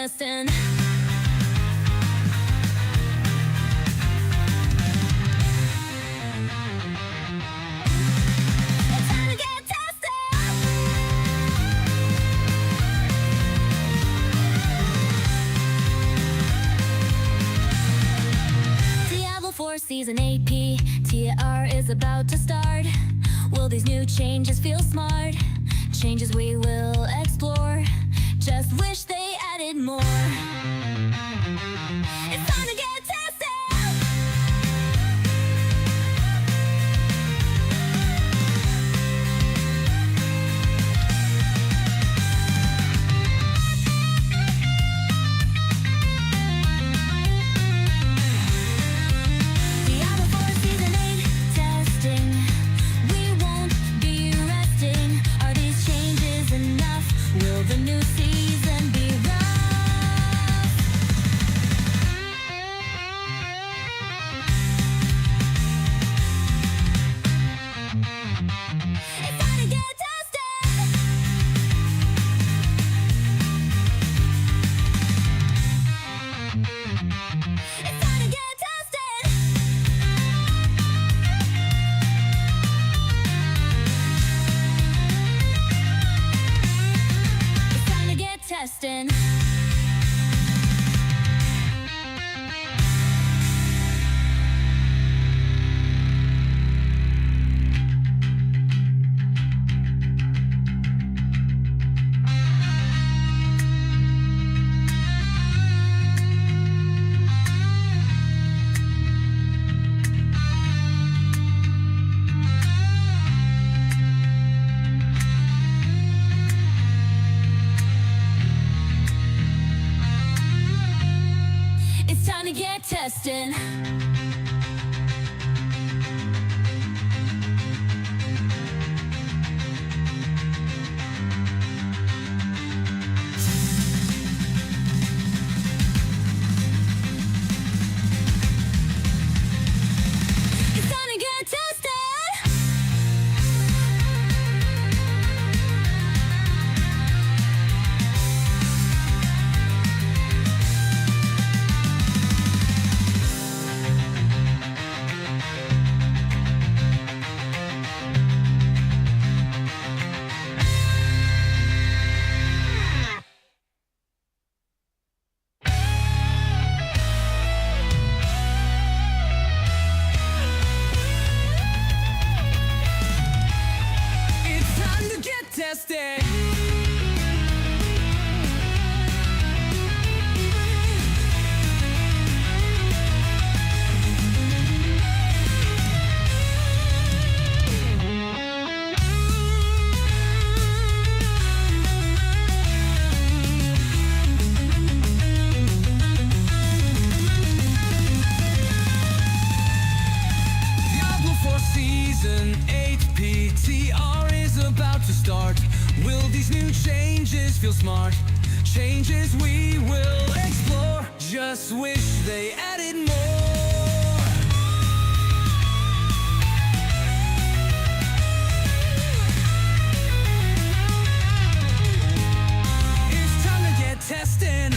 testing. It's time to get tested. Diablo 4 Season 8 PTR is about to start. Will these new changes feel smart? Changes we will explore. Just wish they added more. It's time to get tested. Diablo 4 Season 8 testing. We won't be resting. Are these changes enough? Will the new season be rough? It's time to get tested. It's time to get tested. It's time to get testing. It's time to get testing. It's time to get tested. It's time to get tested. Diablo 4 Season 8 PTR is about to start. Will these new changes feel smart? Changes we will explore. Just wish they added more. It's time to get testing.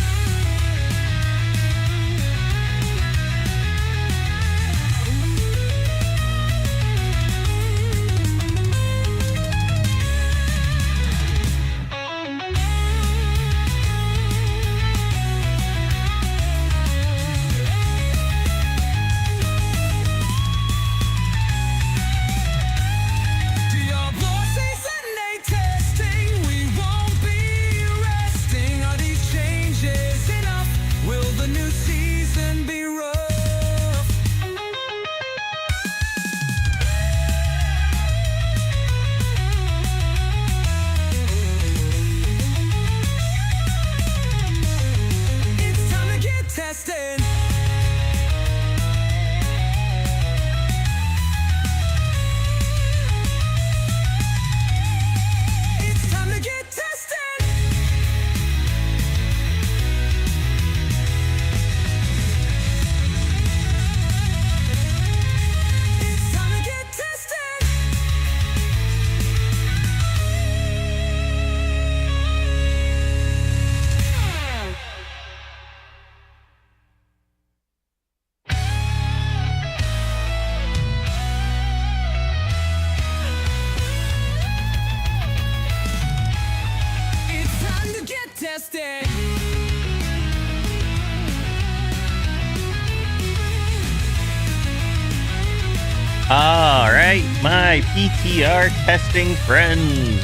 Alright, my PTR testing friends.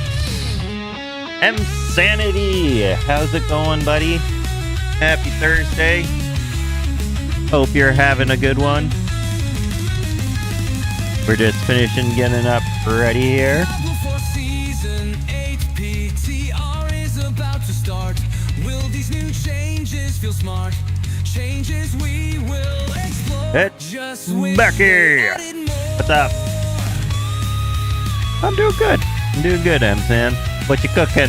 M-Sanity, how's it going, buddy? Happy Thursday. Hope you're having a good one. We're just finishing getting up ready here. Diablo for Season 8 PTR is about to start. Will these new changes feel smart? Changes we will explore. It's Just wish Becky. they added more. What's up? I'm doing good. I'm doing good, M-San. What you cooking?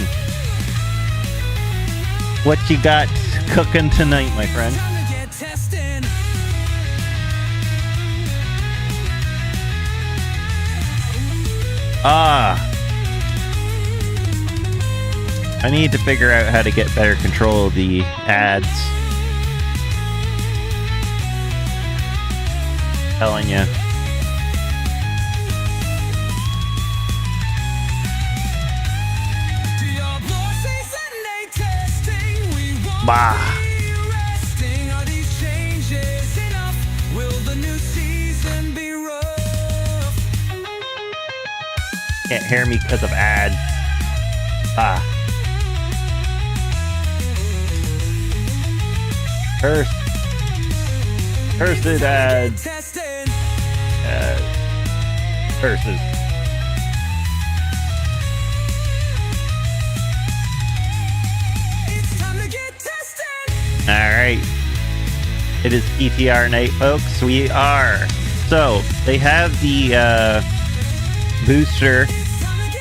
What you got cooking tonight, my friend? Time to get tested. I need to figure out how to get better control of the ads. Telling you. Diablo Season 8 testing. We won't Bah. be resting. Are these changes enough? Will the new season be rough? Can't hear me because of ads. Cursed ads. Testing. Curses. It's time to get tested. Alright. It is PTR night, folks. We are. So, they have the booster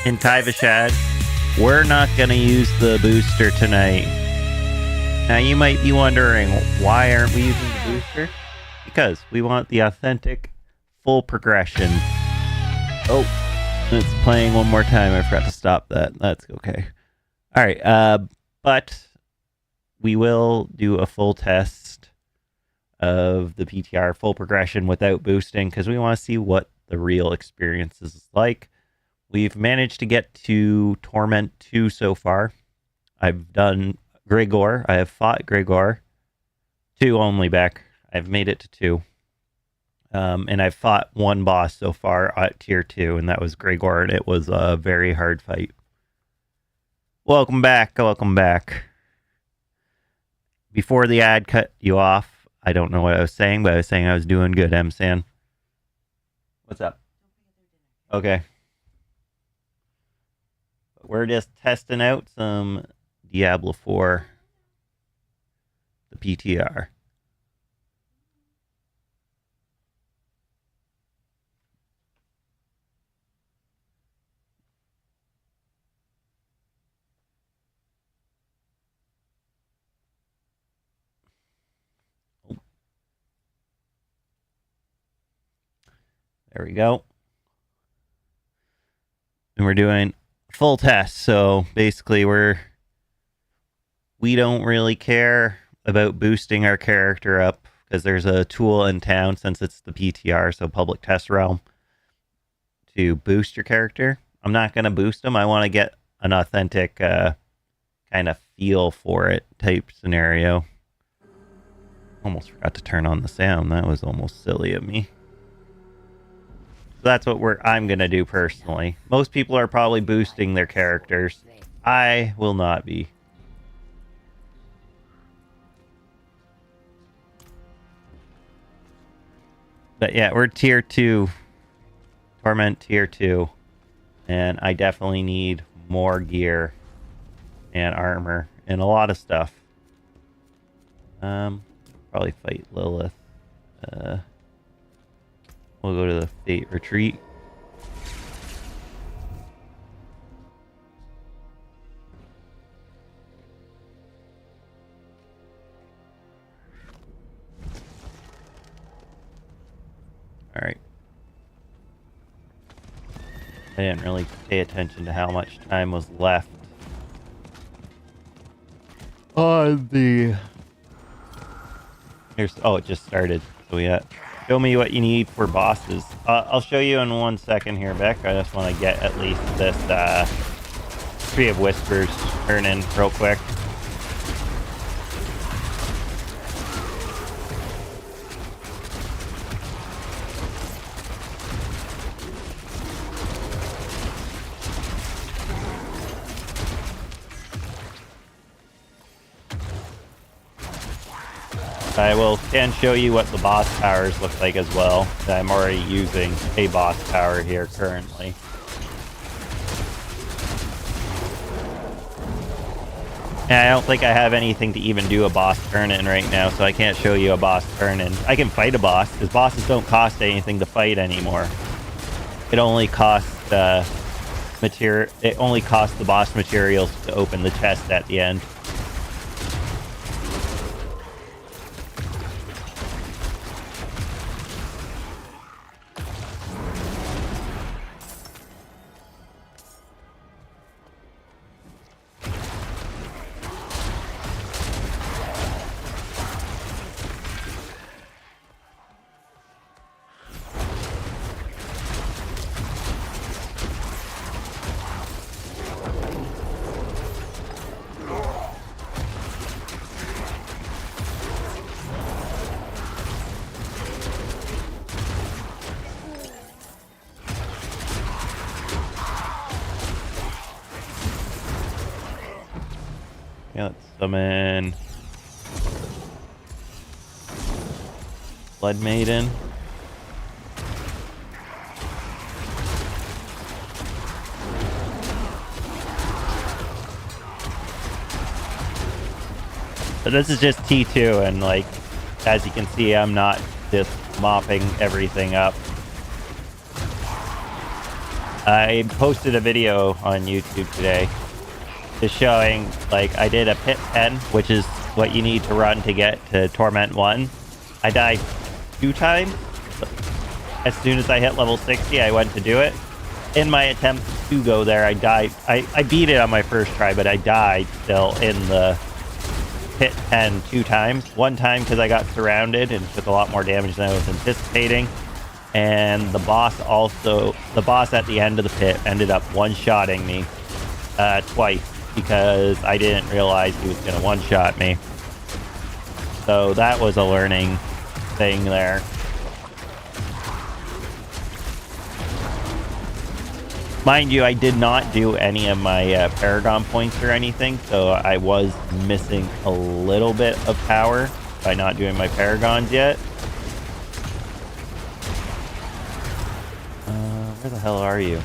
in Kaivashad. We're not going to use the booster tonight. Now, you might be wondering, why aren't we using the booster? Because we want the authentic full progression. Oh, it's playing one more time. I forgot to stop that. That's okay. All right, but we will do a full test of the PTR full progression without boosting because we want to see what the real experience is like. We've managed to get to Torment 2 so far. I've done Gregor. I have fought Gregor. 2 only back. I've made it to 2. And I've fought one boss so far at tier 2, and that was Gregor, and it was a very hard fight. Welcome back. Welcome back. Before the ad cut you off, I don't know what I was saying, but I was saying I was doing good, M-San. What's up? Okay. We're just testing out some Diablo 4, the PTR. There we go. And we're doing full test. So basically we don't really care about boosting our character up because there's a tool in town since it's the PTR, so public test realm, to boost your character. I'm not going to boost them. I want to get an authentic kind of feel for it type scenario. Almost forgot to turn on the sound. That was almost silly of me. So that's what I'm going to do personally. Most people are probably boosting their characters. I will not be. But yeah, we're tier 2. Torment tier 2. And I definitely need more gear and armor and a lot of stuff. Probably fight Lilith. We'll go to the Fate Retreat. All right. I didn't really pay attention to how much time was left on the... Oh, it just started. So yeah. Show me what you need for bosses. I'll show you in 1 second here, Beck. I just want to get at least this Tree of Whispers turning real quick. I can show you what the boss powers look like as well. I'm already using a boss power here currently. And I don't think I have anything to even do a boss turn in right now, so I can't show you a boss turn in. I can fight a boss, because bosses don't cost anything to fight anymore. It only costs it only costs the boss materials to open the chest at the end. Yeah, let's summon Blood Maiden. So this is just T2, and like, as you can see, I'm not just mopping everything up. I posted a video on YouTube today just showing, like, I did a pit 10, which is what you need to run to get to Torment 1. I died 2 times. As soon as I hit level 60, I went to do it. In my attempt to go there, I died. I beat it on my first try, but I died still in the pit 10 2 times. One time because I got surrounded and took a lot more damage than I was anticipating. And the boss at the end of the pit ended up one-shotting me twice, because I didn't realize he was going to one-shot me. So that was a learning thing there. Mind you, I did not do any of my Paragon points or anything, so I was missing a little bit of power by not doing my Paragons yet. Where the hell are you?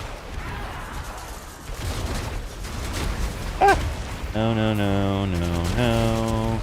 Ah! No, no, no, no, no.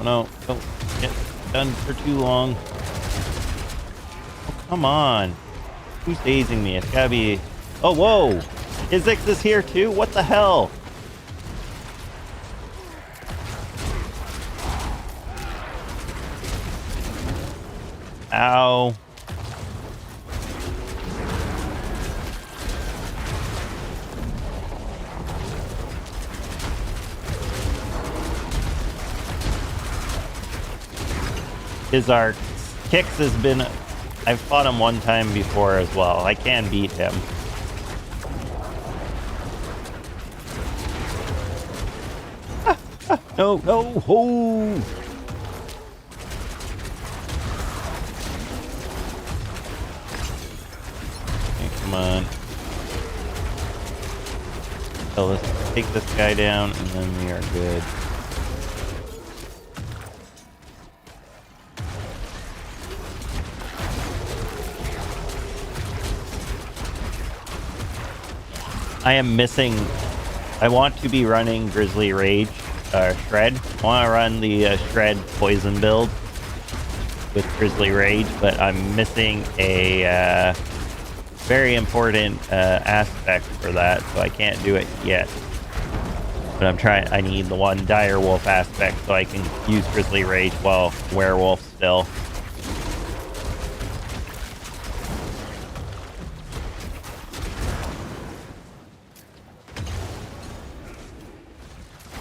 Oh no, don't get done for too long. Oh, come on. Who's dazing me? It's gotta be... Oh, whoa! Izix is here too? What the hell? Ow. His arc kicks has been... I've fought him one time before as well. I can beat him. No, no, oh! Okay, come on. So let's take this guy down and then we are good. I am missing... I want to be running Grizzly Rage, Shred. I want to run the Shred Poison build with Grizzly Rage, but I'm missing a very important aspect for that, so I can't do it yet. But I'm trying... I need the one Dire Wolf aspect so I can use Grizzly Rage while Werewolf still.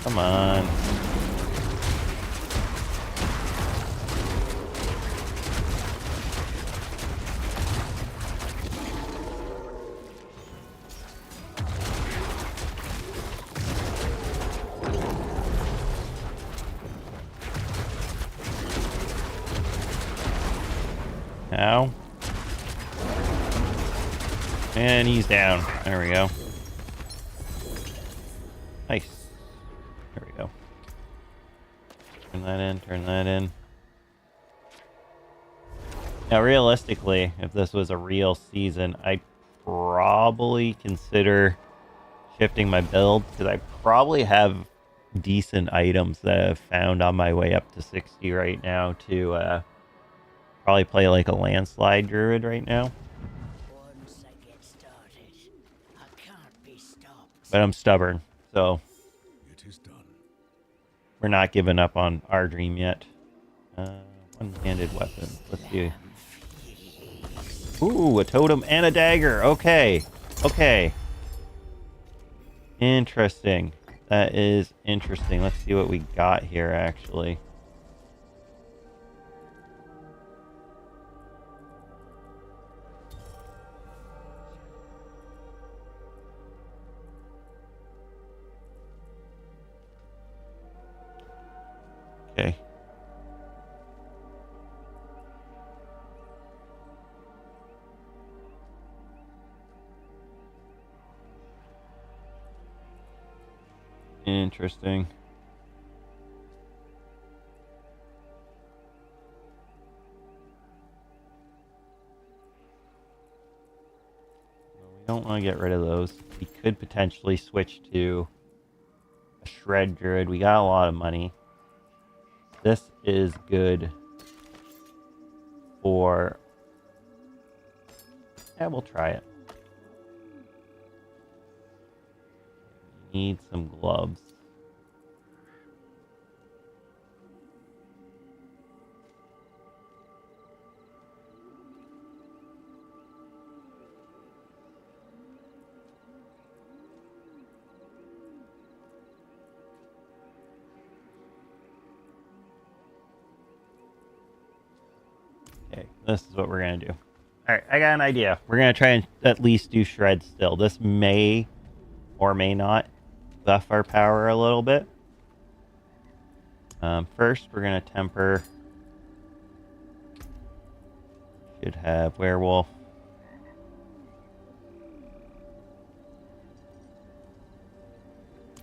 Come on. Ow. And he's down. There we go. Nice. There we go. Turn that in, turn that in. Now, realistically, if this was a real season, I'd probably consider shifting my build, because I probably have decent items that I've found on my way up to 60 right now to probably play like a landslide druid right now. Once I get started, I can't be stopped. But I'm stubborn, so It is done. we're not giving up on our dream yet. One-handed weapon. Let's see. Ooh, a totem and a dagger. Okay. Okay. Interesting. That is interesting. Let's see what we got here, actually. Okay. Interesting. We don't want to get rid of those. We could potentially switch to a shred druid. We got a lot of money. This is good for... Yeah, we'll try it. Need some gloves. Okay, this is what we're gonna do. Alright, I got an idea. We're gonna try and at least do shred still. This may or may not buff our power a little bit. First, we're going to temper. Should have werewolf.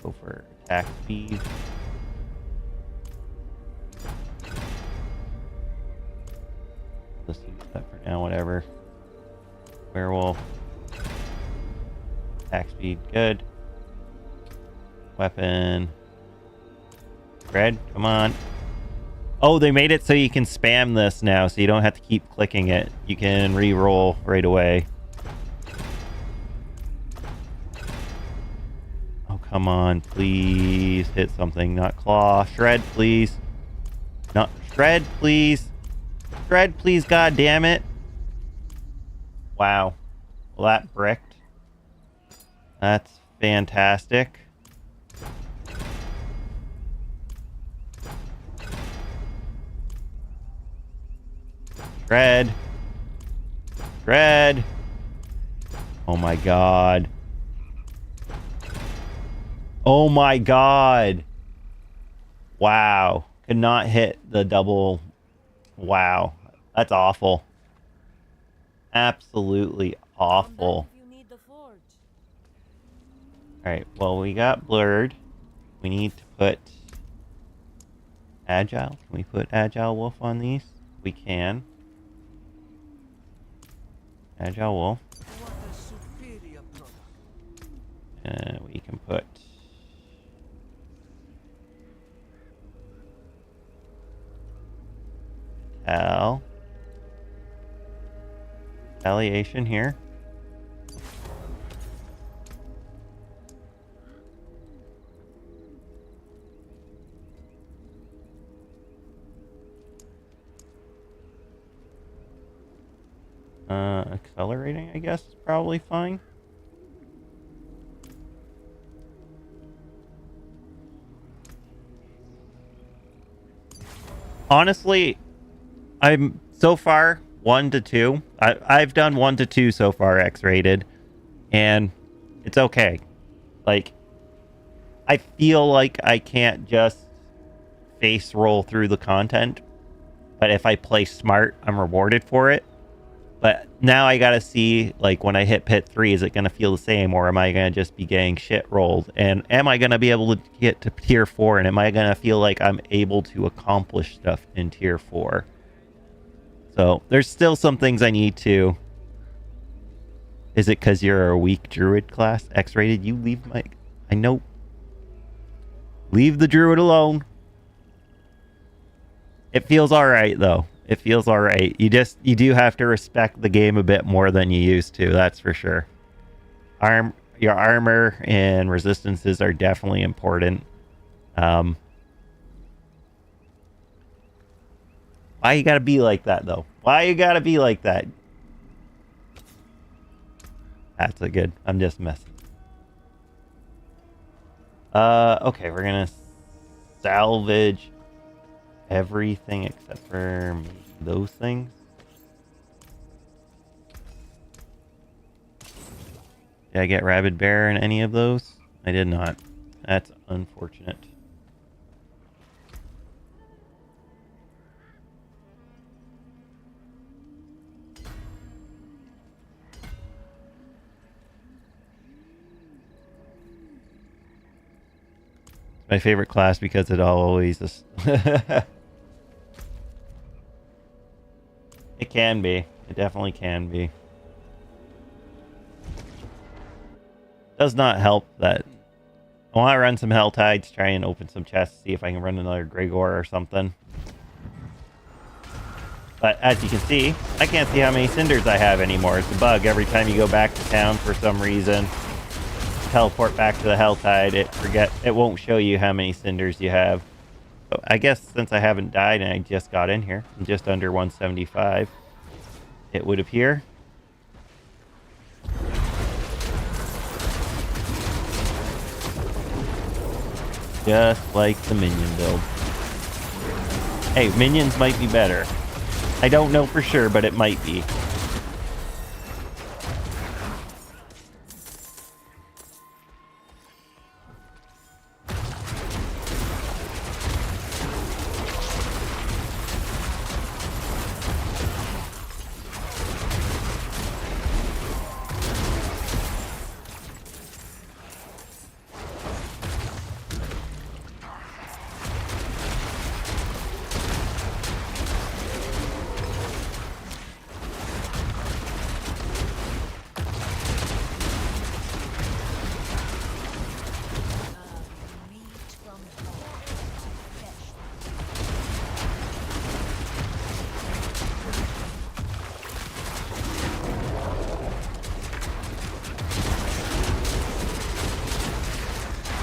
Go for attack speed. Let's use that for now, whatever. Werewolf. Attack speed, good. Weapon. Red, come on. Oh, they made it so you can spam this now, so you don't have to keep clicking it. You can re-roll right away. Oh, come on, please hit something. Not claw. Shred, please. Not shred, please. Shred, please, god damn it. Wow. Well, that bricked. That's fantastic. Shred. Shred. Oh my god. Oh my god. Wow. Could not hit the double. Wow. That's awful. Absolutely awful. Alright, well, we got blurred. We need to put agile. Can we put agile wolf on these? We can. Agile wolf. And we can put retaliation here. Accelerating, I guess, is probably fine. Honestly, I'm so far 1 to 2. I've done 1 to 2 so far, X-rated, and it's okay. Like, I feel like I can't just face roll through the content, but if I play smart, I'm rewarded for it. But now I gotta see, like, when I hit pit 3, is it gonna feel the same, or am I gonna just be getting shit rolled? And am I gonna be able to get to tier 4, and am I gonna feel like I'm able to accomplish stuff in tier 4? So there's still some things I need to. Is it because you're a weak druid class? X-rated? You leave my... I know. Leave the druid alone. It feels alright, though. It feels alright. You do have to respect the game a bit more than you used to, that's for sure. Your armor and resistances are definitely important. Why you gotta be like that, though? Why you gotta be like that? That's a good... I'm just messing. Okay, we're gonna salvage everything except for maybe those things. Did I get rabid bear in any of those? I did not. That's unfortunate. It's my favorite class because it always is. It can be. It definitely can be. Does not help that I want to run some Hell Tides, try and open some chests, see if I can run another Gregor or something. But as you can see, I can't see how many cinders I have anymore. It's a bug. Every time you go back to town for some reason, teleport back to the Hell Tide, it won't show you how many cinders you have. But I guess since I haven't died and I just got in here, I'm just under 175, it would appear. Just like the minion build. Hey, minions might be better. I don't know for sure, but it might be.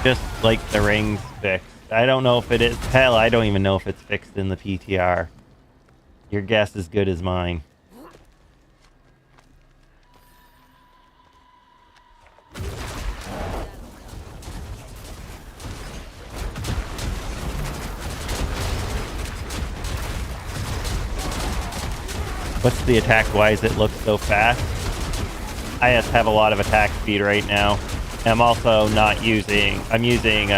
Just like the ring's fixed. I don't know if it is. Hell, I don't even know if it's fixed in the PTR. Your guess is good as mine. What's the attack? Why does it look so fast? I just have a lot of attack speed right now. I'm also not using... I'm using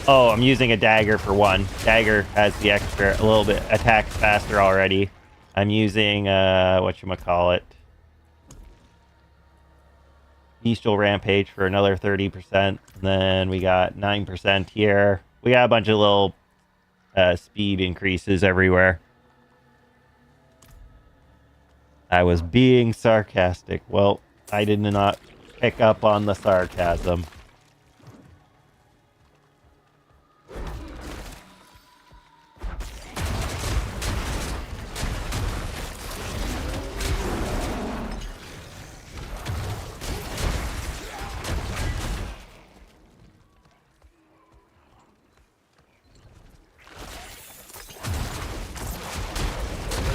I'm using a dagger for one. Dagger has the extra... a little bit... attacks faster already. I'm using, whatchamacallit. Bestial Rampage for another 30%. And then we got 9% here. We got a bunch of little speed increases everywhere. I was being sarcastic. Well, I did not pick up on the sarcasm.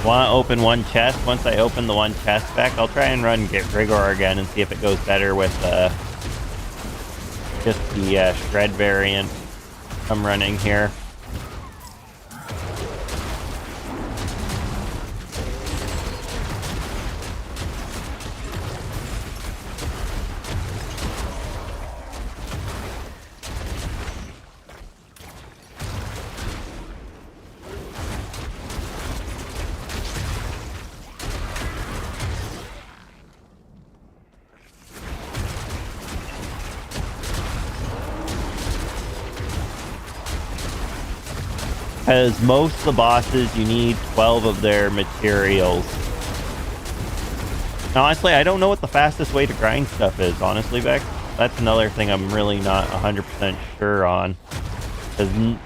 Want to open one chest. Once I open the one chest back, I'll try and get Grigor again and see if it goes better with just the shred variant I'm running here. Because most of the bosses, you need 12 of their materials. Honestly, I don't know what the fastest way to grind stuff is, honestly, Beck. That's another thing I'm really not 100% sure on. Because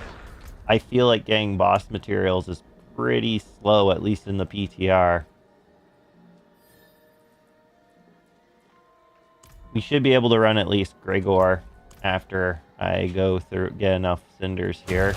I feel like getting boss materials is pretty slow, at least in the PTR. We should be able to run at least Gregor after I go through, get enough cinders here.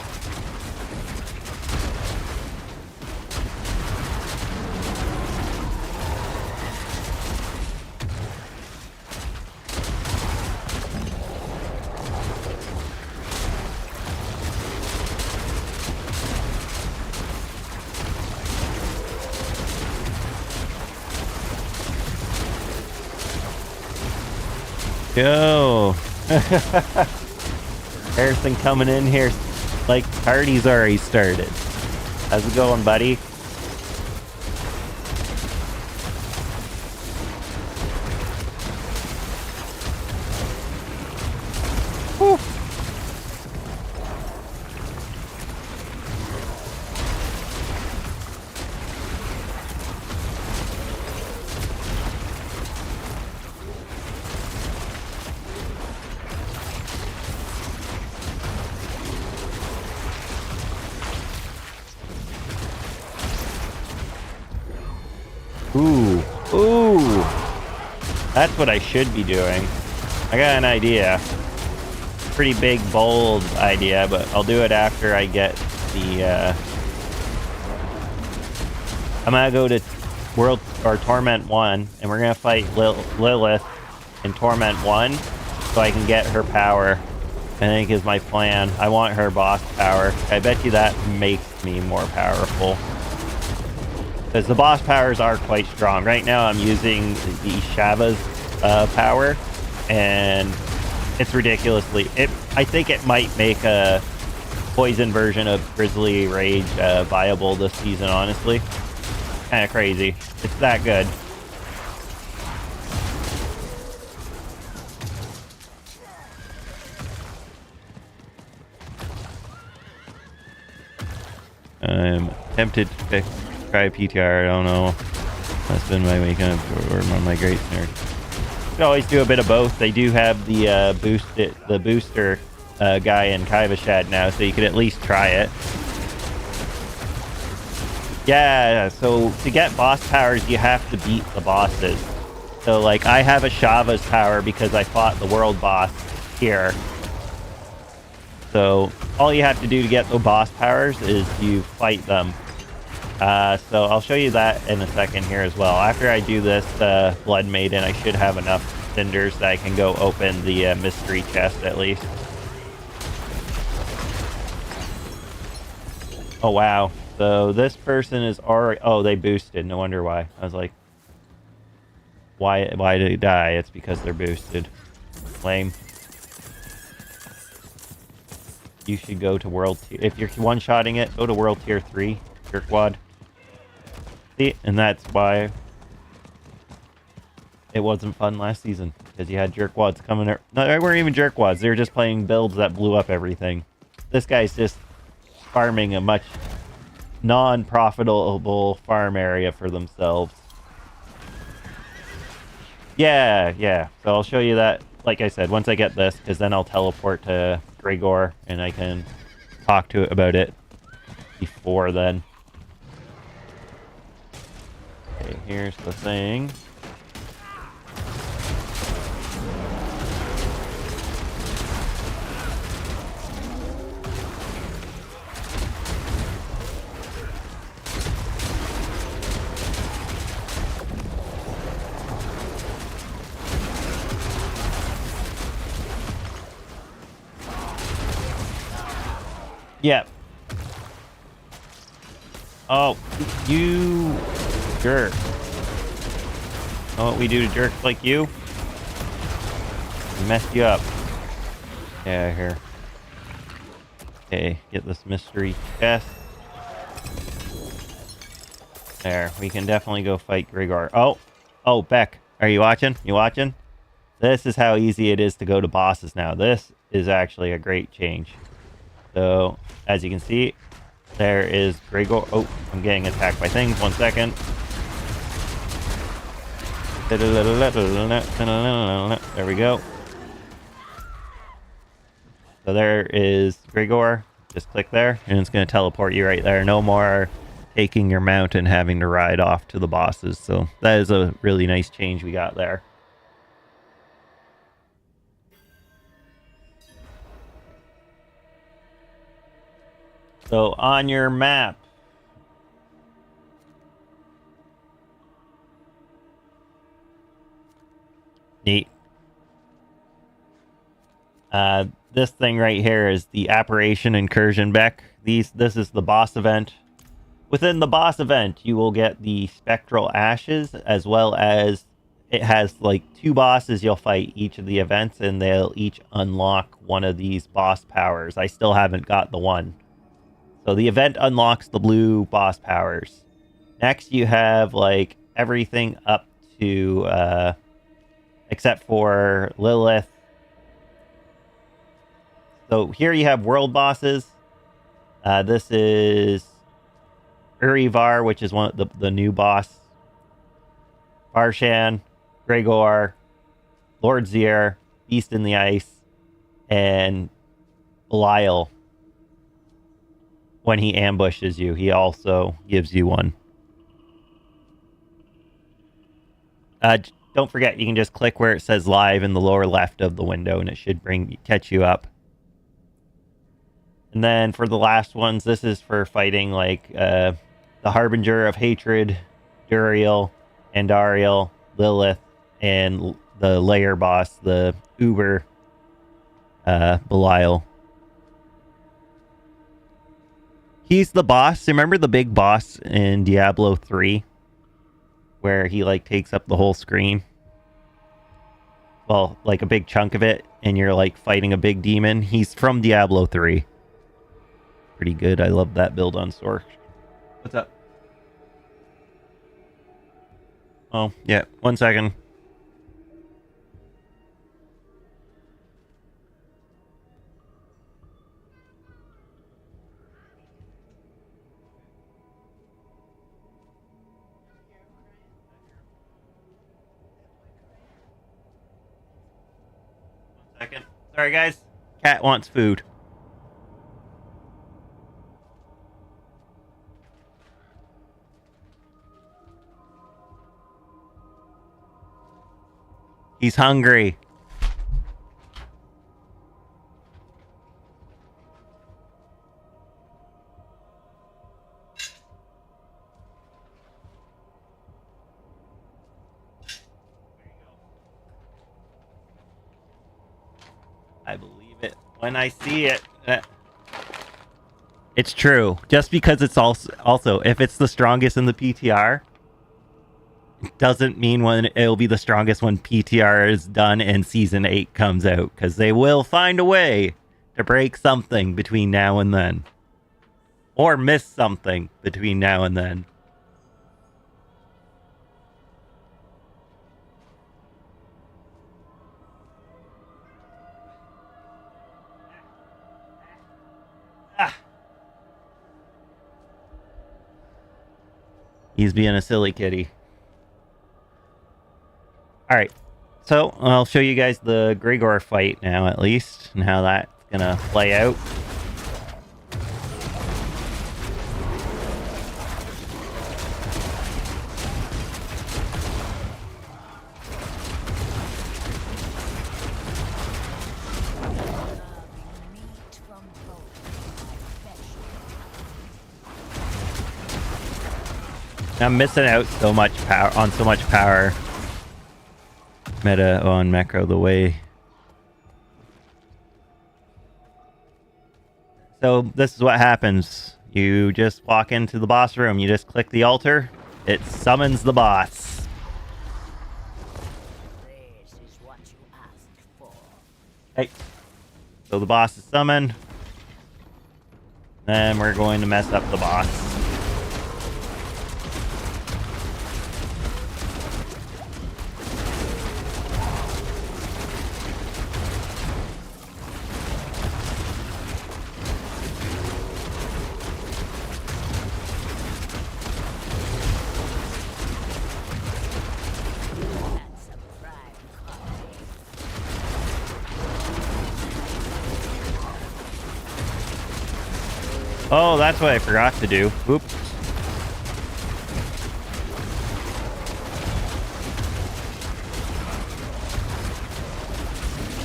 Go! Harrison coming in here like party's already started. How's it going, buddy? Whew. Ooh, ooh, that's what I should be doing. I got an idea. Pretty big, bold idea, but I'll do it after I get the, I'm gonna go to World, or Torment 1, and we're gonna fight Lilith in Torment 1, so I can get her power. I think is my plan. I want her boss power. I bet you that makes me more powerful. Because the boss powers are quite strong. Right now I'm using the Shava's power, and it's ridiculously... I think it might make a poison version of Grizzly Rage viable this season, honestly. Kind of crazy. It's that good. I'm tempted to try PTR, I don't know. That's been my weekend, or my great nerd. You can always do a bit of both. They do have the booster guy in Kaivashad now, so you could at least try it. Yeah, so to get boss powers, you have to beat the bosses. So, like, I have a Shava's power because I fought the world boss here. So, all you have to do to get the boss powers is you fight them. So I'll show you that in a second here as well. After I do this Blood Maiden, I should have enough cinders that I can go open the mystery chest at least. Oh wow. So this person is already... Oh, they boosted. No wonder why. I was like, why did he die? It's because they're boosted. Lame. You should go to World Tier... If you're one-shotting it, go to World Tier 3. Jerkwad. See? And that's why it wasn't fun last season. Because you had jerkwads coming... No, they weren't even jerkwads. They were just playing builds that blew up everything. This guy's just farming a much non-profitable farm area for themselves. Yeah. So I'll show you that, like I said, once I get this, because then I'll teleport to Gregor, and I can talk to it about it before then. Okay, here's the thing. Yep. Oh, you jerk. Know what we do to jerks like you? We messed you up. Yeah, here. Okay, get this mystery chest. There, we can definitely go fight Gregor. Oh, Beck, are you watching? You watching? This is how easy it is to go to bosses now. This is actually a great change. So, as you can see, There is Gregor. Oh, I'm getting attacked by things. 1 second. There we go. So there is Gregor. Just click there, and it's going to teleport you right there. No more taking your mount and having to ride off to the bosses. So that is a really nice change we got there. So on your map, neat. This thing right here is the Apparition Incursion Beck. This is the boss event. Within the boss event, you will get the Spectral Ashes, as well as it has like 2 bosses you'll fight each of the events, and they'll each unlock one of these boss powers. I still haven't got the one. So the event unlocks the blue boss powers. Next, you have like everything up to except for Lilith. So here you have world bosses. This is Urivar, which is one of the new boss. Barshan, Gregor, Lord Zier, Beast in the Ice, and Belial. When he ambushes you, he also gives you one. Don't forget, you can just click where it says live in the lower left of the window, and it should catch you up. And then for the last ones, this is for fighting like the Harbinger of Hatred, Duriel, Andariel, Lilith, and the layer boss, the Uber Belial. He's the boss. Remember the big boss in Diablo 3? Where he like takes up the whole screen? Well, like a big chunk of it, and you're like fighting a big demon. He's from Diablo 3. Pretty good. I love that build on Sork. What's up? Oh, yeah. 1 second. Second. Sorry, guys. Cat wants food. He's hungry. I believe it when I see it. It's true. Just because it's also if it's the strongest in the PTR, it doesn't mean when it'll be the strongest when PTR is done and Season 8 comes out, because they will find a way to break something between now and then. Or miss something between now and then. He's being a silly kitty. Alright, so I'll show you guys the Gregor fight now, at least, and how that's gonna play out. I'm missing out so much power. Meta on macro the way. So this is what happens. You just walk into the boss room. You just click the altar. It summons the boss. This is what you asked for. Hey. So the boss is summoned. Then we're going to mess up the boss. Oh, that's what I forgot to do. Oops.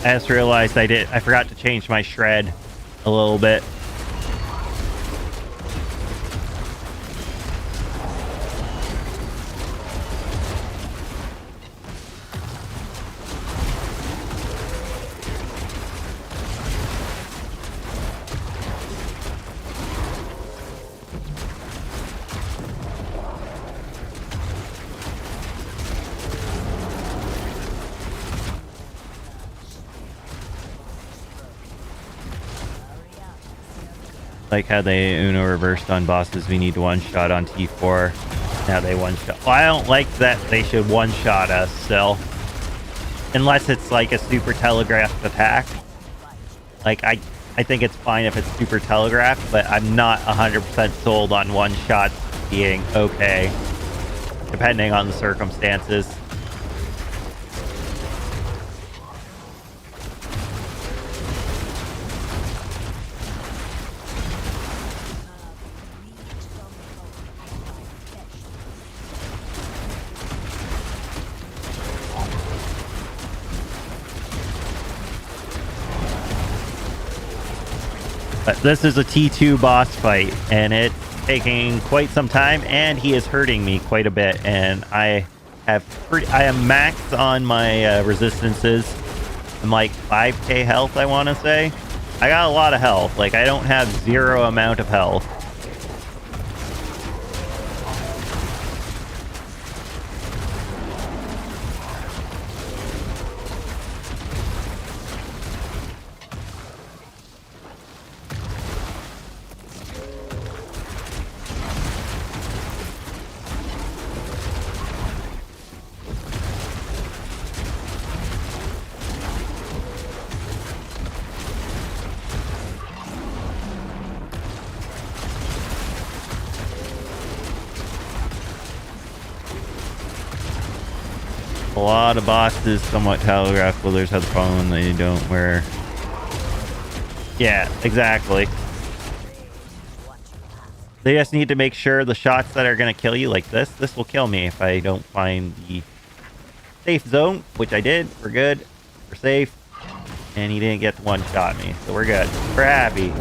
I just realized I forgot to change my shred a little bit. Like how they Uno reversed on bosses we need one shot on T4. Now they one shot. Well, I don't like that they should one shot us still. Unless it's like a super telegraphed attack. Like I think it's fine if it's super telegraphed, but I'm not 100% sold on one shot being okay. Depending on the circumstances. But this is a T2 boss fight, and it's taking quite some time, and he is hurting me quite a bit. And I am maxed on my resistances. I'm like 5k health, I want to say. I got a lot of health. Like, I don't have zero amount of health. A lot of bosses somewhat telegraph wielders have the problem they don't wear. Yeah, exactly. They just need to make sure the shots that are going to kill you, like this will kill me if I don't find the safe zone, which I did. We're good. We're safe. And he didn't get to one-shot me, so we're good. We're happy.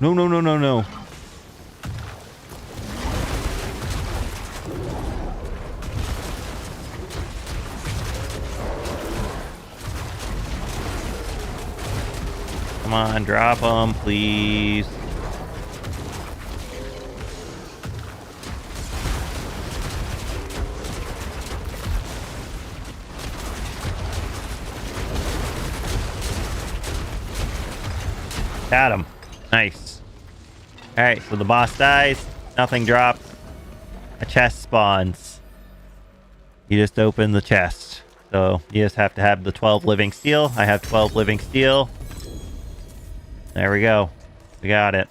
No, no, no, no, no. Come on, drop them, please. Got him. Nice. Alright, so the boss dies. Nothing drops. A chest spawns. You just open the chest. So you just have to have the 12 living steel. I have 12 living steel. There we go. We got it.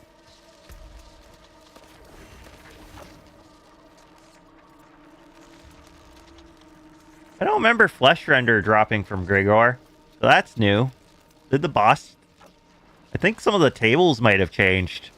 I don't remember flesh render dropping from Grigor. So that's new. Did the boss... I think some of the tables might have changed.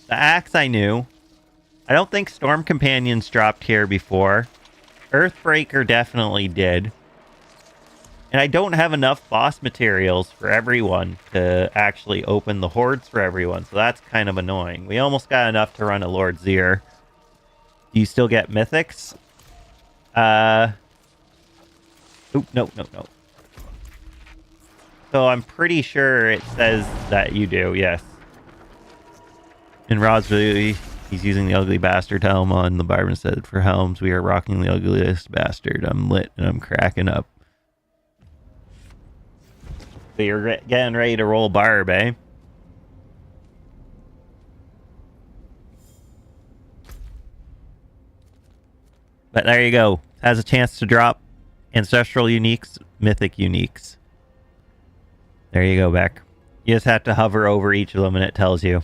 The axe I knew. I don't think Storm Companions dropped here before. Earthbreaker definitely did. And I don't have enough boss materials for everyone to actually open the hordes for everyone, so that's kind of annoying. We almost got enough to run a Lord Zir. Do you still get mythics? Oop, no. So I'm pretty sure it says that you do, yes. In Rod's video, he's using the ugly bastard helm on the barman said, for helms, we are rocking the ugliest bastard. I'm lit and I'm cracking up. So you're getting ready to roll barb, eh? But there you go. Has a chance to drop ancestral uniques, mythic uniques. There you go, Beck. You just have to hover over each of them and it tells you.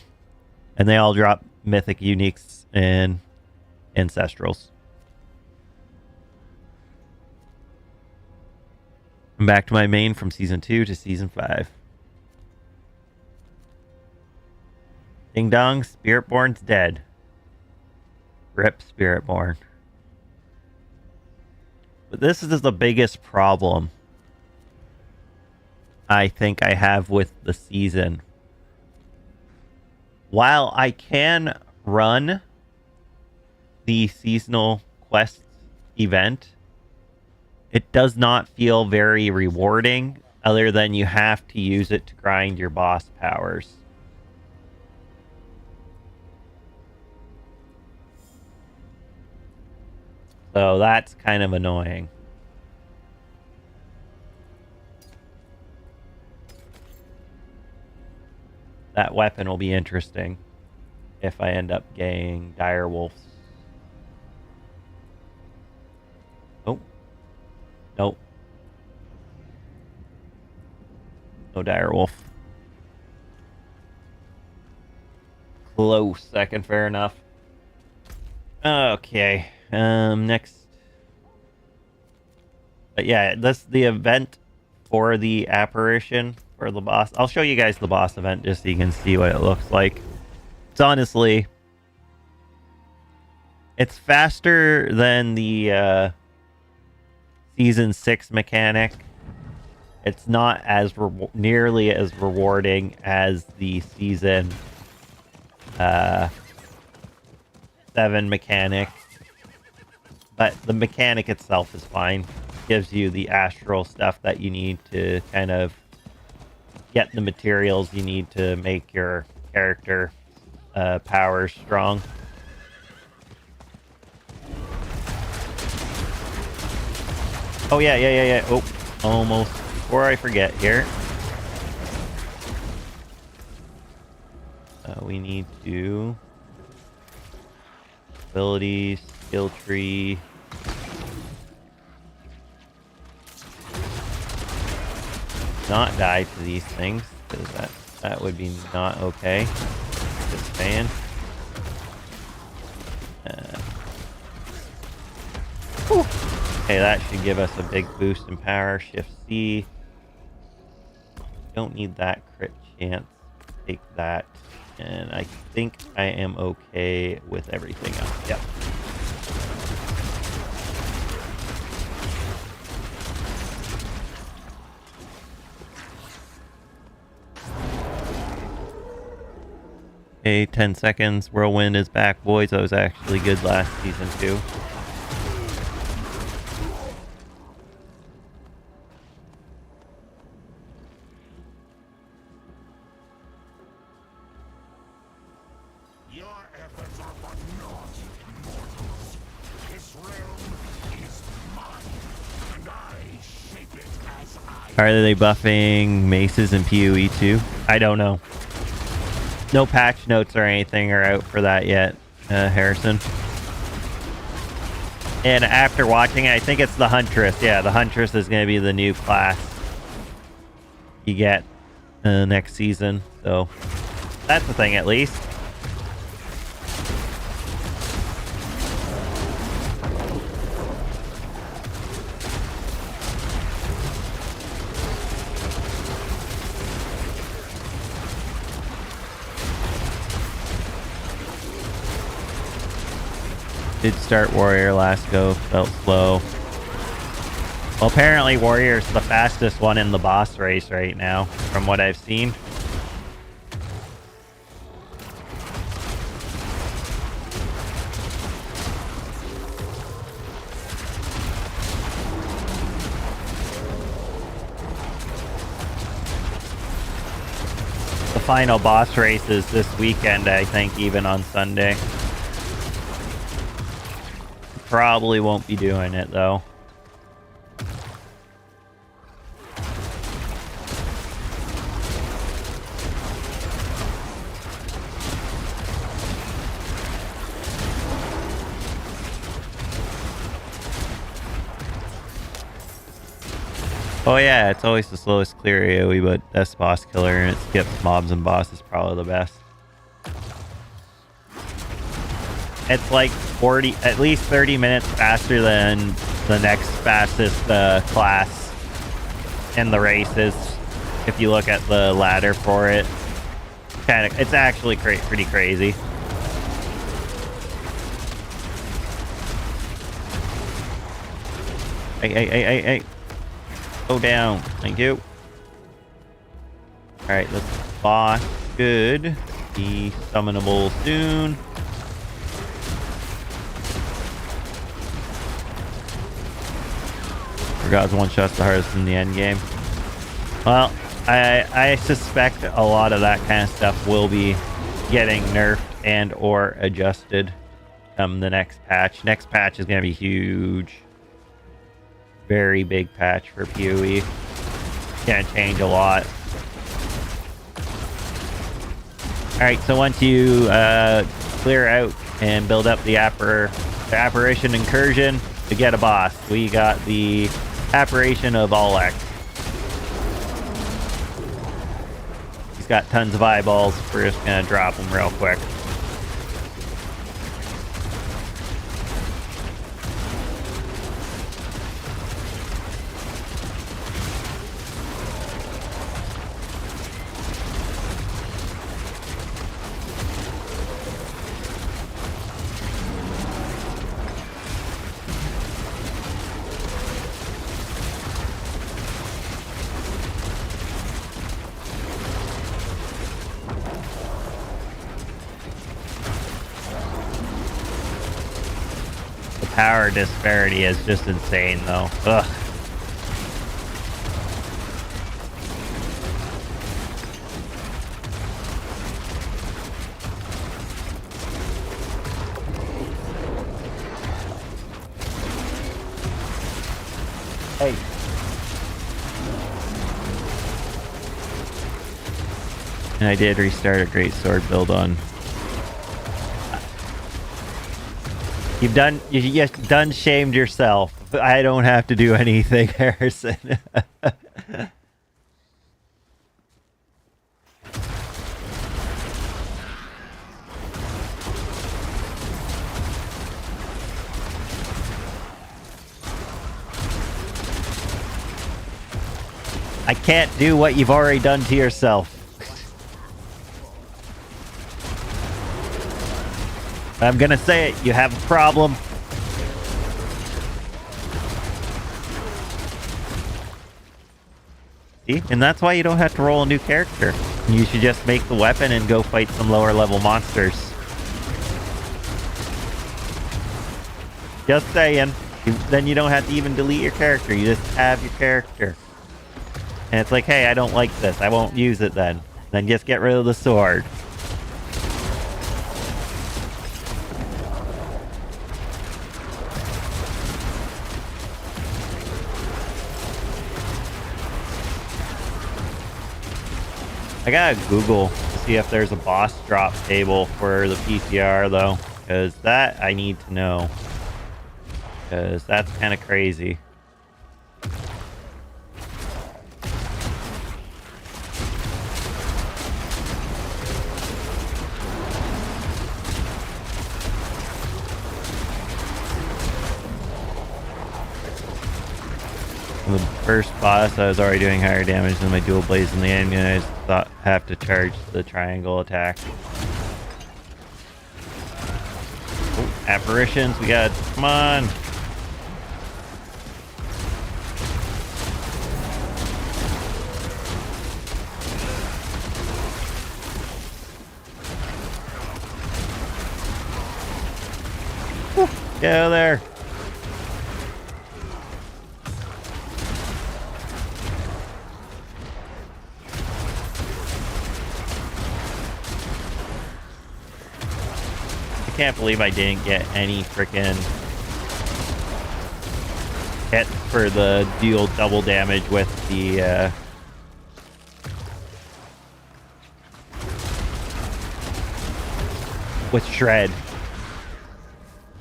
And they all drop mythic uniques and ancestrals. I'm back to my main from season 2 to season 5. Ding dong, Spiritborn's dead. Rip Spiritborn. But this is the biggest problem I think I have with the season. While I can run the seasonal quest event, it does not feel very rewarding, other than you have to use it to grind your boss powers. So that's kind of annoying. That weapon will be interesting if I end up getting dire wolves. Oh. Nope. No dire wolf. Close second, fair enough. Okay. Next. But yeah, that's the event for the apparition for the boss. I'll show you guys the boss event just so you can see what it looks like. It's honestly, it's faster than the season 6 mechanic. It's not as nearly as rewarding as the season 7 mechanic. But the mechanic itself is fine. Gives you the astral stuff that you need to kind of get the materials you need to make your character powers strong. Oh, yeah. Oh, almost. Before I forget here. We need to... abilities, skill tree... not die to these things, because that would be not okay. This fan. Okay, that should give us a big boost in power. Shift C. Don't need that crit chance. Take that. And I think I am okay with everything else. Yep. Okay, 10 seconds. Whirlwind is back, boys. That was actually good last season, too. Your efforts are for naught, mortals. This realm is mine, and I shape it as I... Are they buffing maces and PoE too? I don't know. No patch notes or anything are out for that yet, Harrison. And after watching it, I think it's the Huntress. Yeah, the Huntress is going to be the new class you get next season. So that's the thing, at least. Did start Warrior last go, felt slow. Well, apparently Warrior's the fastest one in the boss race right now, from what I've seen. final boss races this weekend, I think, even on Sunday. Probably won't be doing it, though. Oh yeah, it's always the slowest clear AoE, but that's boss killer, and it skips mobs and bosses, probably the best. It's like 40, at least 30 minutes faster than the next fastest class in the races. If you look at the ladder for it, it's actually pretty crazy. Hey. Go down. Thank you. Alright, this boss should be summonable soon. God's one shot's the hardest in the end game. Well, I suspect a lot of that kind of stuff will be getting nerfed and or adjusted the next patch. Next patch is going to be huge. Very big patch for PoE. Gonna change a lot. Alright, so once you clear out and build up the apparition incursion to get a boss, we got the apparition of Alek. He's got tons of eyeballs. We're just gonna drop him real quick. Power disparity is just insane, though. Ugh. Hey. And I did restart a great sword build on. You done shamed yourself. I don't have to do anything, Harrison. I can't do what you've already done to yourself. I'm gonna say it, you have a problem. See? And that's why you don't have to roll a new character. You should just make the weapon and go fight some lower level monsters. Just saying. Then you don't have to even delete your character. You just have your character. And it's like, hey, I don't like this. I won't use it then. Then just get rid of the sword. I gotta Google to see if there's a boss drop table for the PTR, though, because that I need to know, because that's kind of crazy. The first boss, I was already doing higher damage than my dual blades in the end, and I just thought I have to charge the triangle attack. Oh, apparitions, we got, come on. Get out of there. I can't believe I didn't get any freaking hit for the deal double damage with the with Shred.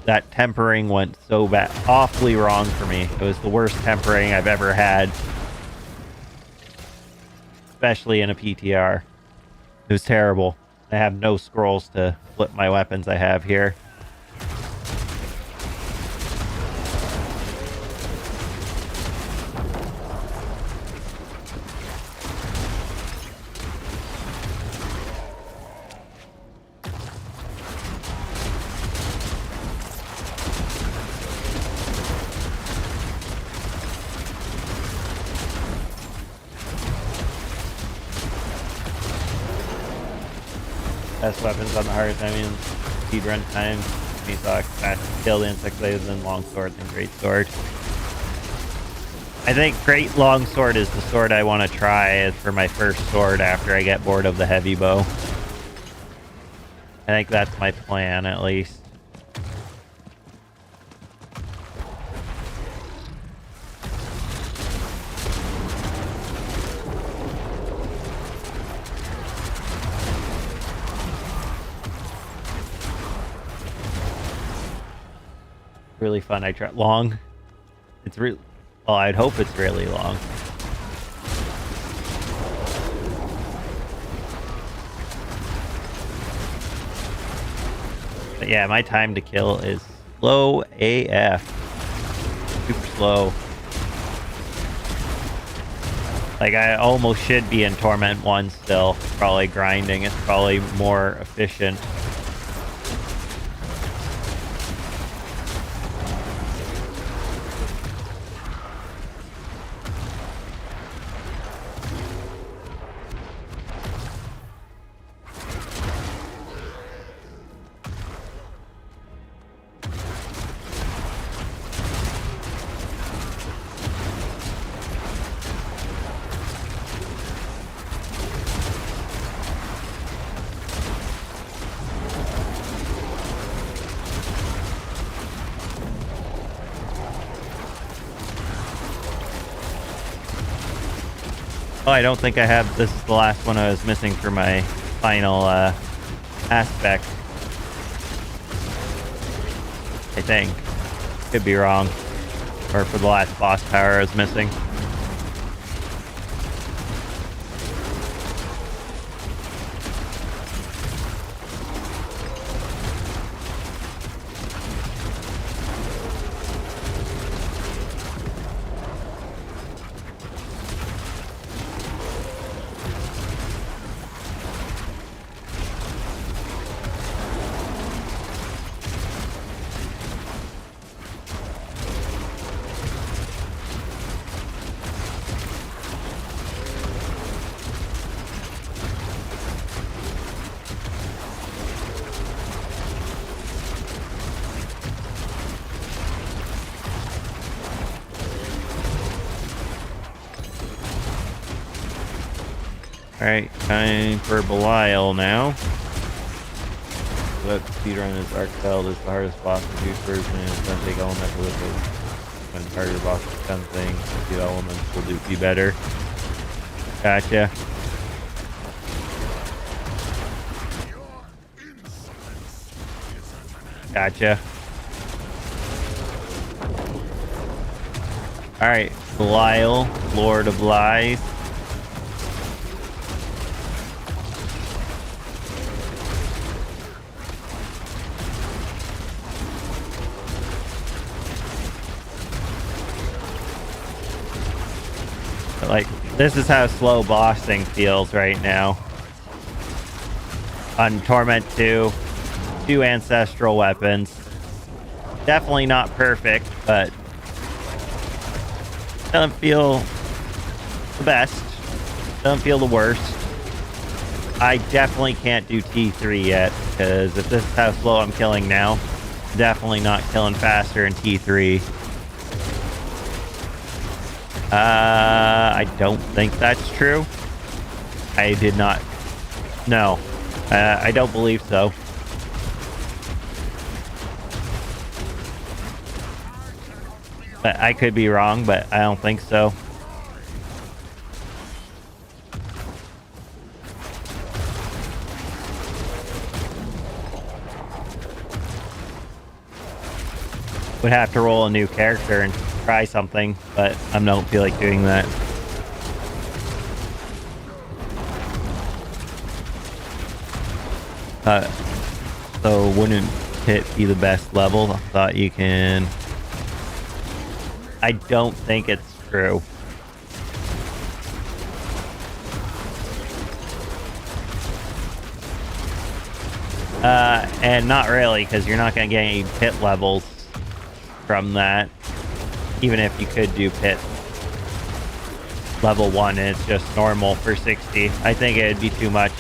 That tempering went so bad, awfully wrong for me. It was the worst tempering I've ever had, especially in a PTR. It was terrible. I have no scrolls to flip my weapons I have here. Best weapons on the hardest enemies, speed run time, me suck, fast kill the insect lasers, and long sword and great sword. I think great long sword is the sword I want to try for my first sword after I get bored of the heavy bow. I think that's my plan, at least. Really fun. I try long. It's really well. I'd hope it's really long. But yeah, my time to kill is slow AF. Super slow. Like I almost should be in Torment 1 still. Probably grinding. It's probably more efficient. Oh, I don't think I have. This is the last one I was missing for my final aspect. I think. Could be wrong. Or for the last boss power I was missing. Alright, time for Belial now. Let speedrun is Arcteld is the hardest boss in juice version and it's gonna take elemental with it. When harder bosses become things, the elements will be better. Gotcha. Gotcha. Alright, Belial, Lord of Lies. Like, this is how slow bossing feels right now. On Torment 2, 2 ancestral weapons. Definitely not perfect, but doesn't feel the best. Doesn't feel the worst. I definitely can't do T3 yet, because if this is how slow I'm killing now, definitely not killing faster in T3. I don't think that's true. I did not. No. I don't believe so. But I could be wrong, but I don't think so. Would have to roll a new character and try something, but I don't feel like doing that. So wouldn't Pit be the best level? I thought you can... I don't think it's true. And not really, because you're not going to get any Pit levels from that. Even if you could do Pit level 1 and it's just normal for 60. I think it'd be too much.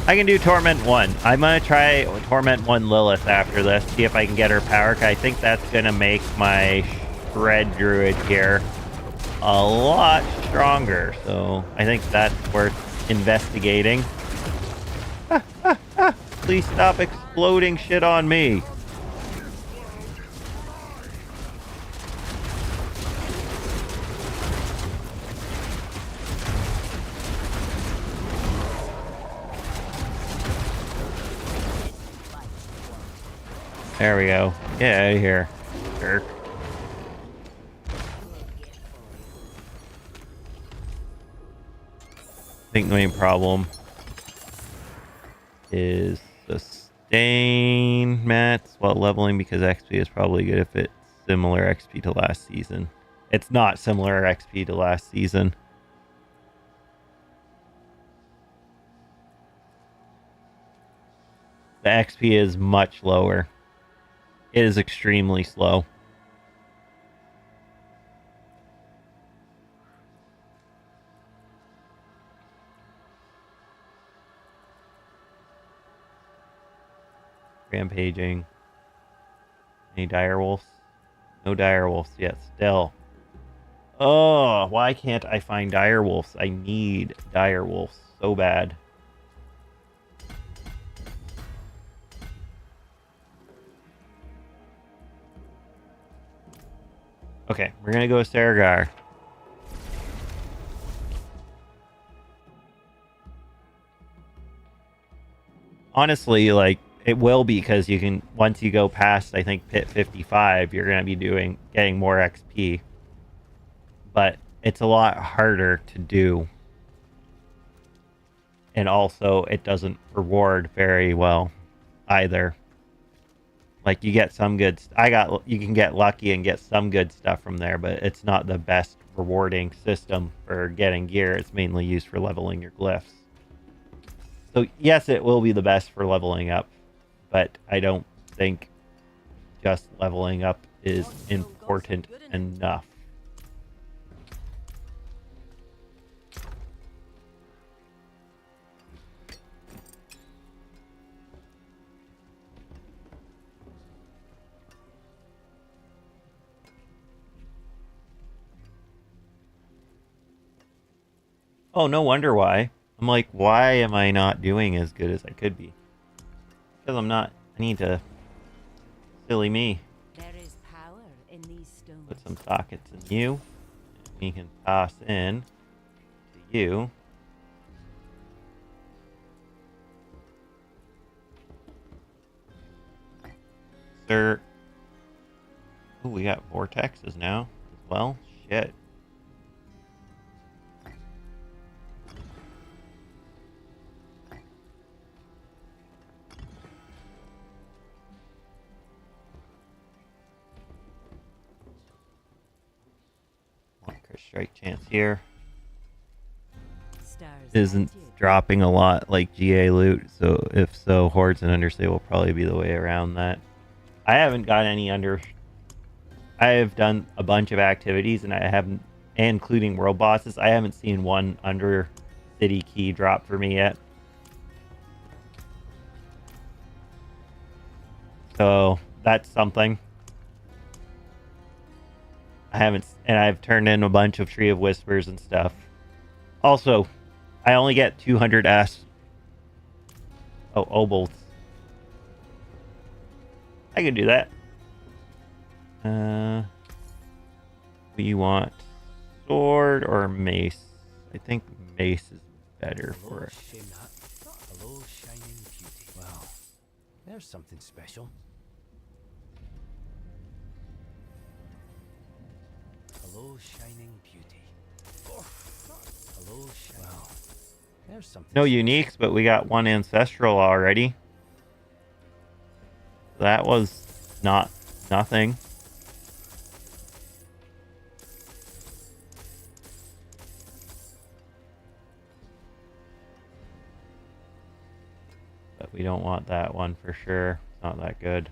I can do Torment 1. I'm going to try Torment 1 Lilith after this, see if I can get her power. I think that's going to make my Shred Druid here a lot stronger. So I think that's worth investigating. Please stop exploding shit on me. There we go. Get out of here, jerk. I think the main problem is sustain mats while leveling, because XP is probably good if it's similar XP to last season. It's not similar XP to last season. The XP is much lower. It is extremely slow. Rampaging. Any direwolves? No direwolves yet still. Oh, why can't I find direwolves? I need direwolves so bad. Okay, we're gonna go with Saragar. Honestly, like, it will be, because you can, once you go past, I think, Pit 55, you're gonna be getting more XP. But it's a lot harder to do. And also, it doesn't reward very well either. Like, you get some good... you can get lucky and get some good stuff from there, but it's not the best rewarding system for getting gear. It's mainly used for leveling your glyphs. So, yes, it will be the best for leveling up, but I don't think just leveling up is important enough. Oh, no wonder why. I'm like, why am I not doing as good as I could be? Because I'm not. I need to. Silly me. There is power in these stones. Put some sockets in you. We can toss in to you. Sir. Oh, we got vortexes now as well. Shit. Strike chance here. Isn't dropping a lot like GA loot, so if so, Hordes and Understay will probably be the way around that. I haven't got any under... I have done a bunch of activities, and I haven't, including world bosses, I haven't seen one under city key drop for me yet. So that's something. I've turned in a bunch of Tree of Whispers and stuff. Also, I only get 200 obols. I could do that. we want sword or mace. I think mace is better for us. Hello, shining beauty. Wow, there's something special. Hello, shining beauty. Hello, shining. Wow, there's something. No uniques, but we got one ancestral already. That was not nothing. But we don't want that one for sure. It's not that good.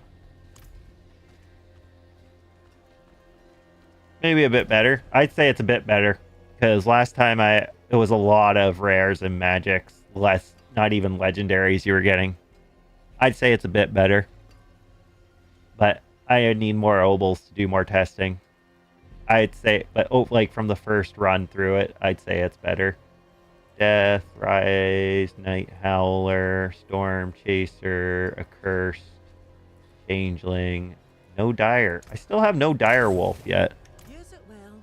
Maybe a bit better. I'd say it's a bit better. Because last time it was a lot of rares and magics. Less, not even legendaries you were getting. I'd say it's a bit better. But I need more obols to do more testing. I'd say, but like from the first run through it, I'd say it's better. Death, Rise, Night Howler, Storm Chaser, Accursed, Changeling, no Dire. I still have no Dire Wolf yet. Use it well.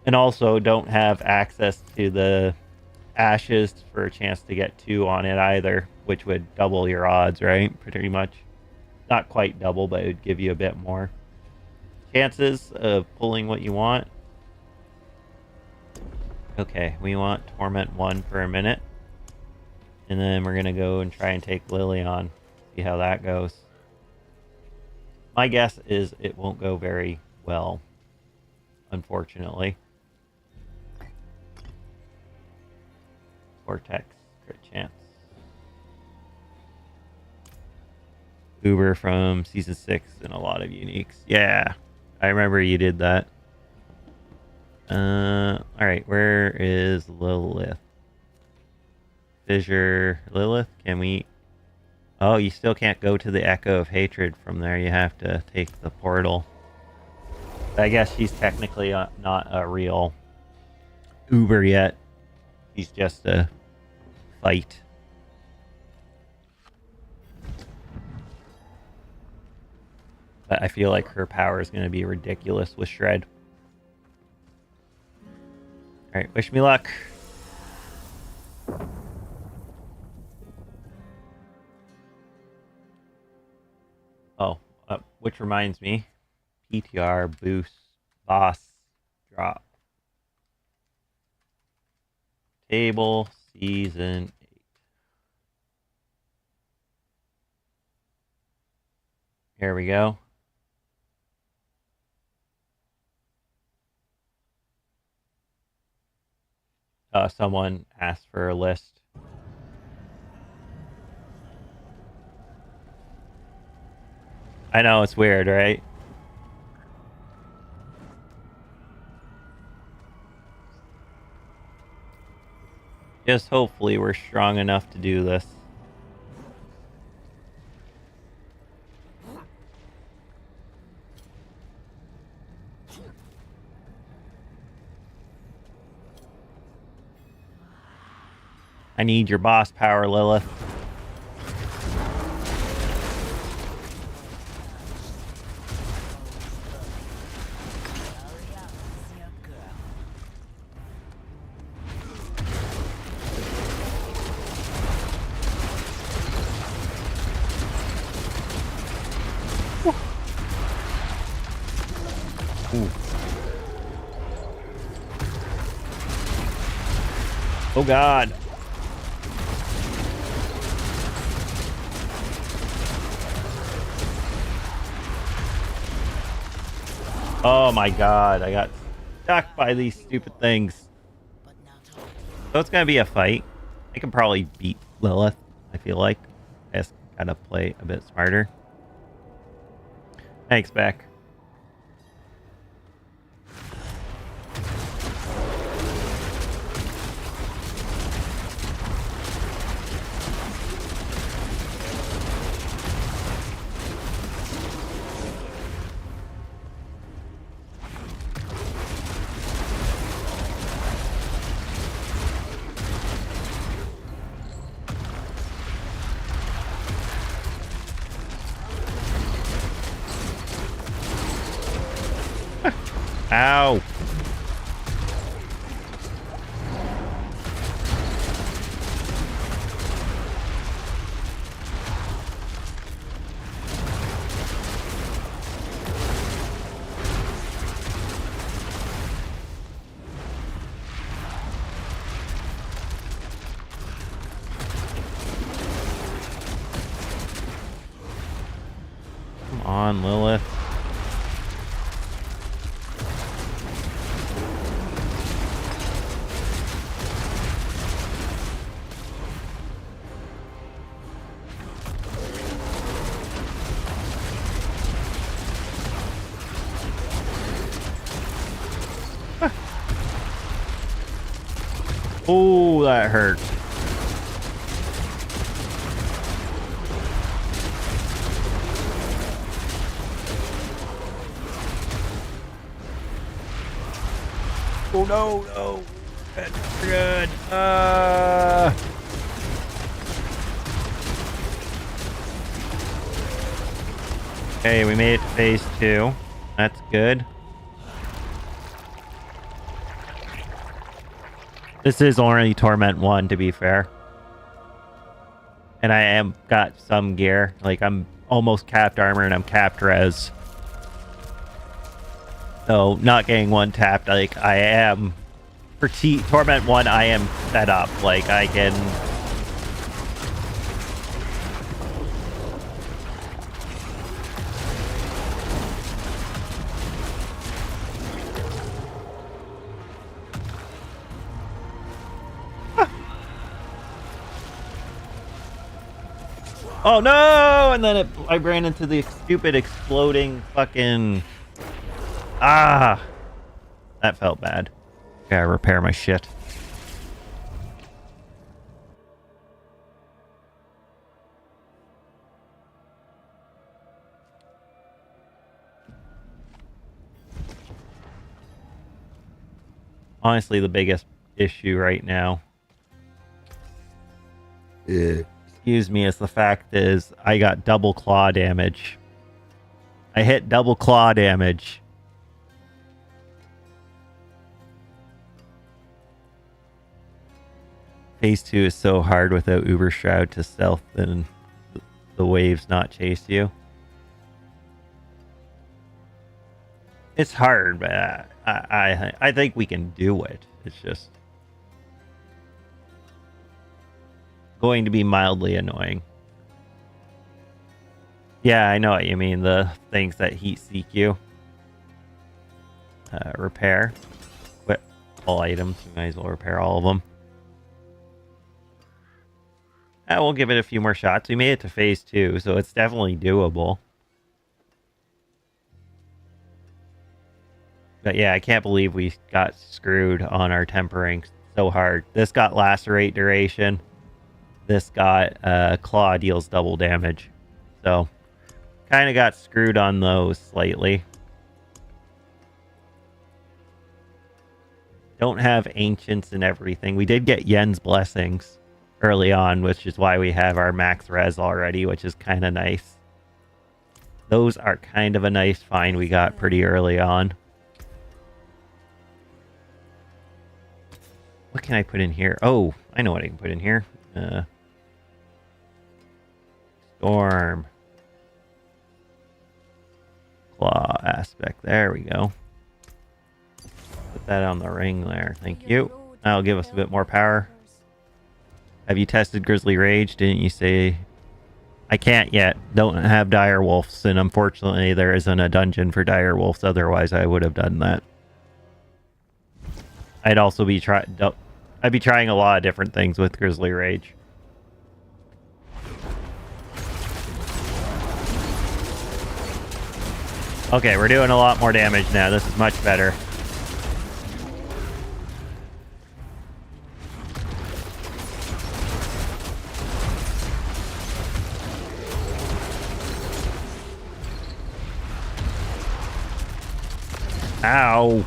And also don't have access to the Ashes for a chance to get 2 on it either, which would double your odds, right? Pretty much. Not quite double, but it would give you a bit more chances of pulling what you want. Okay, we want Torment 1 for a minute. And then we're going to go and try and take Lily on. See how that goes. My guess is it won't go very well, unfortunately. Vortex, crit chance. Uber from Season 6 and a lot of uniques. Yeah, I remember you did that. Alright, where is Lilith? Fissure Lilith, can we... Oh, you still can't go to the Echo of Hatred from there. You have to take the portal. I guess she's technically not a real Uber yet. She's just a fight. But I feel like her power is going to be ridiculous with Shred. Alright, wish me luck. Oh, which reminds me. PTR, boost, boss, drop. Table, season 8. Here we go. Someone asked for a list. I know, it's weird, right? Just hopefully we're strong enough to do this. I need your boss power, Lilith. Ooh. Oh God. Oh my God, I got stuck by these stupid things. So it's gonna be a fight. I can probably beat Lilith, I feel like. I just gotta play a bit smarter. Thanks, Beck. Ow. Come on, Lilith. Oh, that hurt. Oh no, no. That's good. Okay, we made it to phase 2. That's good. This is only Torment 1, to be fair. And I am got some gear. Like, I'm almost capped armor and I'm capped res. So, not getting one tapped, like, I am... For Torment 1, I am set up. Like, I can... Oh no! And then I ran into the stupid exploding fucking... Ah! That felt bad. Gotta repair my shit. Honestly, the biggest issue right now... Excuse me, is the fact is I got double claw damage. I hit double claw damage. Phase 2 is so hard without Uber Shroud to stealth and the waves not chase you. It's hard, but I think we can do it. It's just going to be mildly annoying. Yeah, I know what you mean. The things that heat seek you. Repair. Quit all items. We might as well repair all of them. We'll give it a few more shots. We made it to phase 2, so it's definitely doable. But yeah, I can't believe we got screwed on our tempering so hard. This got lacerate duration. This got claw deals double damage. So, kind of got screwed on those slightly. Don't have ancients and everything. We did get Yen's blessings early on, which is why we have our max res already, which is kind of nice. Those are kind of a nice find we got pretty early on. What can I put in here? Oh, I know what I can put in here. Storm. Claw aspect. There we go. Put that on the ring there. Thank you. That'll give us a bit more power. Have you tested Grizzly Rage? Didn't you say... I can't yet. Don't have dire wolves, and unfortunately there isn't a dungeon for dire wolves. Otherwise I would have done that. I'd also be I'd be trying a lot of different things with Grizzly Rage. Okay, we're doing a lot more damage now. This is much better. Ow.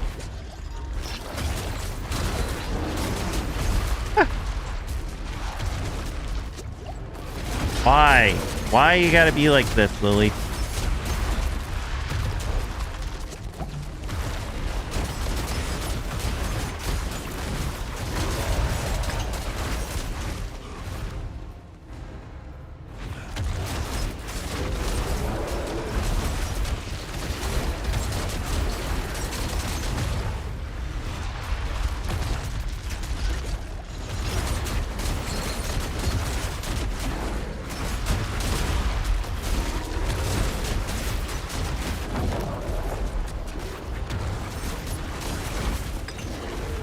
Why? Why you gotta be like this, Lily?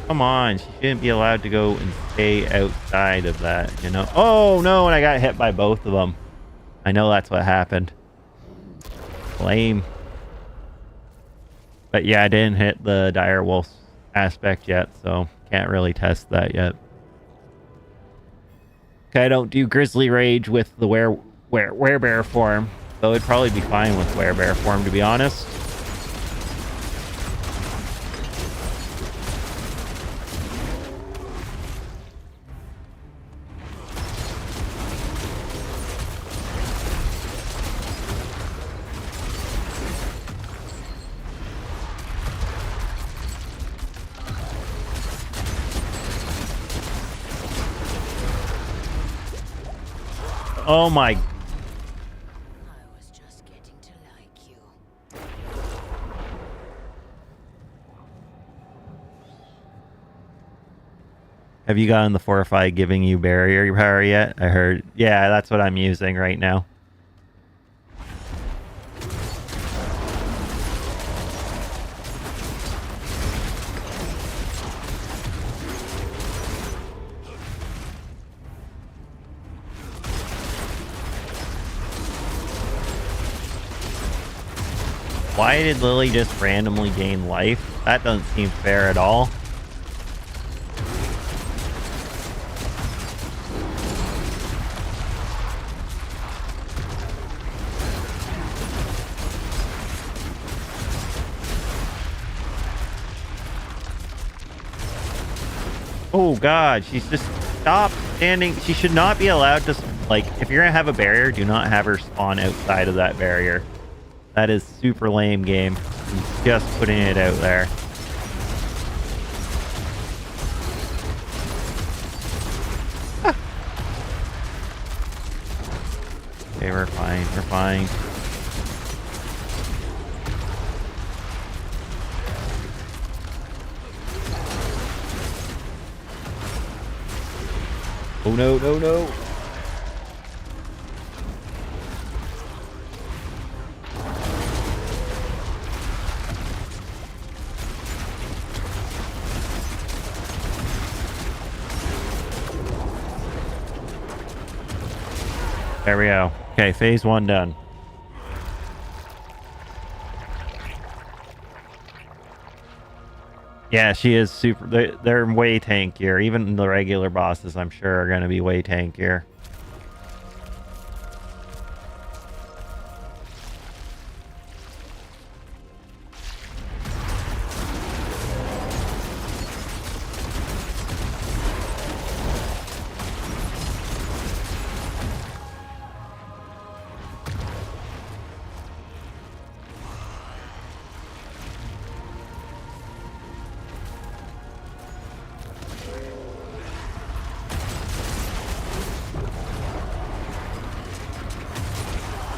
Come on, she shouldn't be allowed to go and stay outside of that, you know? Oh, no, and I got hit by both of them. I know that's what happened. Lame. But yeah, I didn't hit the dire wolf aspect yet, so can't really test that yet. Okay, I don't do grizzly rage with the werebear form, so it'd probably be fine with werebear form, to be honest. Oh my. I was just getting to like you. Have you gotten the fortify giving you barrier power yet? I heard. Yeah, that's what I'm using right now. Why did Lily just randomly gain life? That doesn't seem fair at all. Oh god, she's just stop standing. She should not be allowed to, like, if you're gonna have a barrier, do not have her spawn outside of that barrier. That is super lame game. I'm just putting it out there. Ah. Okay, we're fine. We're fine. Oh no, no, no. There we go. Okay, phase 1 done. Yeah, she is super. They're way tankier. Even the regular bosses, I'm sure, are going to be way tankier.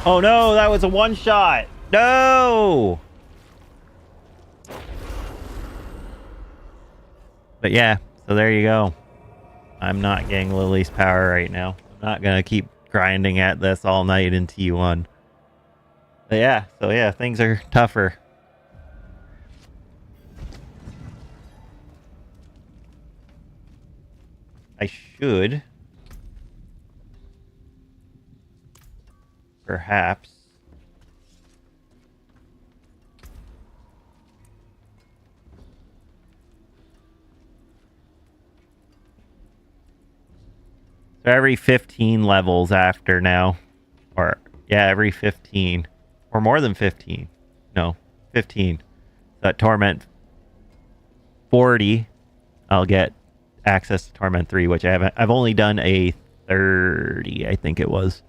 Oh no, that was a one-shot. No! But yeah, so there you go. I'm not getting Lily's power right now. I'm not going to keep grinding at this all night in T1. But yeah, so yeah, things are tougher. I should perhaps so every 15 levels after now, or yeah, every 15 or more than 15. No, 15. That Torment 40, I'll get access to Torment 3, which I haven't. I've only done a 30, I think it was.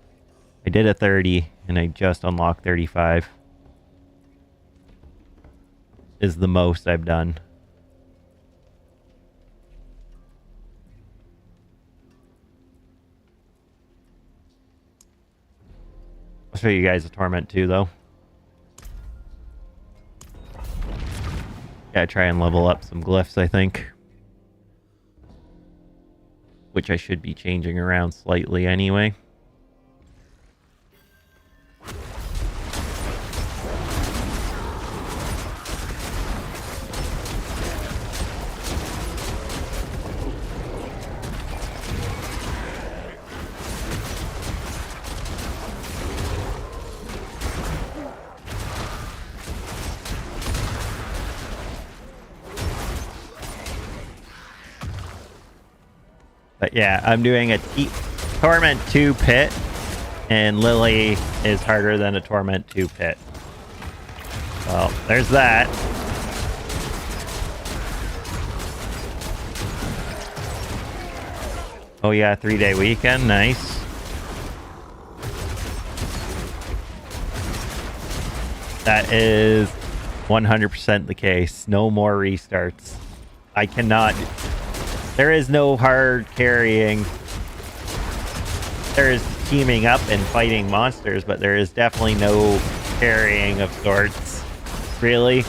I did a 30 and I just unlocked 35. Is the most I've done. I'll show you guys the Torment 2 though. Gotta try and level up some glyphs, I think. Which I should be changing around slightly anyway. But yeah, I'm doing a Torment 2 pit, and Lily is harder than a Torment 2 pit. Well, there's that. Oh yeah, 3-day weekend, nice. That is 100% the case. No more restarts. I cannot... There is no hard carrying. There is teaming up and fighting monsters, but there is definitely no carrying of sorts. Really?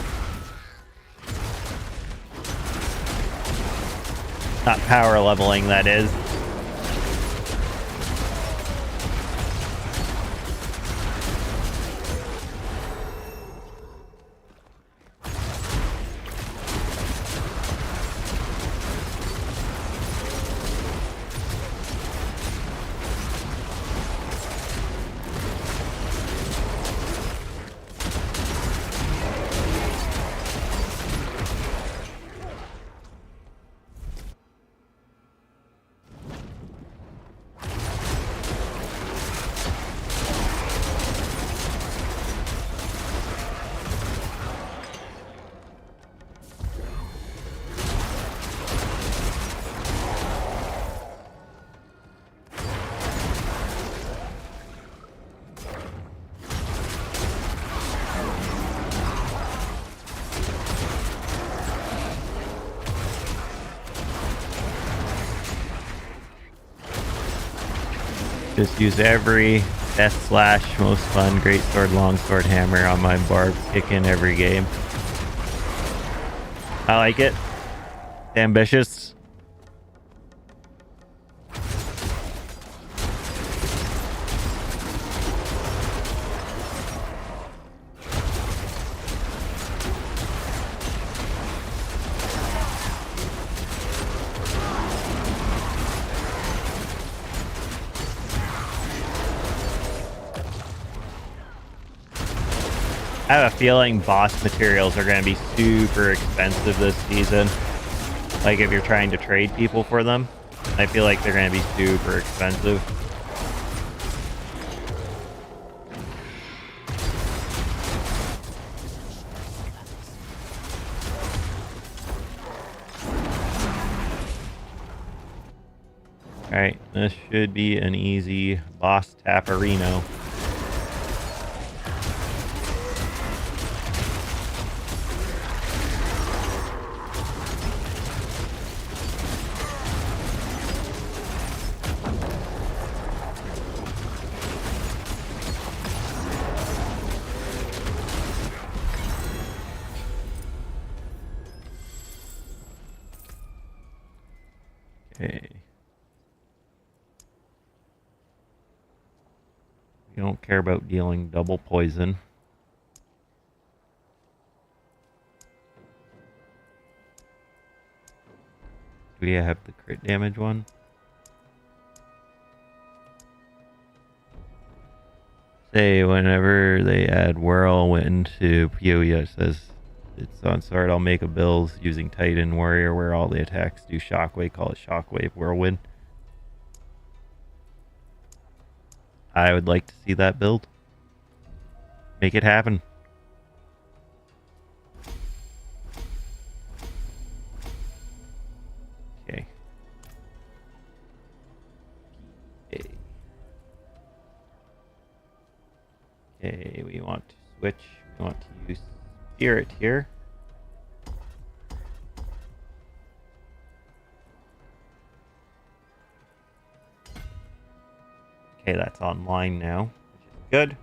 Not power leveling, that is. Just use every best slash, most fun, great sword, long sword, hammer on my barb kick in every game. I like it. Ambitious. I have a feeling boss materials are going to be super expensive this season. Like if you're trying to trade people for them, I feel like they're going to be super expensive. Alright, this should be an easy boss Taparino. Okay. We don't care about dealing double poison. Do we have the crit damage one? Say whenever they add Whirlwind to PoE, it says it's on sword. I'll make a build using Titan Warrior where all the attacks do Shockwave. Call it Shockwave Whirlwind. I would like to see that build. Make it happen. Okay. Okay, we want to switch. We want to use Spirit here. Okay, that's online now, which is good.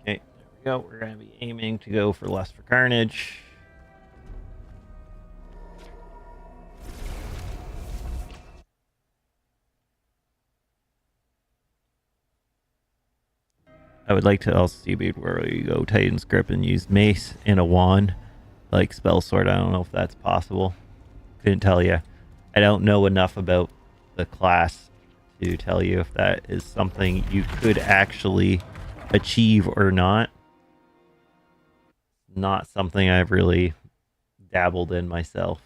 Okay, there we go. We're going to be aiming to go for Lust for Carnage. I would like to also see where you go Titan's Grip and use Mace and a wand, like Spell Sword. I don't know if that's possible. Couldn't tell you. I don't know enough about the class to tell you if that is something you could actually achieve or not. Not something I've really dabbled in myself.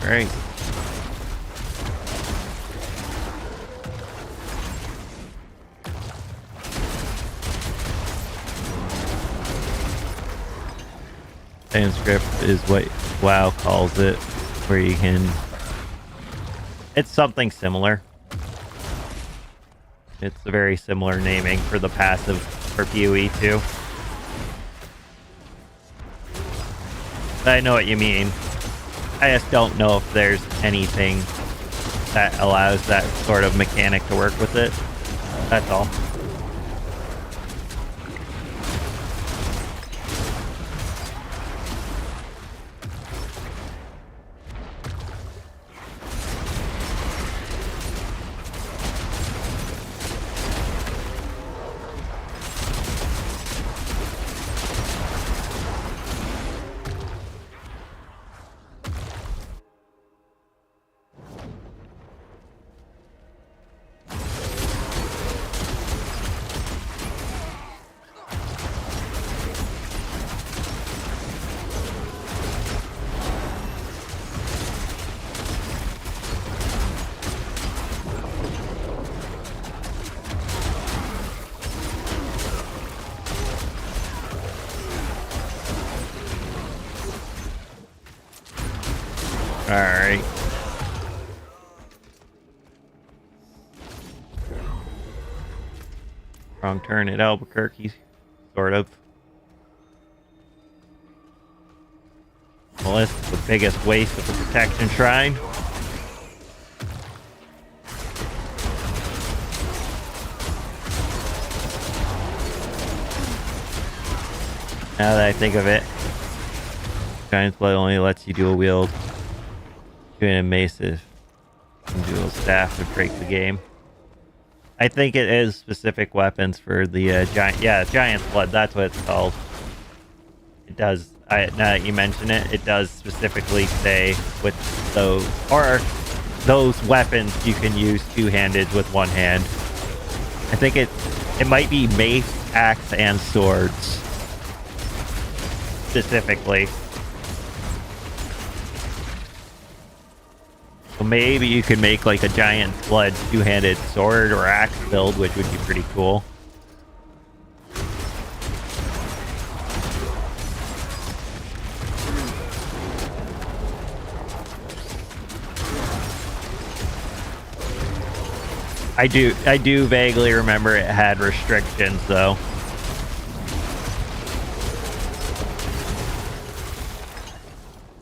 Great. Transcript is what WoW calls it, where you can... It's something similar. It's a very similar naming for the passive for PoE too. I know what you mean. I just don't know if there's anything that allows that sort of mechanic to work with it. That's all. Alright. Wrong turn at Albuquerque, sort of. Well, this is the biggest waste of the protection shrine. Now that I think of it, Giant's Blood only lets you dual wield. Doing a mace and dual staff to break the game. I think it is specific weapons for the giant. Yeah, Giant's Blood. That's what it's called. It does. Now that you mention it, it does specifically say with those or those weapons you can use two-handed with one hand. I think it might be mace, axe, and swords specifically. So maybe you could make like a Giant's Blood two-handed sword or axe build, which would be pretty cool. I do vaguely remember it had restrictions though.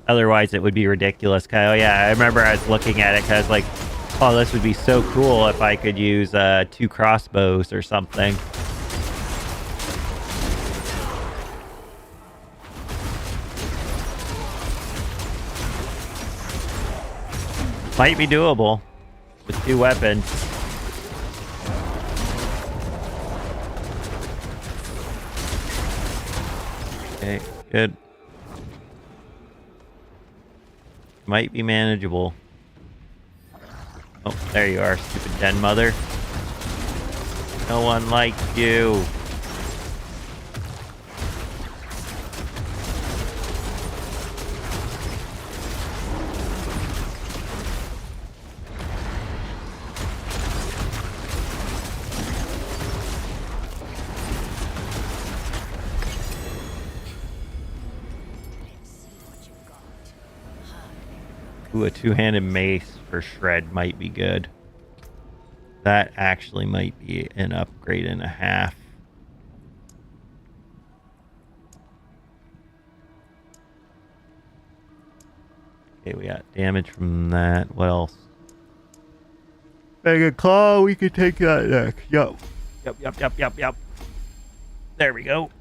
Otherwise, it would be ridiculous. Oh yeah, I remember I was looking at it because like, oh, this would be so cool if I could use 2 crossbows or something. Might be doable with 2 weapons. Okay, good. Might be manageable. Oh, there you are, stupid den mother. No one likes you. Ooh, a 2-handed mace for shred might be good. That actually might be an upgrade and a half. Okay, we got damage from that. What else? Mega Claw, we could take that next. Yep. There we go.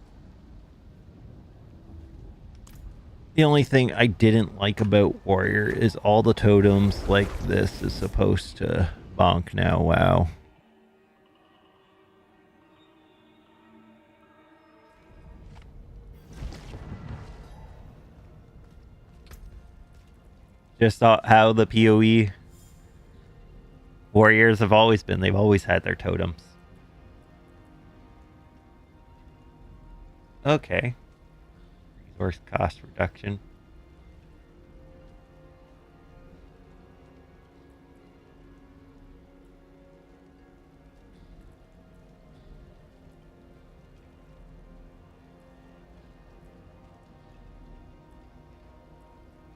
The only thing I didn't like about Warrior is all the totems like this is supposed to bonk now. Wow. Just how the PoE Warriors have always been. They've always had their totems. Okay. Resource cost reduction.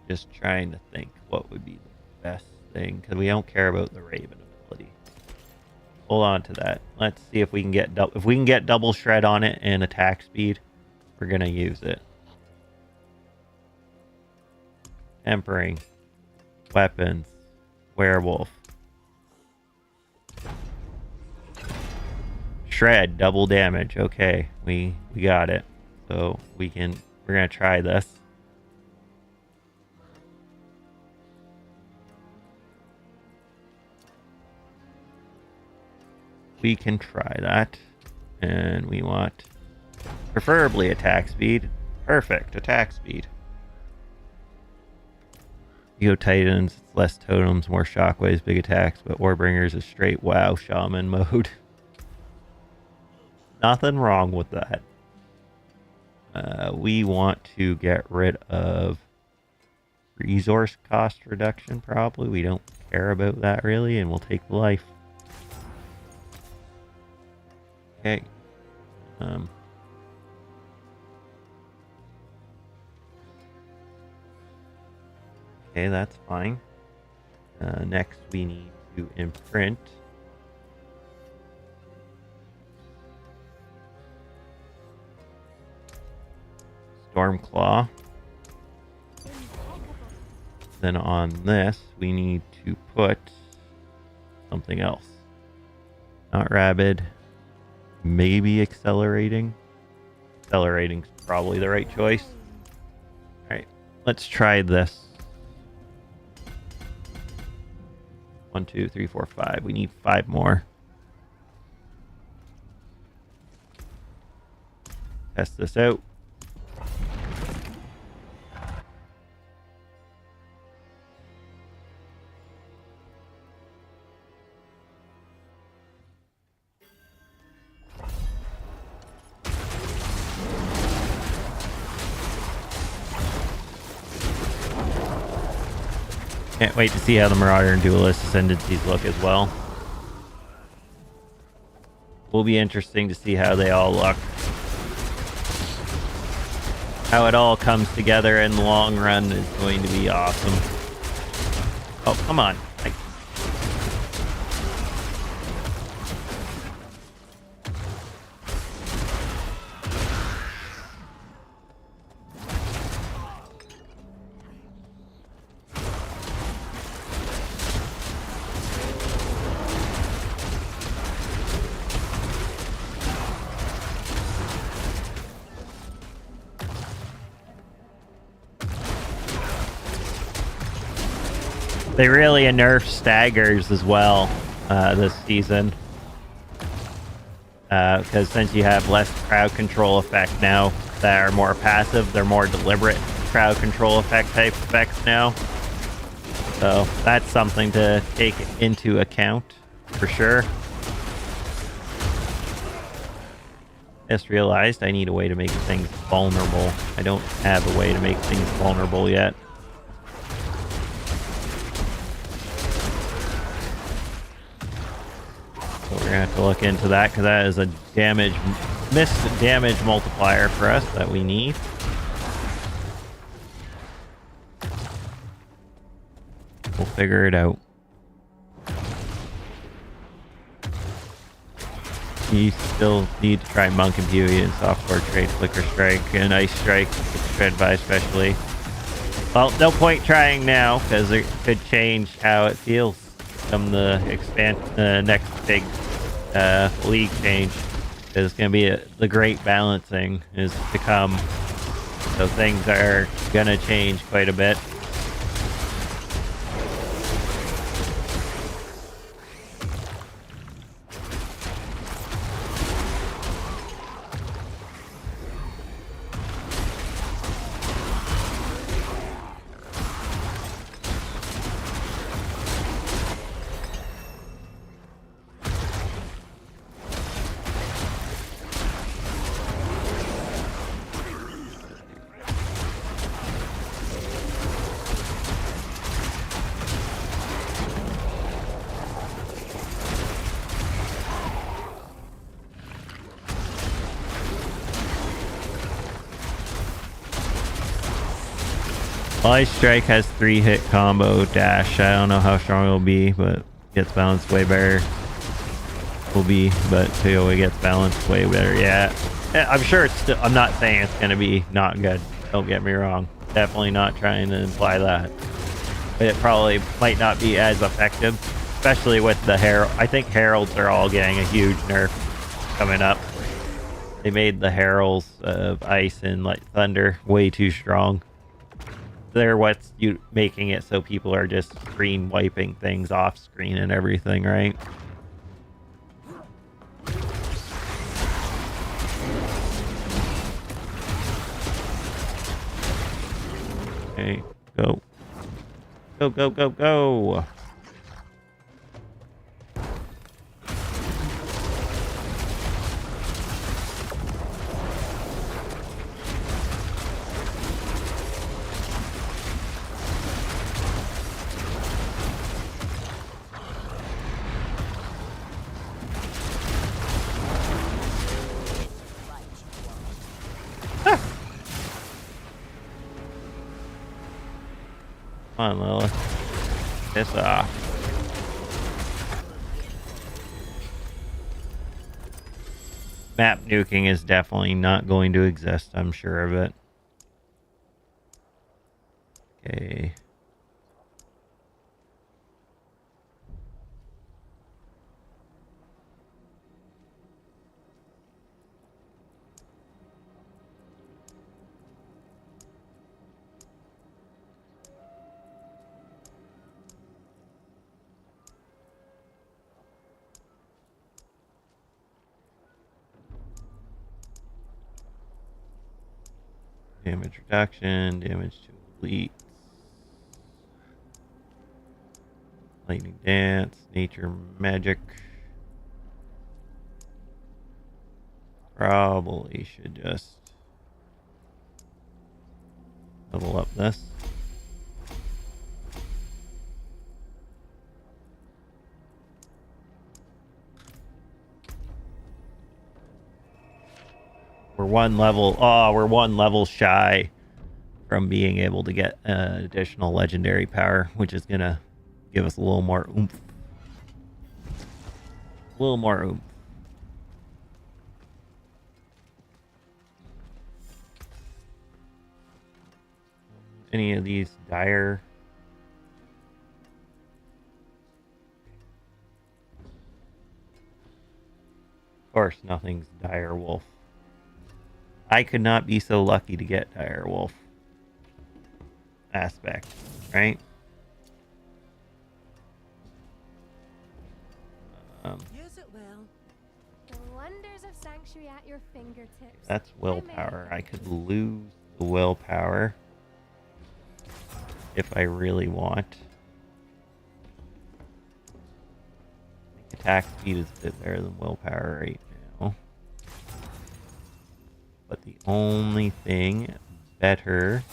Just trying to think what would be the best thing, because we don't care about the Raven ability. Hold on to that. Let's see if we can get double shred on it and attack speed. We're gonna use it. Tempering, weapons, werewolf, shred, double damage. Okay, we got it. So we're gonna try this. We can try that, and we want preferably attack speed. Perfect, attack speed. Ego Titans, it's less totems, more shockwaves, big attacks, but Warbringers is straight WoW shaman mode. Nothing wrong with that. We want to get rid of resource cost reduction, probably. We don't care about that really, and we'll take the life. Okay. Okay, that's fine. Next, we need to imprint. Stormclaw. Then on this, we need to put something else. Not rabid. Maybe accelerating. Accelerating's probably the right choice. Alright, let's try this. 1, 2, 3, 4, 5. We need 5 more. Test this out. Can't wait to see how the Marauder and Duelist Ascendancies look as well. Will be interesting to see how they all look. How it all comes together in the long run is going to be awesome. Oh, come on. They really nerfed staggers as well this season. Because since you have less crowd control effect now that are more passive, they're more deliberate crowd control effect type effects now. So that's something to take into account for sure. Just realized I need a way to make things vulnerable. I don't have a way to make things vulnerable yet. So we're gonna have to look into that because that is a missed damage multiplier for us that we need. We'll figure it out. You still need to try Monk and Beauty and Softcore Trade, Flicker Strike, and Ice Strike, Shred by especially. Well, no point trying now because it could change how it feels from the next big league change. It's going to be the great balancing is to come. So things are going to change quite a bit. Ice Strike has 3-hit combo dash. I don't know how strong it'll be, but gets balanced way better. Will be, but PoE gets balanced way better. Yeah, I'm sure it's still. I'm not saying it's gonna be not good. Don't get me wrong. Definitely not trying to imply that. But it probably might not be as effective, especially with the Herald. I think Heralds are all getting a huge nerf coming up. They made the Heralds of Ice and like Thunder way too strong. They're what's making it so people are just screen wiping things off screen and everything, right? Okay, go. Go, go, go, go. Come on, Lilith. Piss off. Map nuking is definitely not going to exist, I'm sure of it. Okay. Damage reduction, damage to elite. Lightning Dance, Nature Magic. Probably should just level up this. We're one level shy from being able to get additional legendary power, which is gonna give us a little more oomph. A little more oomph. Any of these dire? Of course, nothing's dire wolf. I could not be so lucky to get dire wolf aspect, right? Use it well. The wonders of sanctuary at your fingertips. That's willpower. I could lose the willpower if I really want. I think attack speed is a bit better than willpower right now. But the only thing better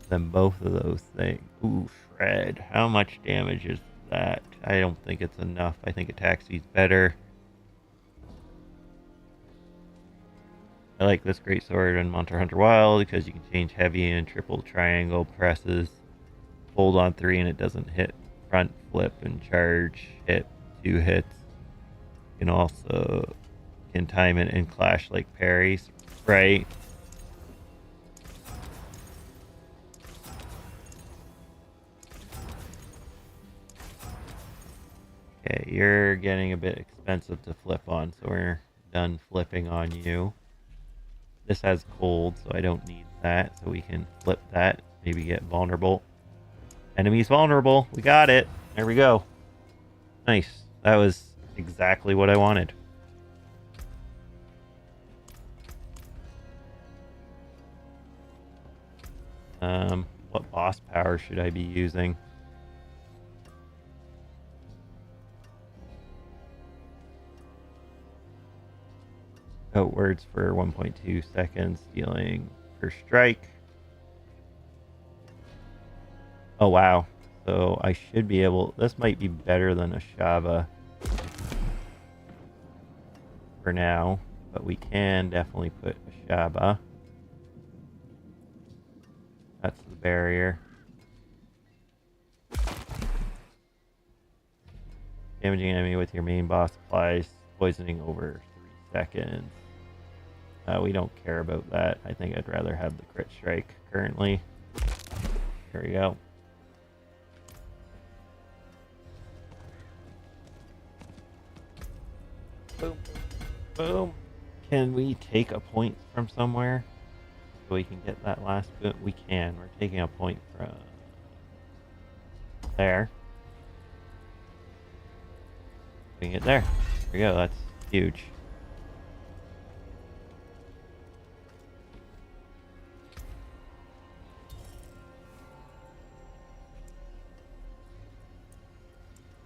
than both of those things... Ooh, Shred. How much damage is that? I don't think it's enough. I think attack speed's better. I like this great sword in Monster Hunter Wild because you can change heavy and triple triangle presses. Hold on 3 and it doesn't hit front flip and charge hit 2 hits. You can also time it and clash like parries, right? Okay, you're getting a bit expensive to flip on, so we're done flipping on you. This has cold, so I don't need that, so we can flip that. Maybe get vulnerable. Enemy's vulnerable. We got it. There we go. Nice. That was exactly what I wanted. What boss power should I be using? Oh, words for 1.2 seconds, dealing per strike. Oh, wow. So I should be able... This might be better than a Shava for now, but we can definitely put a Shava. That's the barrier. Damaging enemy with your main boss applies poisoning over 3 seconds. We don't care about that. I think I'd rather have the crit strike currently. Here we go. Boom. Boom. Can we take a point from somewhere so we can get that last boot? We can. We're taking a point from there. Putting it there. There we go. That's huge.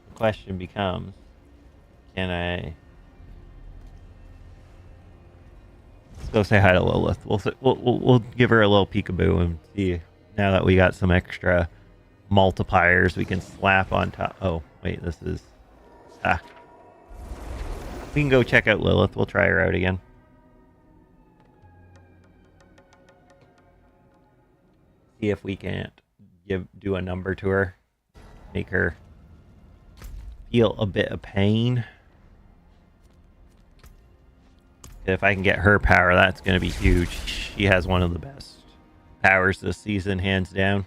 The question becomes, can I... Let's go say hi to Lilith. We'll give her a little peekaboo and see. Now that we got some extra multipliers we can slap on top. Oh, wait, this is... We can go check out Lilith. We'll try her out again. See if we can't do a number to her. Make her feel a bit of pain. If I can get her power, that's going to be huge. She has one of the best powers this season, hands down.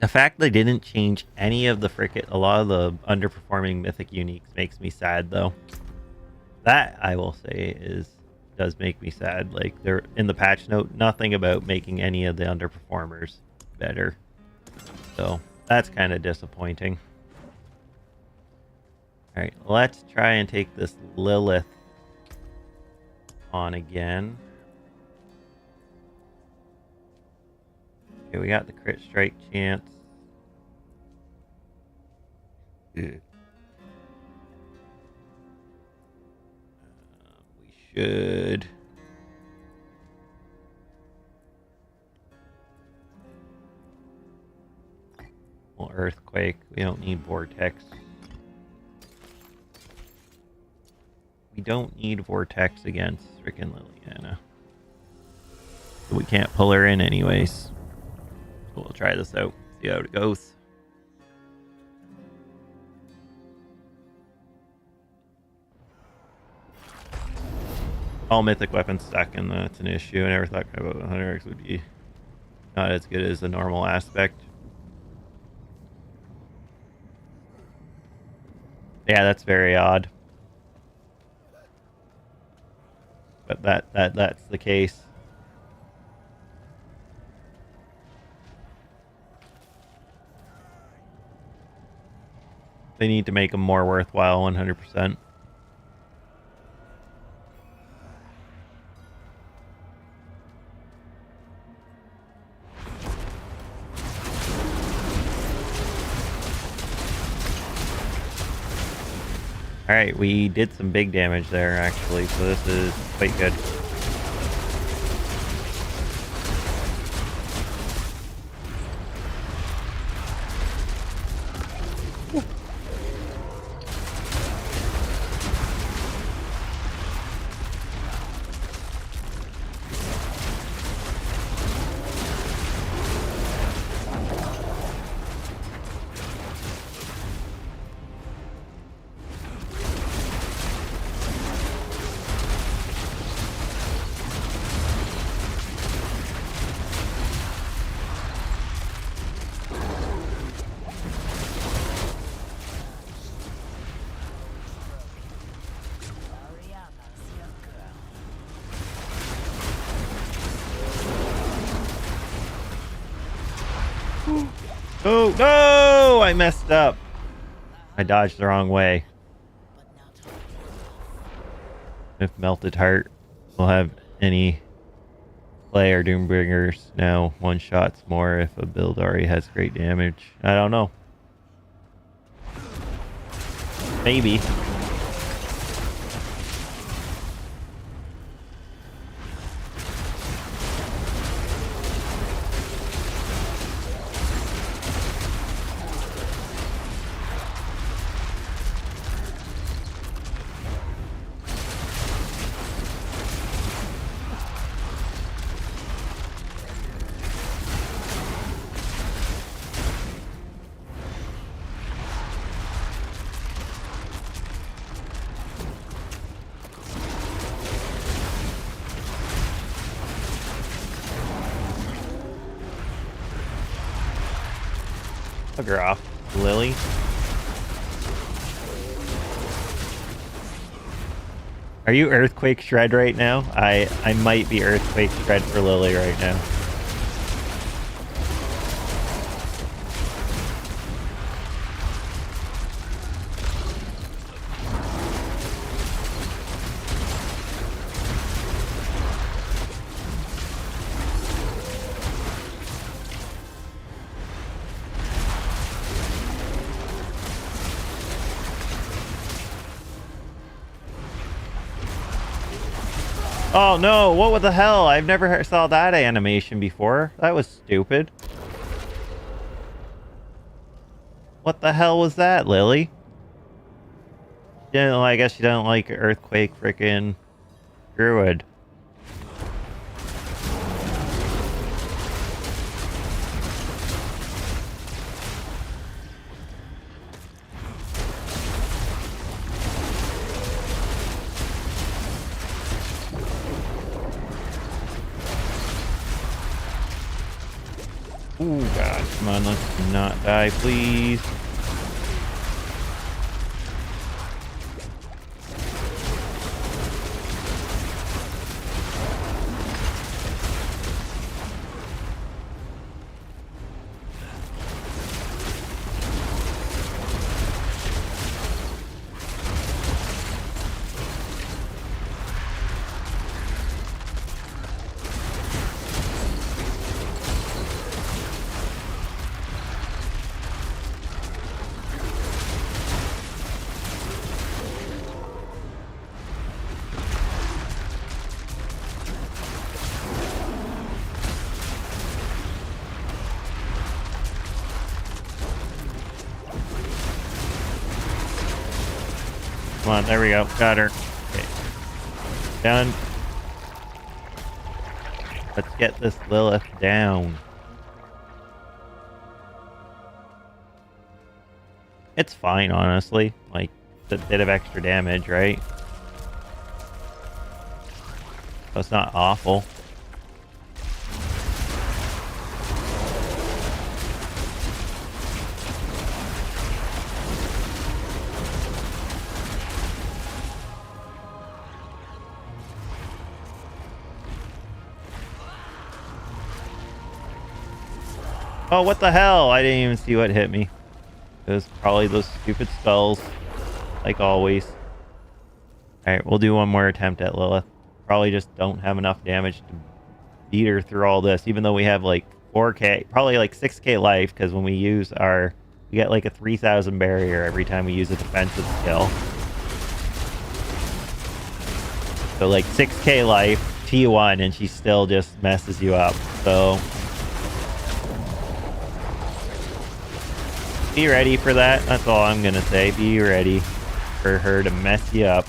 The fact they didn't change any of the a lot of the underperforming mythic uniques makes me sad, though. That, I will say, does make me sad. Like, they're in the patch note, nothing about making any of the underperformers better. So, that's kind of disappointing. Alright, let's try and take this Lilith on again. Okay, we got the crit strike chance. We should... Well, earthquake. We don't need vortex. We don't need vortex against frickin' Liliana. So we can't pull her in anyways. So we'll try this out. See how it goes. All mythic weapons stuck, and that's an issue. I never thought about 100x would be not as good as the normal aspect. Yeah, that's very odd. But that's the case. They need to make them more worthwhile 100%. Alright, we did some big damage there, actually, so this is quite good. Oh, no! I messed up. I dodged the wrong way. but not all. If Melted Heart will have any play or Doombringers now one shots more if a build already has great damage. I don't know. Maybe. Bugger off, Lily. Are you Earthquake Shred right now? I might be Earthquake Shred for Lily right now. Oh no, what the hell? I've never saw that animation before. That was stupid. What the hell was that, Lily? Yeah, I guess you don't like Earthquake frickin' Druid. Ooh, God, come on, let's not die, please. Come on, there we go. Got her. Okay. Done. Let's get this Lilith down. It's fine, honestly. Like, it's a bit of extra damage, right? So it's not awful. Oh, what the hell? I didn't even see what hit me. It was probably those stupid spells, like always. Alright, we'll do one more attempt at Lilith. Probably just don't have enough damage to beat her through all this, even though we have like 4k, probably like 6k life, because when we use our, we get like a 3000 barrier every time we use a defensive skill. So like 6k life, T1, and she still just messes you up, so... Be ready for that. That's all I'm gonna say. Be ready for her to mess you up.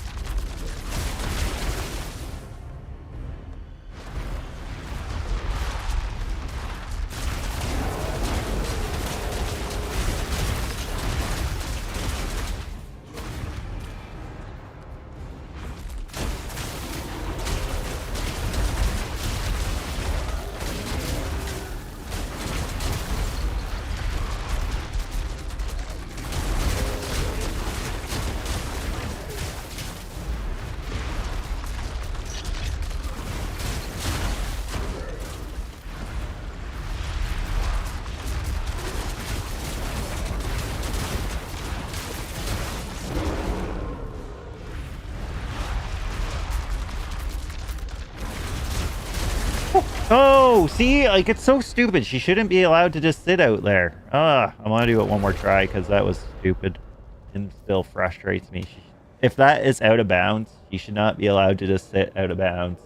Oh, see, like, it's so stupid. She shouldn't be allowed to just sit out there. I want to do it one more try because that was stupid and still frustrates me. If that is out of bounds, she should not be allowed to just sit out of bounds.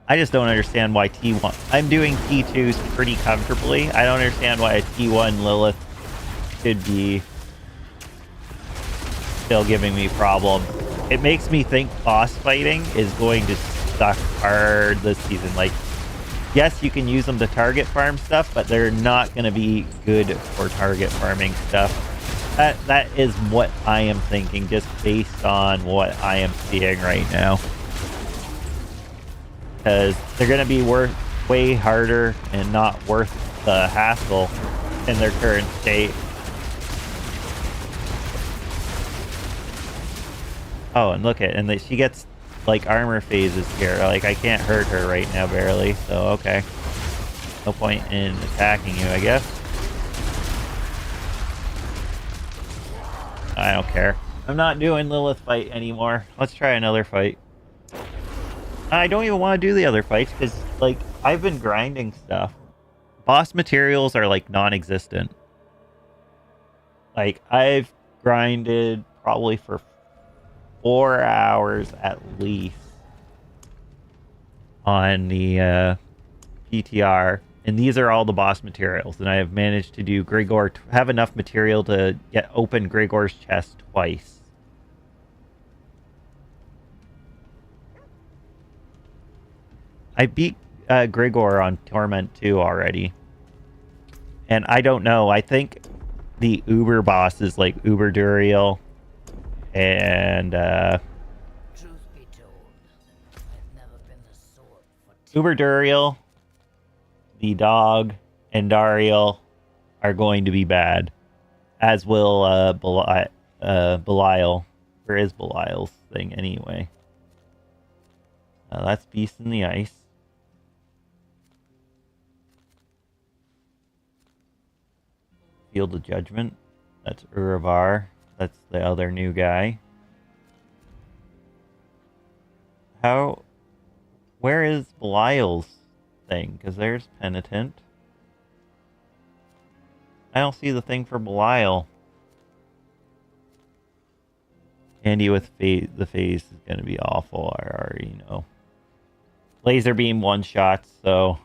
I just don't understand why T1... I'm doing T2s pretty comfortably. I don't understand why a T1 Lilith should be still giving me problems. It makes me think boss fighting is going to suck hard this season. Like, yes, you can use them to target farm stuff, but they're not going to be good for target farming stuff. That is what I am thinking, just based on what I am seeing right now. Because they're going to be way harder and not worth the hassle in their current state. Oh, and look at, and she gets like armor phases here. Like, I can't hurt her right now, barely. So okay, no point in attacking you, I guess. I don't care. I'm not doing Lilith fight anymore. Let's try another fight. I don't even want to do the other fights because, like, I've been grinding stuff. Boss materials are like non-existent. Like, I've grinded probably for 4 hours at least on the PTR, and these are all the boss materials, and I have managed to do Grigor, have enough material to open Grigor's chest twice. I beat Grigor on Torment 2 already, and I don't know, I think the Uber boss is like Uber Duriel and Truth be told, I've never been the sort for Uber Duriel, the dog, and Dariel are going to be bad, as will Belial. Where is Belial's thing anyway? That's Beast in the Ice. Field of Judgment. That's Uravar. That's the other new guy. Where is Belial's thing? Because there's Penitent. I don't see the thing for Belial. Andy with the face is going to be awful. I already know. Laser beam one-shots, so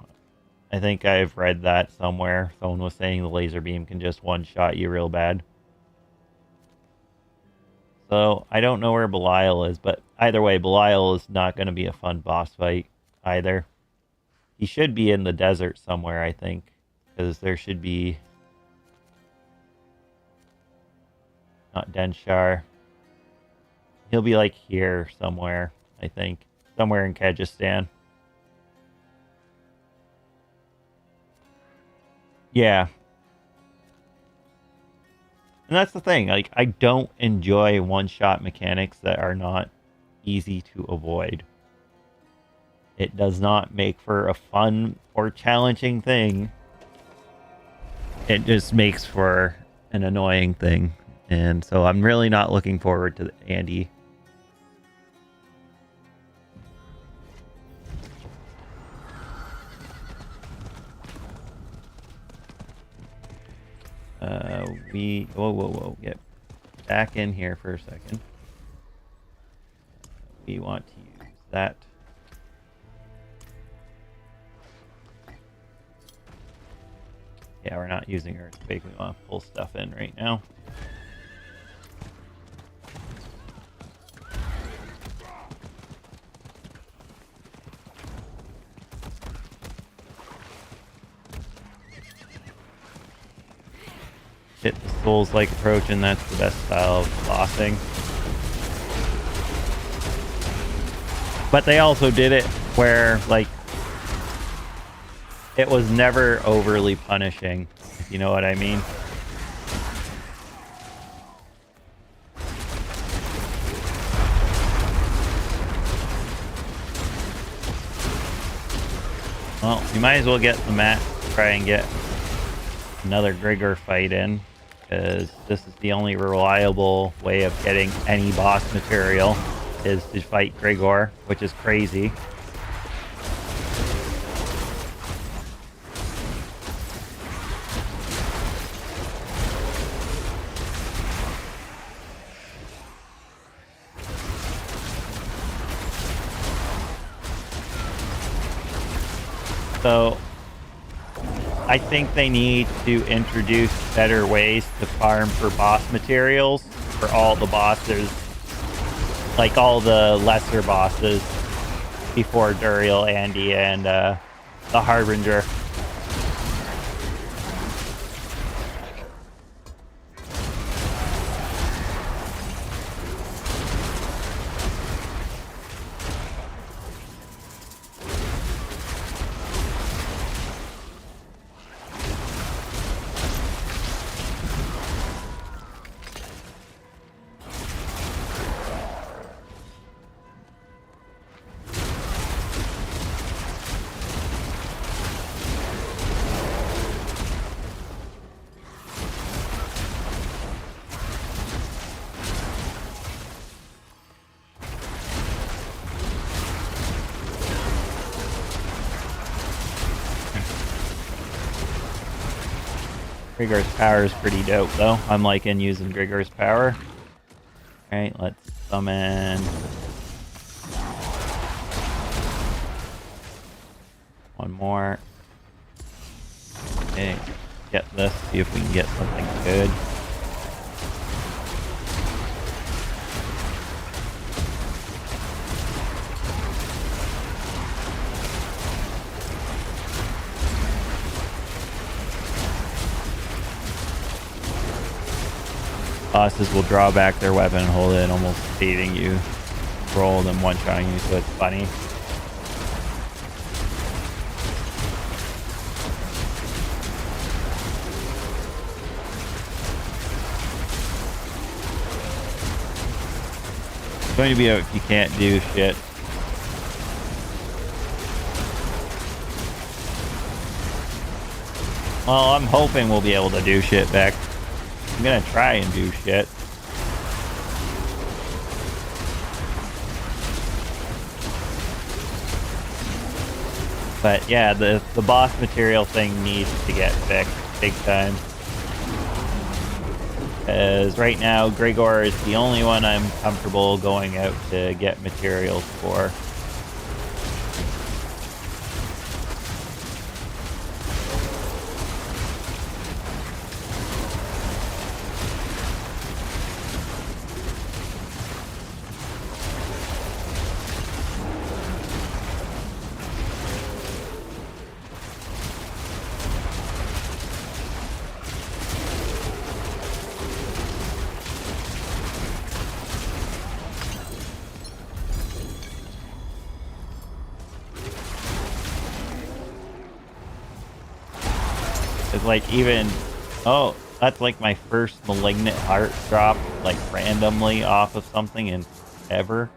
I think I've read that somewhere. Someone was saying the laser beam can just one-shot you real bad. So, I don't know where Belial is, but either way, Belial is not going to be a fun boss fight either. He should be in the desert somewhere, I think, because there should be... Not Denshar. He'll be like here somewhere, I think. Somewhere in Kyrgyzstan. Yeah. And that's the thing, like, I don't enjoy one-shot mechanics that are not easy to avoid. It does not make for a fun or challenging thing. It just makes for an annoying thing. And so I'm really not looking forward to Andy. Whoa, get back in here for a second. We want to use that. Yeah, we're not using Earthquake. We want to pull stuff in right now. Hit the Souls-like approach, and that's the best style of bossing. But they also did it where, like, it was never overly punishing, if you know what I mean. Well, you might as well get the mat to try and get another Grigor fight in, because this is the only reliable way of getting any boss material. is to fight Grigor, which is crazy. So I think they need to introduce better ways to farm for boss materials for all the bosses, like all the lesser bosses before Duriel, Andy, and the Harbinger. Grigor's power is pretty dope, though. I'm liking using Grigor's power. Alright, let's summon... one more. Okay, get this, see if we can get something good. Bosses will draw back their weapon and hold it, almost baiting you, roll them one-shotting you, so it's funny. It's going to be if you can't do shit. Well, I'm hoping we'll be able to do shit back. I'm gonna try and do shit. But yeah, the boss material thing needs to get fixed big time. As right now, Grigor is the only one I'm comfortable going out to get materials for. It's like even, oh, that's like my first malignant heart drop, like randomly off of something in ever.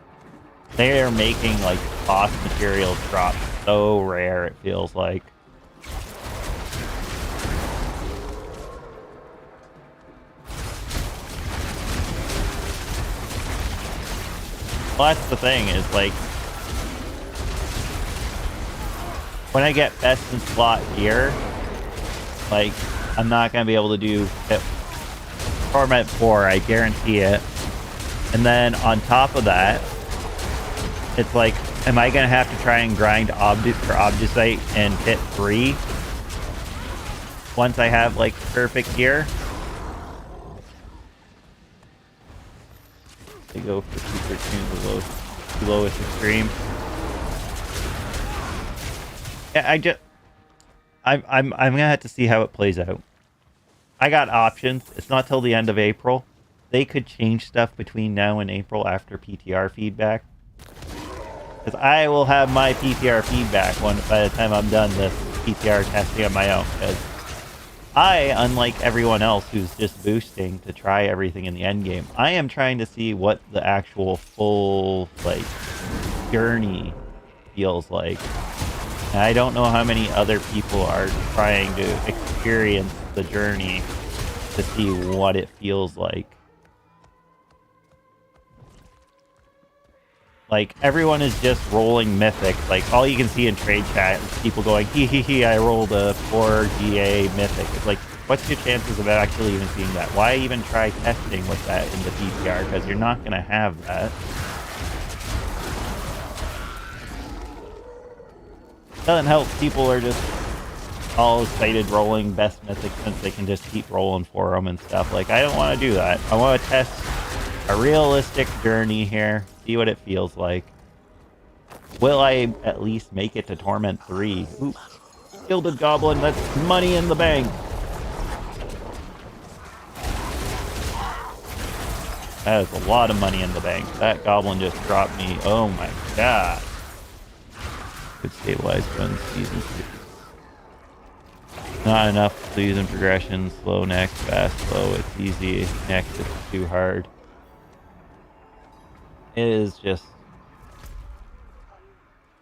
They are making like boss materials drop so rare, it feels like. Well, that's the thing, is like, when I get best in slot gear, like, I'm not going to be able to do Torment 4, I guarantee it. And then on top of that, it's like, am I going to have to try and grind for Obdusite and hit 3 once I have, like, perfect gear? They go for 213, the lowest extreme. Yeah, I'm gonna have to see how it plays out. I got options. It's not till the end of April. They could change stuff between now and April after PTR feedback. Because I will have my PTR feedback by the time I'm done this PTR testing on my own. Because I, unlike everyone else who's just boosting to try everything in the end game, I am trying to see what the actual full like journey feels like. And I don't know how many other people are trying to experience the journey to see what it feels like. Like, everyone is just rolling mythic. Like, all you can see in trade chat is people going, hee, I rolled a 4 GA mythic. It's like, what's your chances of actually even seeing that? Why even try testing with that in the PTR? Because you're not going to have that. Doesn't help. People are just all excited rolling best mythic since they can just keep rolling for them and stuff. Like, I don't want to do that. I want to test a realistic journey here. See what it feels like. Will I at least make it to Torment 3? Ooh, Gilded Goblin, that's money in the bank. That is a lot of money in the bank. That goblin just dropped me. Oh my god. Good stabilize guns, season 2. Not enough season progression. Slow next, fast, slow. It's easy. Next, it's too hard. It is just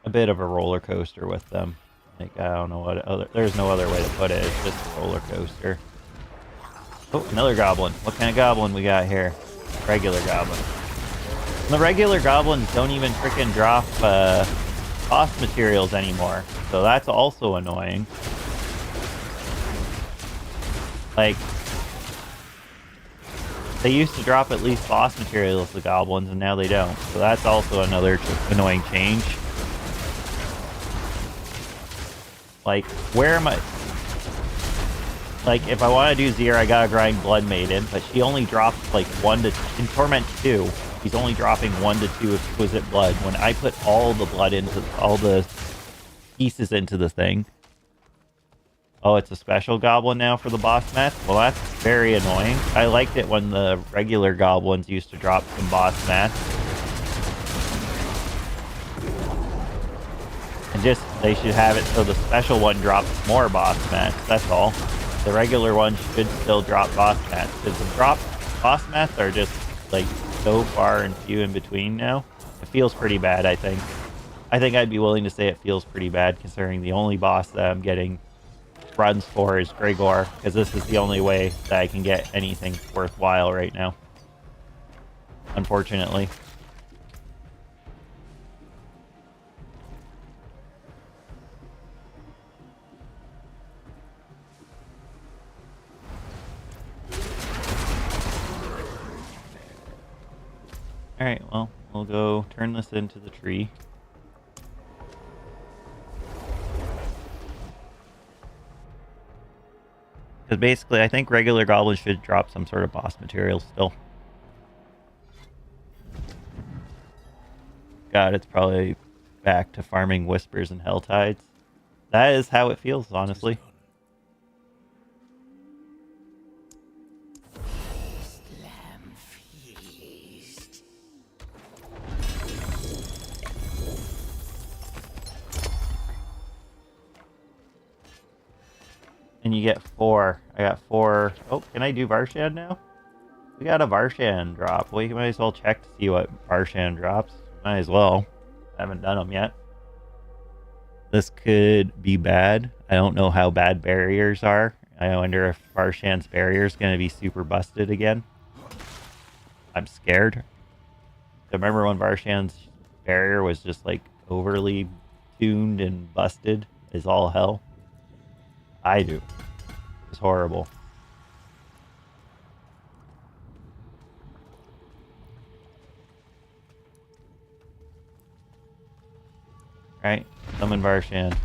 a bit of a roller coaster with them. Like, I don't know what other. There's no other way to put it. It's just a roller coaster. Oh, another goblin. What kind of goblin we got here? Regular goblin. And the regular goblins don't even frickin' drop boss materials anymore, so that's also annoying. Like, they used to drop at least boss materials, the goblins, and now they don't. So that's also another annoying change. Like, where am I? Like, if I want to do Zir, I gotta grind Blood Maiden, but she only drops like 1 to... In Torment 2, she's only dropping 1 to 2 Exquisite Blood. When I put all the blood into... all the pieces into the thing... Oh, it's a special goblin now for the boss mats? Well, that's very annoying. I liked it when the regular goblins used to drop some boss mats. And just, they should have it so the special one drops more boss mats, that's all. The regular one should still drop boss mats, because the boss mats are just, like, so far and few in between now. It feels pretty bad, I think. I think I'd be willing to say it feels pretty bad, considering the only boss that I'm getting runs for is Grigor, because this is the only way that I can get anything worthwhile right now. Unfortunately. Alright, well, we'll go turn this into the tree. Because basically, I think regular goblins should drop some sort of boss material still. God, it's probably back to farming Whispers and Helltides. That is how it feels, honestly. And you get 4. I got 4. Oh, can I do Varshan now? We got a Varshan drop. We might as well check to see what Varshan drops. Might as well. I haven't done them yet. This could be bad. I don't know how bad barriers are. I wonder if Varshan's barrier is going to be super busted again. I'm scared. I remember when Varshan's barrier was just like overly tuned and busted as all hell. I do. It's horrible. Right, summon Varshan.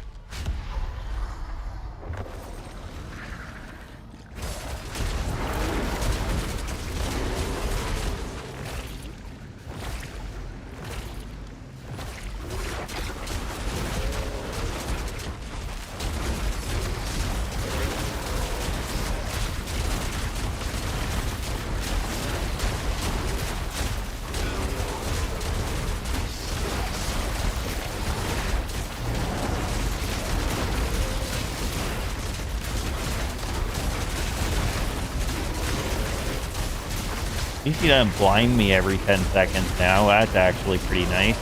You see that blind me every 10 seconds now. That's actually pretty nice.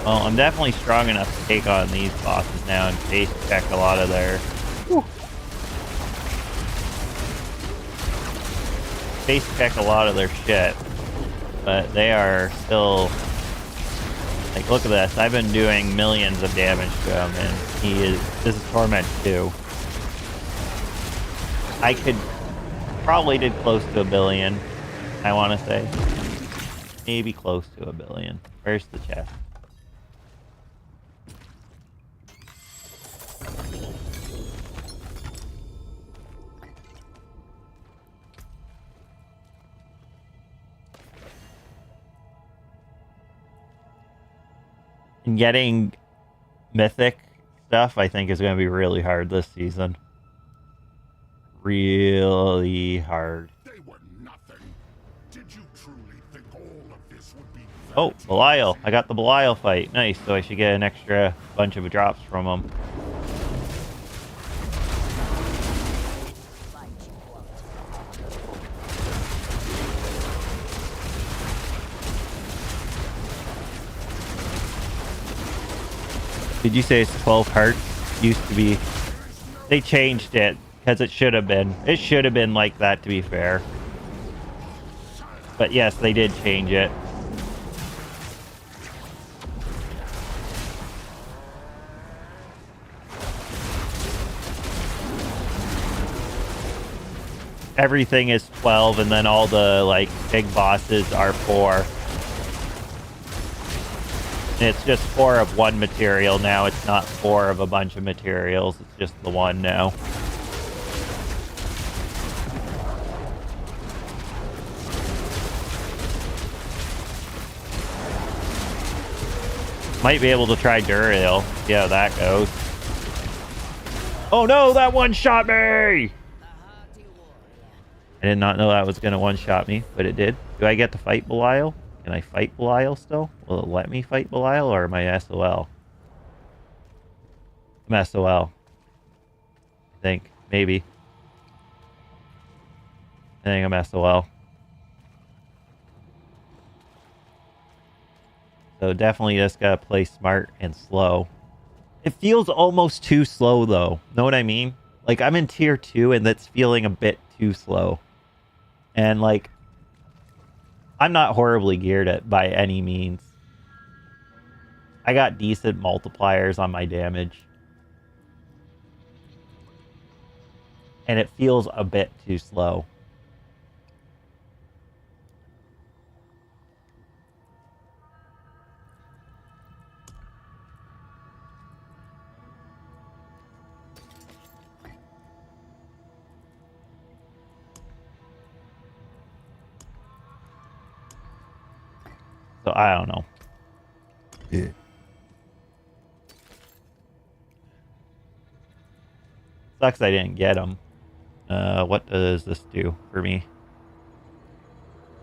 Well, I'm definitely strong enough to take on these bosses now and face check a lot of their... Face check a lot of their shit. But they are still... Like, look at this. I've been doing millions of damage to him, and this is Torment 2. I probably did close to 1 billion, I want to say. Maybe close to 1 billion. Where's the chest? And getting mythic stuff, I think, is going to be really hard this season. Really hard. They were nothing. Did you truly think all of this would be Oh, Belial. I got the Belial fight. Nice, so I should get an extra bunch of drops from him. Did you say it's 12 hearts? Used to be. They changed it because it should have been. It should have been like that, to be fair. But yes, they did change it. Everything is 12, and then all the like big bosses are 4. It's just 4 of one material now. It's not 4 of a bunch of materials. It's just the one now. Might be able to try Duriel. See how that goes. Oh no, that one shot me! I did not know that was going to one-shot me, but it did. Do I get to fight Belial? Can I fight Belial still? Will it let me fight Belial, or am I SOL? I'm SOL. I think. Maybe. I think I'm SOL. So definitely just gotta play smart and slow. It feels almost too slow, though. Know what I mean? Like, I'm in tier 2, and that's feeling a bit too slow. And, like, I'm not horribly geared at by any means. I got decent multipliers on my damage. And it feels a bit too slow. So I don't know. Yeah. Sucks I didn't get them. What does this do for me?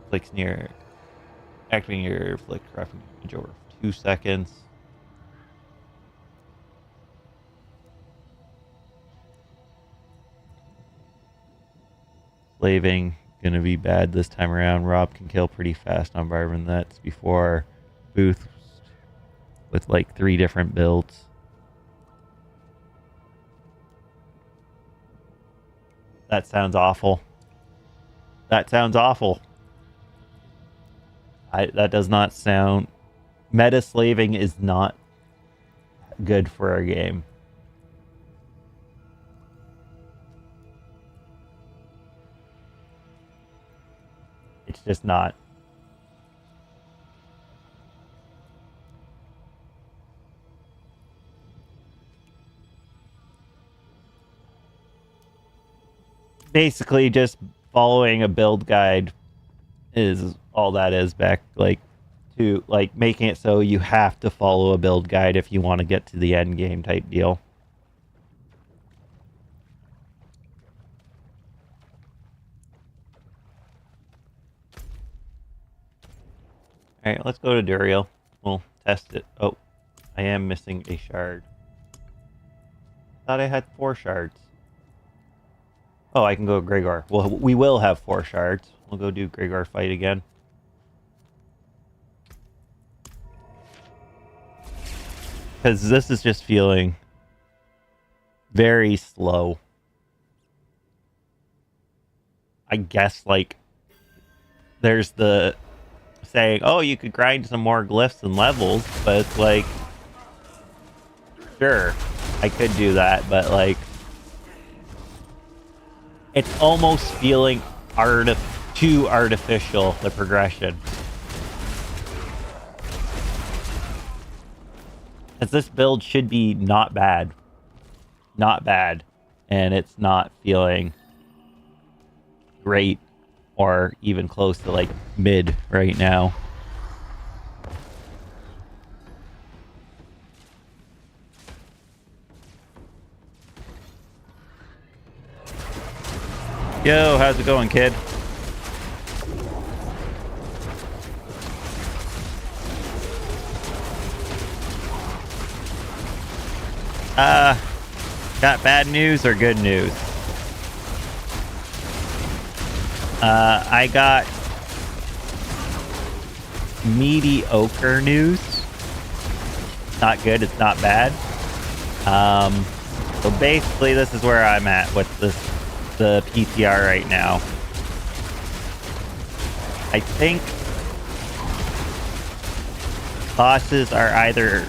Clicks near activating your flick crafting damage over 2 seconds. Slaving gonna be bad this time around. Rob can kill pretty fast on Barbara Nets before Booth with like 3 different builds. That sounds awful. That sounds awful. That does not sound... Meta slaving is not good for our game. It's just not. Basically, just following a build guide is all that is back, like, to, like, making it so you have to follow a build guide if you want to get to the end game type deal. Alright, let's go to Duriel. We'll test it. Oh, I am missing a shard. Thought I had 4 shards. Oh, I can go Gregor. Well, we will have 4 shards. We'll go do Gregor fight again. Because this is just feeling very slow. I guess, like, there's the saying, oh, you could grind some more glyphs and levels, but it's like, sure, I could do that, but, like, it's almost feeling too artificial, the progression. As this build should be not bad. Not bad. And it's not feeling great or even close to like mid right now. Yo, how's it going, kid? Got bad news or good news? I got mediocre news. Not good, it's not bad. So basically this is where I'm at with the PTR right now. I think bosses are either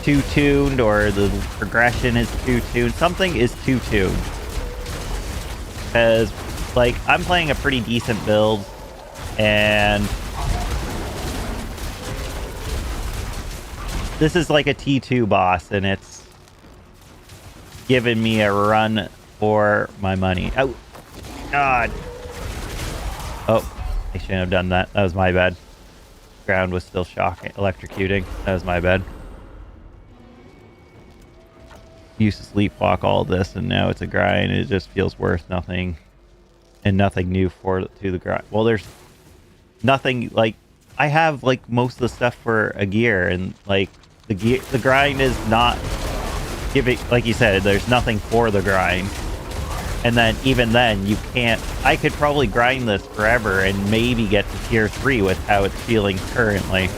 too tuned or the progression is too tuned. Something is too tuned. Because, like, I'm playing a pretty decent build and this is like a T2 boss and it's giving me a run for my money. Oh, God. Oh, I shouldn't have done that. That was my bad. Ground was still shocking, electrocuting. That was my bad. Used to sleepwalk all this and now it's a grind. It just feels worth nothing and nothing new to the grind. Well, there's nothing, like, I have like most of the stuff for a gear and like the grind is not giving, like you said, there's nothing for the grind. And then even then you can't, I could probably grind this forever and maybe get to tier 3 with how it's feeling currently.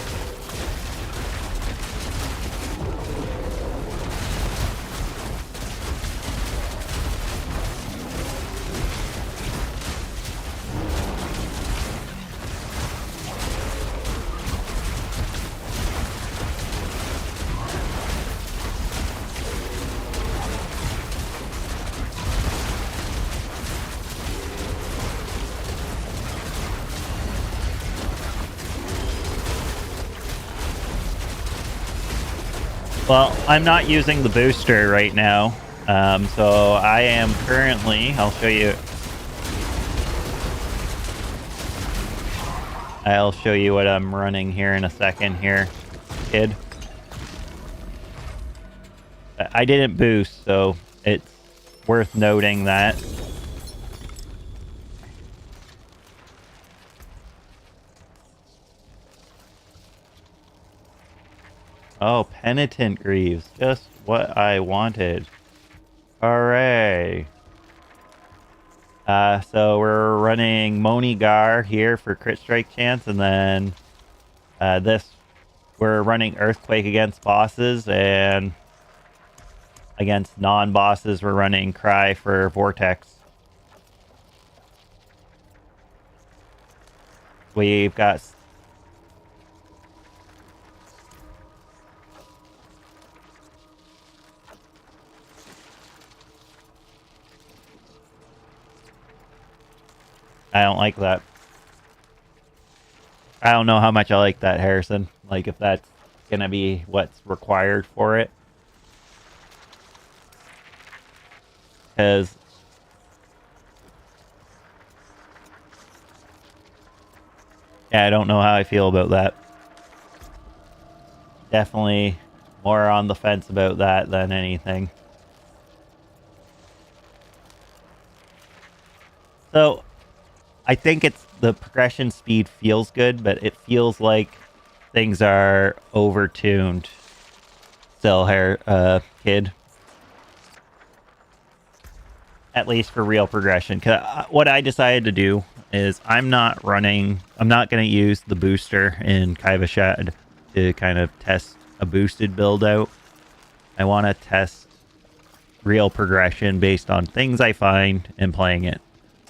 Well, I'm not using the booster right now, so I am currently, I'll show you what I'm running here in a second here, kid. I didn't boost, so it's worth noting that. Oh, Penitent Greaves. Just what I wanted. Hooray. So we're running Monigar here for crit strike chance, and then we're running Earthquake against bosses, and against non-bosses we're running Cry for Vortex. We've got I don't like that. I don't know how much I like that, Harrison. Like, if that's gonna be what's required for it. Because yeah, I don't know how I feel about that. Definitely more on the fence about that than anything. So I think the progression speed feels good, but it feels like things are over-tuned still, kid. At least for real progression. 'Cause what I decided to do is I'm not going to use the booster in Kaiva Shad to kind of test a boosted build out. I want to test real progression based on things I find and playing it.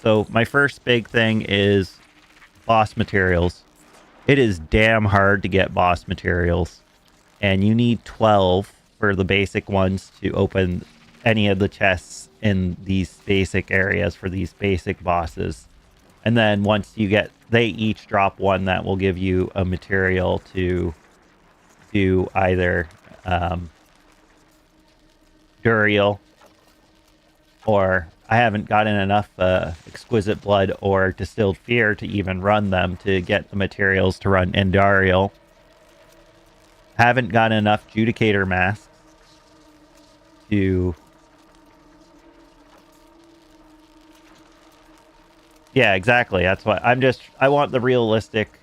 So my first big thing is boss materials. It is damn hard to get boss materials, and you need 12 for the basic ones to open any of the chests in these basic areas for these basic bosses. And then once you get, they each drop one that will give you a material to do either Duriel, or I haven't gotten enough Exquisite Blood or Distilled Fear to even run them to get the materials to run Endariel. Haven't gotten enough Judicator masks to... Yeah, exactly. That's what I want the realistic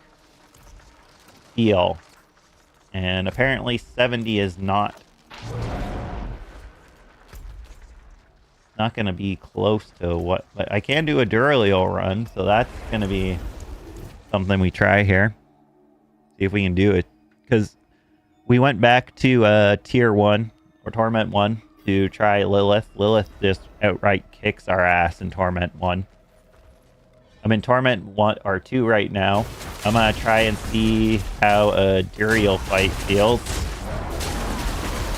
feel. And apparently 70 is not going to be close to what... But I can do a Duriel run, so that's going to be something we try here. See if we can do it. Because we went back to Tier 1, or Torment 1, to try Lilith. Lilith just outright kicks our ass in Torment 1. I'm in Torment 1 or 2 right now. I'm going to try and see how a Duriel fight feels.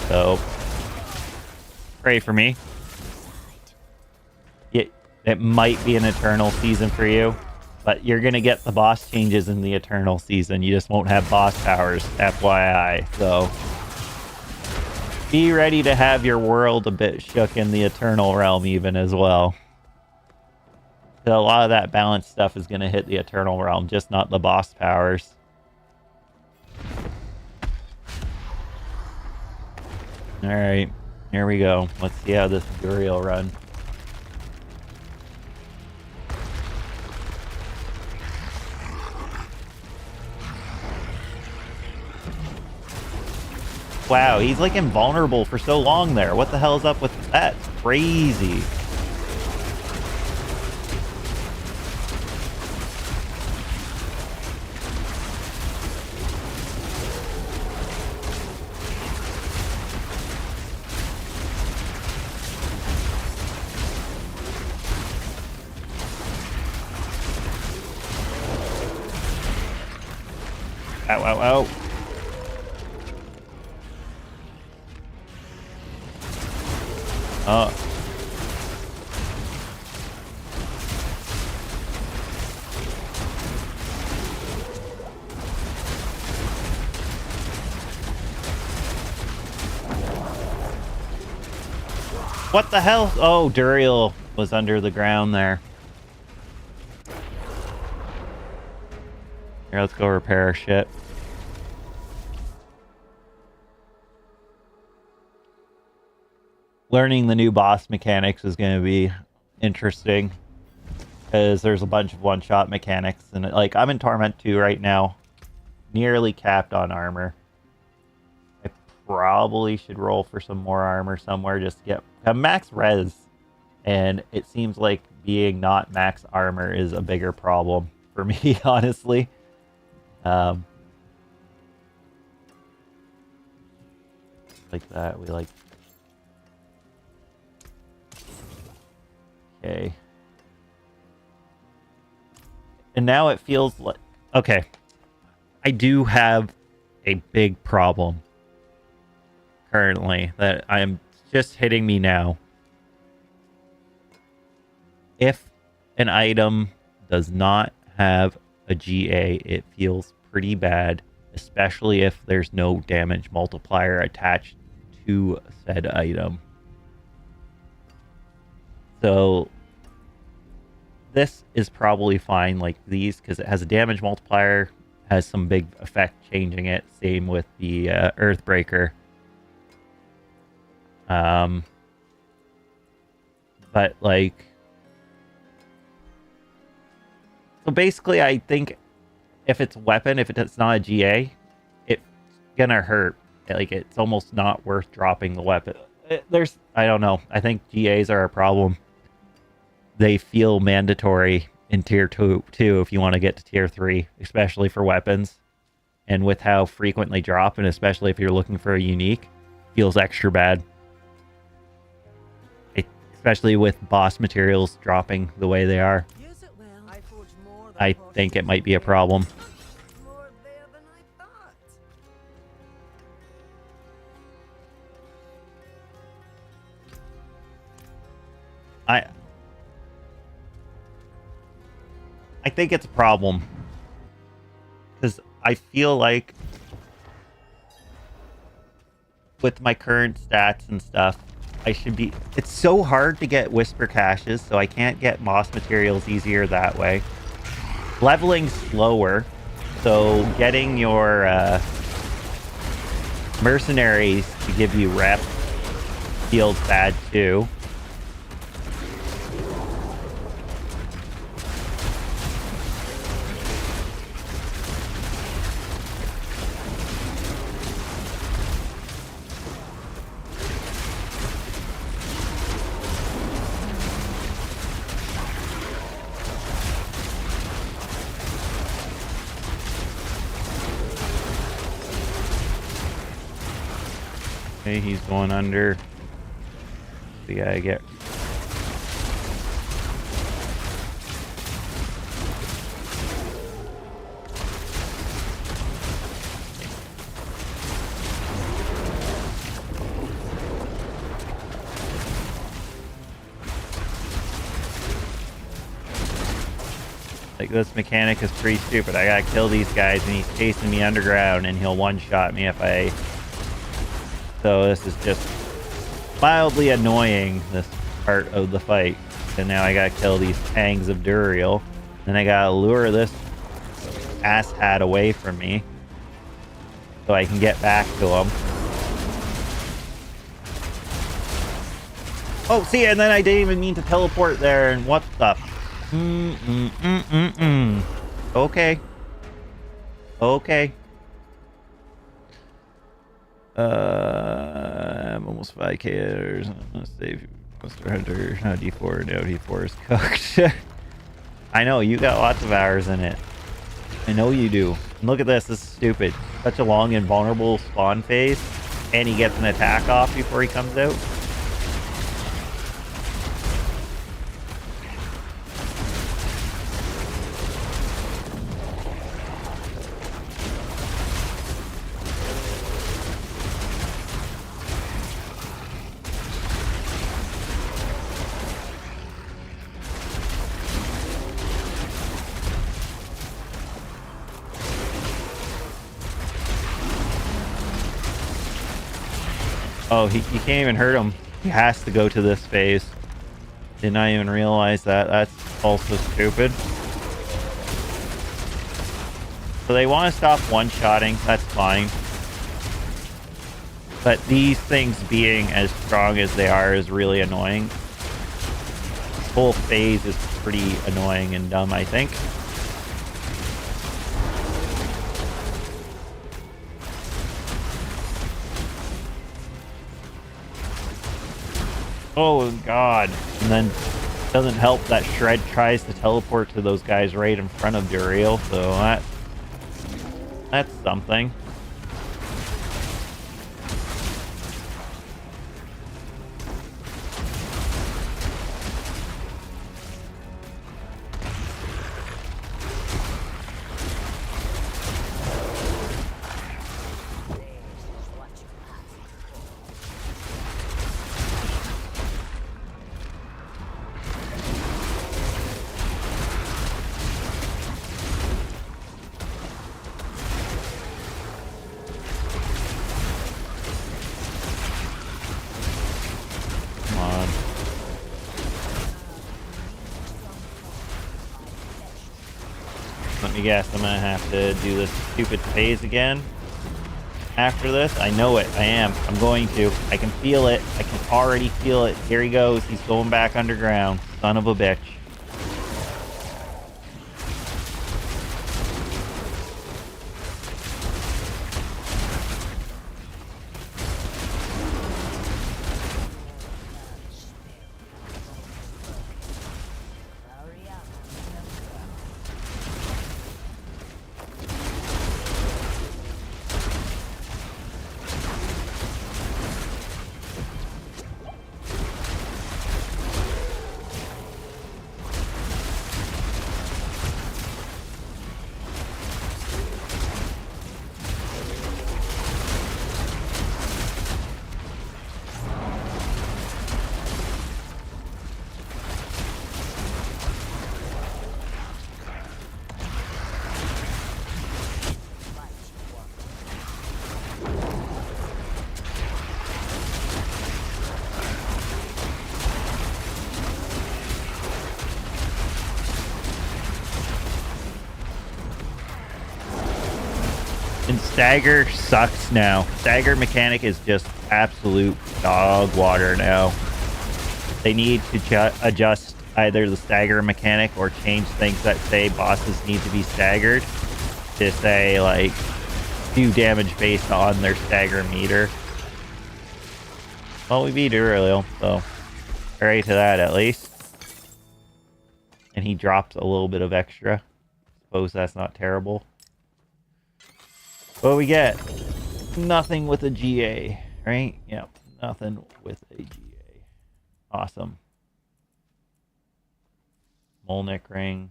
So, pray for me. It might be an Eternal season for you, but you're going to get the boss changes in the Eternal season. You just won't have boss powers, FYI. So, be ready to have your world a bit shook in the Eternal realm even as well. So a lot of that balanced stuff is going to hit the Eternal realm, just not the boss powers. Alright, here we go. Let's see how this Duriel run. Wow, he's like invulnerable for so long there. What the hell is up with that? Crazy. Ow, ow, ow. Oh. What the hell? Oh, Duriel was under the ground there. Here, let's go repair our shit. Learning the new boss mechanics is going to be interesting, because there's a bunch of one-shot mechanics, and like I'm in Torment 2 right now, nearly capped on armor. I probably should roll for some more armor somewhere just to get max res, and it seems like being not max armor is a bigger problem for me, honestly. Like that, we like... Okay. And now it feels like... Okay. I do have a big problem currently that I'm just hitting me now. If an item does not have a GA, it feels pretty bad, especially if there's no damage multiplier attached to said item. So this is probably fine like these, because it has a damage multiplier, has some big effect changing it. Same with the Earthbreaker. But like... So basically, I think if it's a weapon, if it's not a GA, it's gonna hurt. Like, it's almost not worth dropping the weapon. I don't know. I think GAs are a problem. They feel mandatory in Tier 2 if you want to get to Tier 3, especially for weapons. And with how frequently drop, and especially if you're looking for a unique, feels extra bad. Especially with boss materials dropping the way they are. Use it well. I forge more than I think it might be a problem. more there than I thought. I think it's a problem. Because I feel like with my current stats and stuff, I should be... It's so hard to get whisper caches, so I can't get moss materials easier that way. Leveling slower, so getting your mercenaries to give you rep feels bad too. Okay, he's going under. We gotta get... Like, this mechanic is pretty stupid. I gotta kill these guys and he's chasing me underground and he'll one-shot me if I... So this is just mildly annoying, this part of the fight. And now I gotta kill these tangs of Duriel. Then I gotta lure this asshat away from me so I can get back to him. Oh, see, and then I didn't even mean to teleport there, and what the... Okay. Okay. I'm almost 5k. I'm gonna save Monster Hunter. Now D4. Now D4 is cooked. I know, you got lots of hours in it. I know you do. And look at this. This is stupid. Such a long and vulnerable spawn phase. And he gets an attack off before he comes out. Oh, you can't even hurt him. He has to go to this phase. Did not even realize that. That's also stupid. So they want to stop one-shotting. That's fine. But these things being as strong as they are is really annoying. This whole phase is pretty annoying and dumb, I think. Oh god. And then doesn't help that Shred tries to teleport to those guys right in front of Duriel, so that's something. Let me guess, I'm gonna have to do this stupid phase again after this. I know it. I am. I'm going to. I can feel it. I can already feel it. Here he goes. He's going back underground. Son of a bitch. And stagger sucks now. Stagger mechanic is just absolute dog water now. They need to adjust either the stagger mechanic or change things that say bosses need to be staggered to say, like, do damage based on their stagger meter. Well, we beat Uriel, so right to that at least. And he dropped a little bit of extra. Suppose that's not terrible. What we get? Nothing with a GA, right? Yep, nothing with a GA. Awesome. Molnick ring.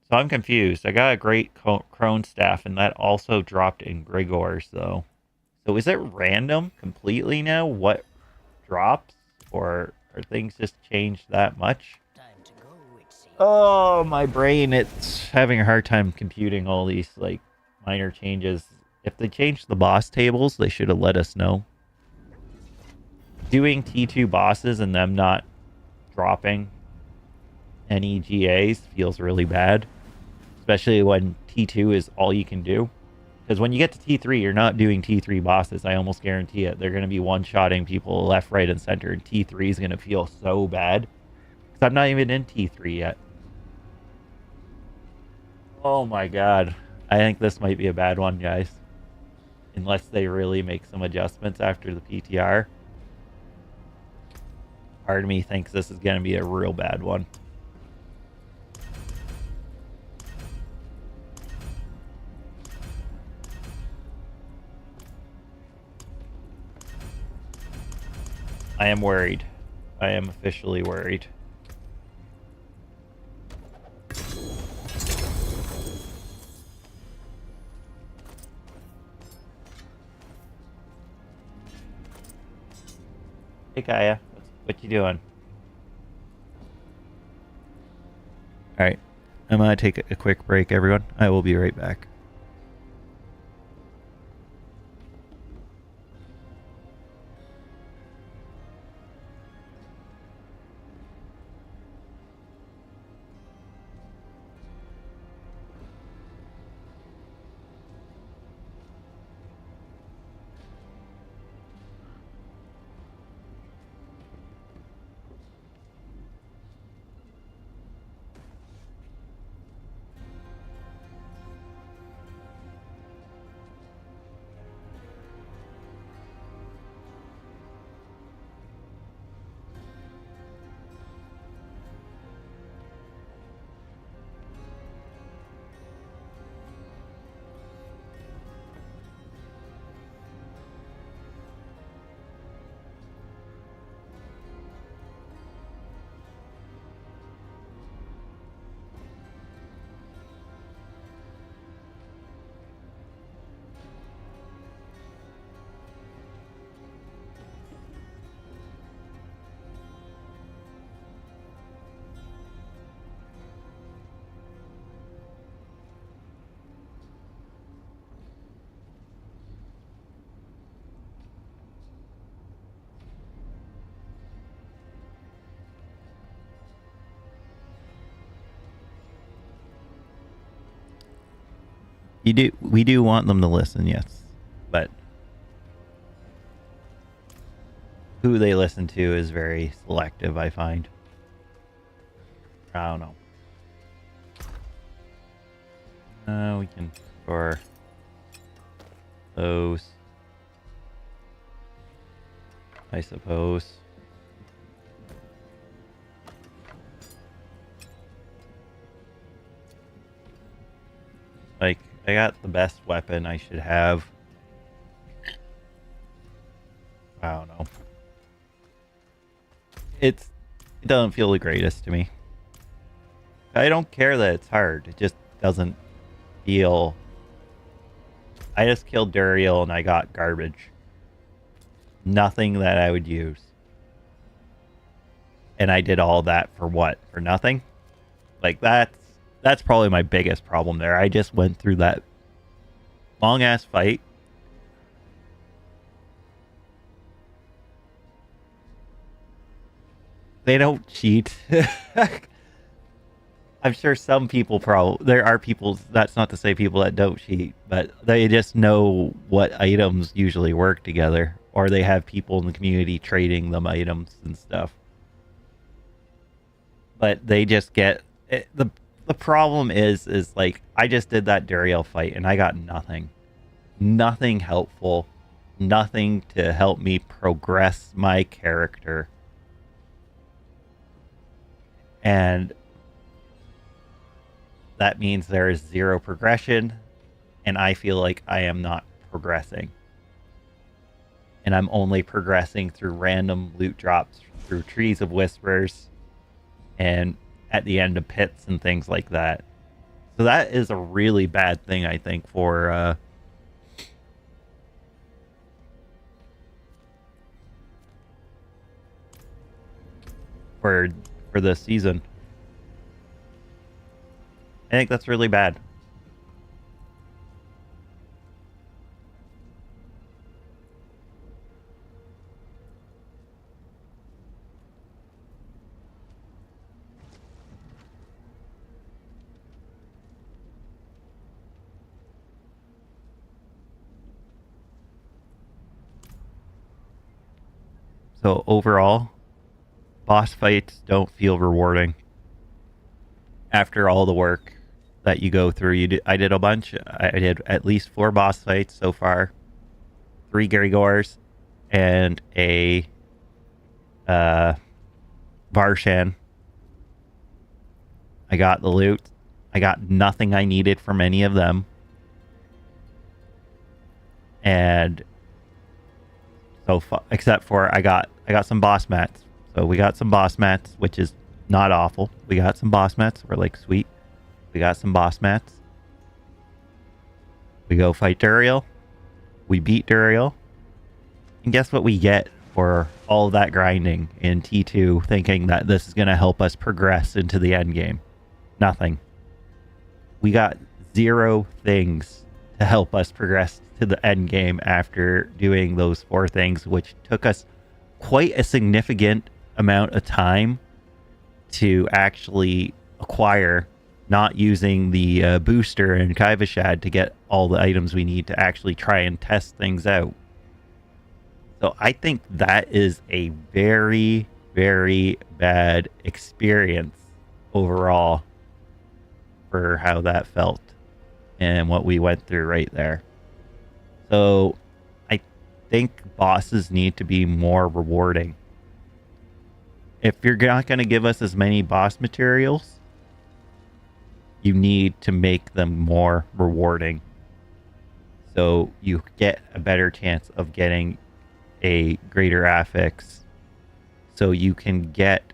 So I'm confused. I got a great Crone staff, and that also dropped in Grigor's, though. So is it random completely now what drops? Or are things just changed that much? Time to go, it seems. Oh, my brain, it's having a hard time computing all these, like, minor changes. If they changed the boss tables, they should have let us know. Doing T2 bosses and them not dropping any GAs feels really bad. Especially when T2 is all you can do. Because when you get to T3, you're not doing T3 bosses. I almost guarantee it. They're going to be one-shotting people left, right, and center. And T3 is going to feel so bad. Because I'm not even in T3 yet. Oh my god. I think this might be a bad one, guys. Unless they really make some adjustments after the PTR. Part of me thinks this is going to be a real bad one. I am worried. I am officially worried. Hey Kaya, what you doing? Alright, I'm gonna take a quick break, everyone. I will be right back. We do want them to listen, yes. But who they listen to is very selective, I find. I don't know. We can store those, I suppose. Like, I got the best weapon I should have. I don't know. It doesn't feel the greatest to me. I don't care that it's hard. It just doesn't feel... I just killed Duriel and I got garbage. Nothing that I would use. And I did all that for what? For nothing? Like, that's probably my biggest problem there. I just went through that long-ass fight. They don't cheat. I'm sure some people there are people, that's not to say people that don't cheat, but they just know what items usually work together, or they have people in the community trading them items and stuff. But they just get the problem is like, I just did that Duriel fight and I got nothing helpful, nothing to help me progress my character. And that means there is zero progression, and I feel like I am not progressing. And I'm only progressing through random loot drops, through Trees of Whispers, and at the end of pits and things like that. So that is a really bad thing, I think, for this season. I think that's really bad. So overall, boss fights don't feel rewarding. After all the work that you go through, I did a bunch. I did at least 4 boss fights so far, 3 Grigors, and a Varshan. I got the loot. I got nothing I needed from any of them, and so except for I got some boss mats. So we got some boss mats, which is not awful. We got some boss mats. We're like, sweet. We got some boss mats. We go fight Duriel. We beat Duriel. And guess what we get for all of that grinding in T2, thinking that this is going to help us progress into the end game? Nothing. We got 0 things to help us progress to the end game after doing those 4 things, which took us quite a significant amount of time to actually acquire, not using the booster and Kaivashad to get all the items we need to actually try and test things out. So I think that is a very, very bad experience overall for how that felt and what we went through right there. So I think bosses need to be more rewarding. If you're not going to give us as many boss materials, you need to make them more rewarding, so you get a better chance of getting a greater affix, so you can get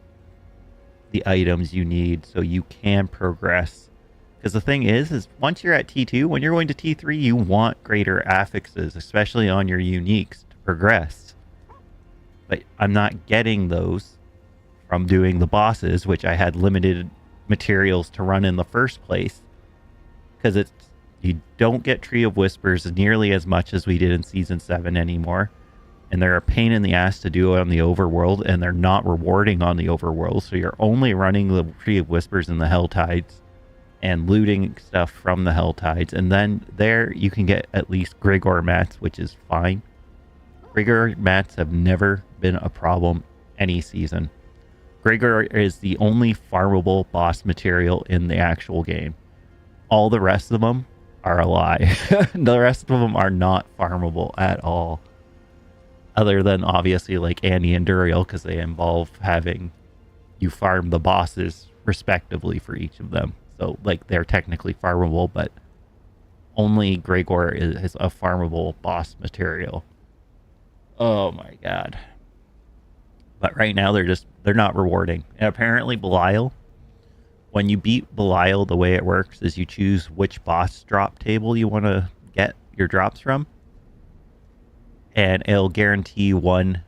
the items you need so you can progress. Because the thing is once you're at T2, when you're going to T3, you want greater affixes, especially on your uniques, to progress. But I'm not getting those from doing the bosses, which I had limited materials to run in the first place, because you don't get Tree of Whispers nearly as much as we did in Season 7 anymore, and they're a pain in the ass to do on the overworld, and they're not rewarding on the overworld, so you're only running the Tree of Whispers in the Hell Tides and looting stuff from the Hell Tides, and then there you can get at least Grigor mats, which is fine. Grigor mats have never been a problem any season. Grigor is the only farmable boss material in the actual game. All the rest of them are a lie. The rest of them are not farmable at all. Other than obviously like Annie and Duriel, because they involve having you farm the bosses respectively for each of them. So like they're technically farmable, but only Grigor is a farmable boss material. Oh my god. But right now they're not rewarding. And apparently Belial, when you beat Belial, the way it works is you choose which boss drop table you want to get your drops from, and it'll guarantee 1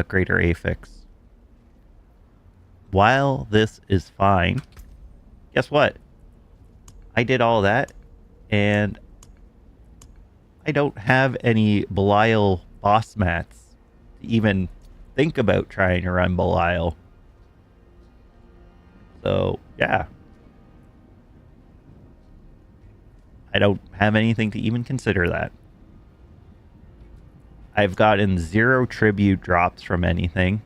greater affix. While this is fine, guess what? I did all that, and I don't have any Belial boss mats to even think about trying to run Belial. So, yeah. I don't have anything to even consider that. I've gotten 0 tribute drops from anything.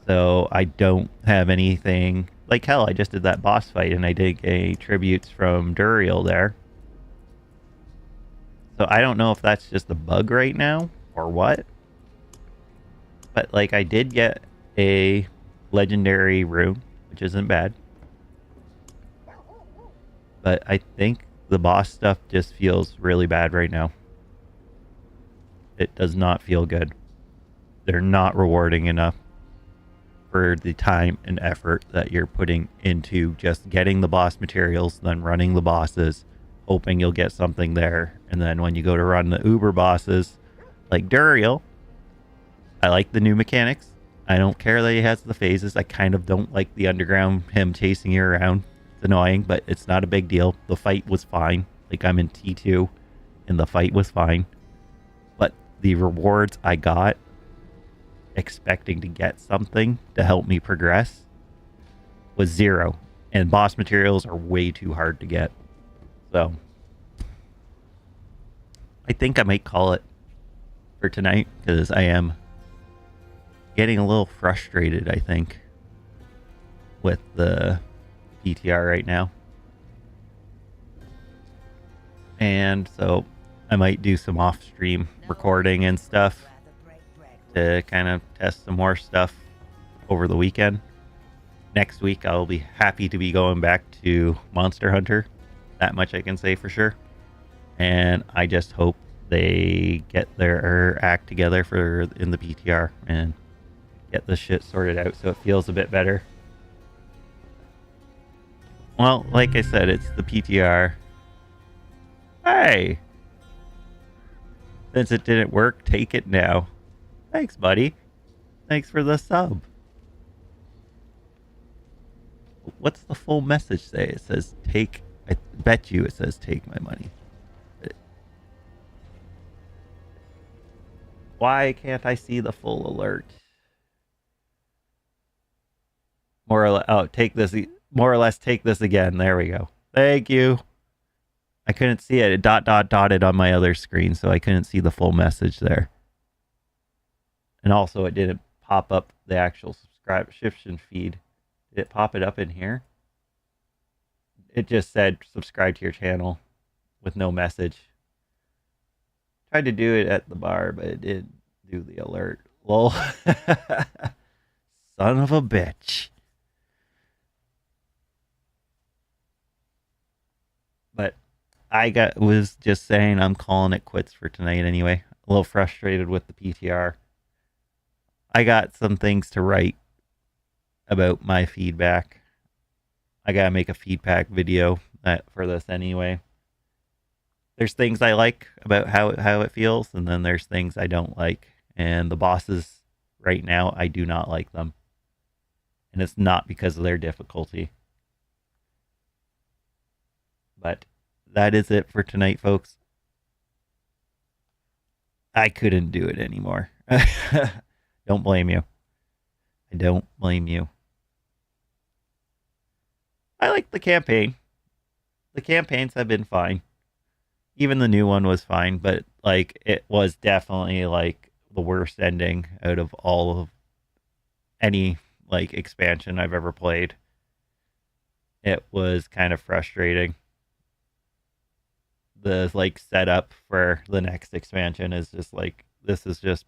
So I don't have anything. Like hell, I just did that boss fight and I did get tributes from Duriel there. So I don't know if that's just a bug right now or what. But like I did get a legendary rune, which isn't bad. But I think the boss stuff just feels really bad right now. It does not feel good. They're not rewarding enough for the time and effort that you're putting into just getting the boss materials, then running the bosses, hoping you'll get something there. And then when you go to run the uber bosses, like Duriel, I like the new mechanics. I don't care that he has the phases. I kind of don't like the underground, him chasing you around. It's annoying, but it's not a big deal. The fight was fine. Like, I'm in T2, and the fight was fine. But the rewards I got, expecting to get something to help me progress, was 0. And boss materials are way too hard to get. So, I think I might call it for tonight, because I am getting a little frustrated, I think, with the PTR right now. And so I might do some off-stream recording and stuff to kind of test some more stuff over the weekend. Next week, I'll be happy to be going back to Monster Hunter. That much I can say for sure. And I just hope they get their act together for in the PTR and get this shit sorted out so it feels a bit better. Well, like I said, it's the PTR. Hey! Since it didn't work, take it now. Thanks, buddy. Thanks for the sub. What's the full message say? It says take... I bet you it says take my money. Why can't I see the full alert? More or less... Oh, take this... More or less take this again. There we go. Thank you. I couldn't see it. It dotted on my other screen, so I couldn't see the full message there. And also, it didn't pop up the actual subscription feed. Did it pop it up in here? It just said subscribe to your channel with no message. Tried to do it at the bar, but it didn't do the alert. Lol. Son of a bitch. But I was just saying I'm calling it quits for tonight anyway. A little frustrated with the PTR. I got some things to write about my feedback. I gotta make a feedback video for this anyway. There's things I like about how it feels, and then there's things I don't like. And the bosses right now, I do not like them. And it's not because of their difficulty. But that is it for tonight, folks. I couldn't do it anymore. Don't blame you. I don't blame you. I like the campaign. The campaigns have been fine. Even the new one was fine, but like it was definitely like the worst ending out of all of any like expansion I've ever played. It was kind of frustrating. The like setup for the next expansion is just like, this is just,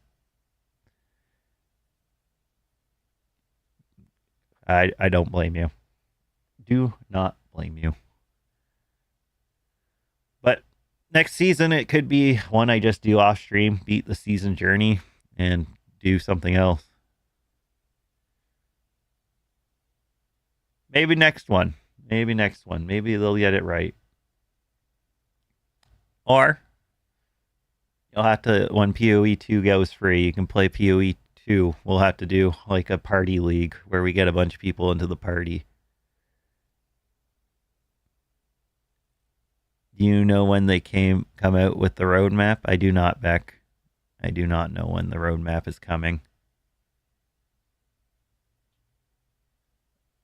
I don't blame you. Do not blame you. But next season, it could be one I just do off stream, beat the season journey, and do something else. Maybe next one. Maybe next one. Maybe they'll get it right. Or you'll have to, when PoE 2 goes free, you can play PoE 2. We'll have to do like a party league where we get a bunch of people into the party. Do you know when they come out with the roadmap? I do not, Beck. I do not know when the roadmap is coming.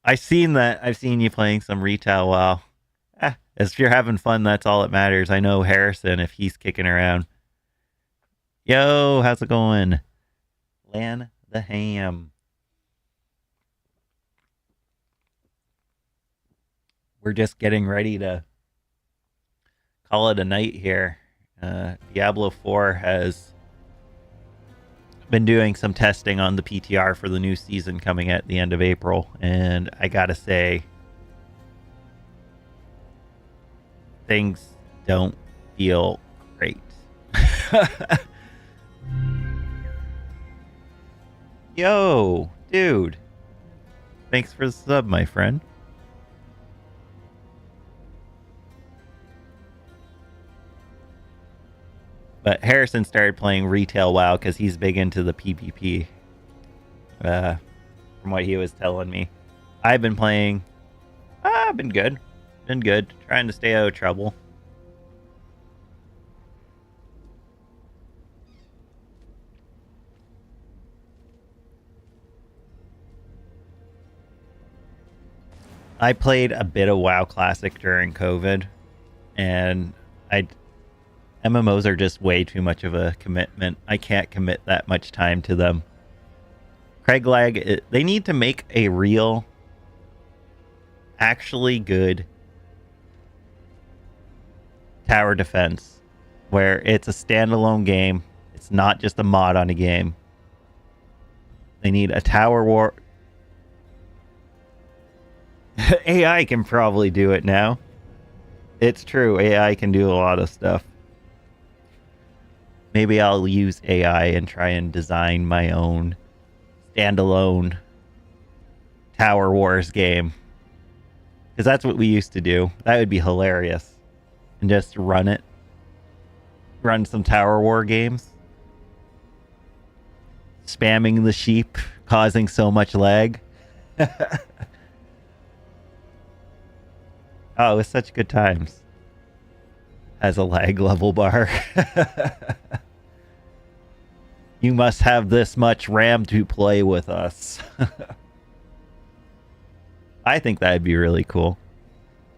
I've seen that. I've seen you playing some retail WoW. If you're having fun, that's all that matters. I know Harrison, if he's kicking around. Yo, how's it going? Lan the Ham. We're just getting ready to call it a night here. Diablo 4 has been doing some testing on the PTR for the new season coming at the end of April, and I gotta say, things don't feel great. Yo, dude. Thanks for the sub, my friend. But Harrison started playing retail WoW because he's big into the PvP. From what he was telling me. I've been playing... been good. Been good. Trying to stay out of trouble. I played a bit of WoW Classic during COVID. And MMOs are just way too much of a commitment. I can't commit that much time to them. Craig Lag, they need to make a real, actually good tower defense where it's a standalone game. It's not just a mod on a game. They need a tower war. AI can probably do it now. It's true. AI can do a lot of stuff. Maybe I'll use AI and try and design my own standalone Tower Wars game. Because that's what we used to do. That would be hilarious. And just run it. Run some Tower War games. Spamming the sheep, causing so much lag. Oh, it was such good times. Has a lag level bar. You must have this much RAM to play with us. I think that'd be really cool.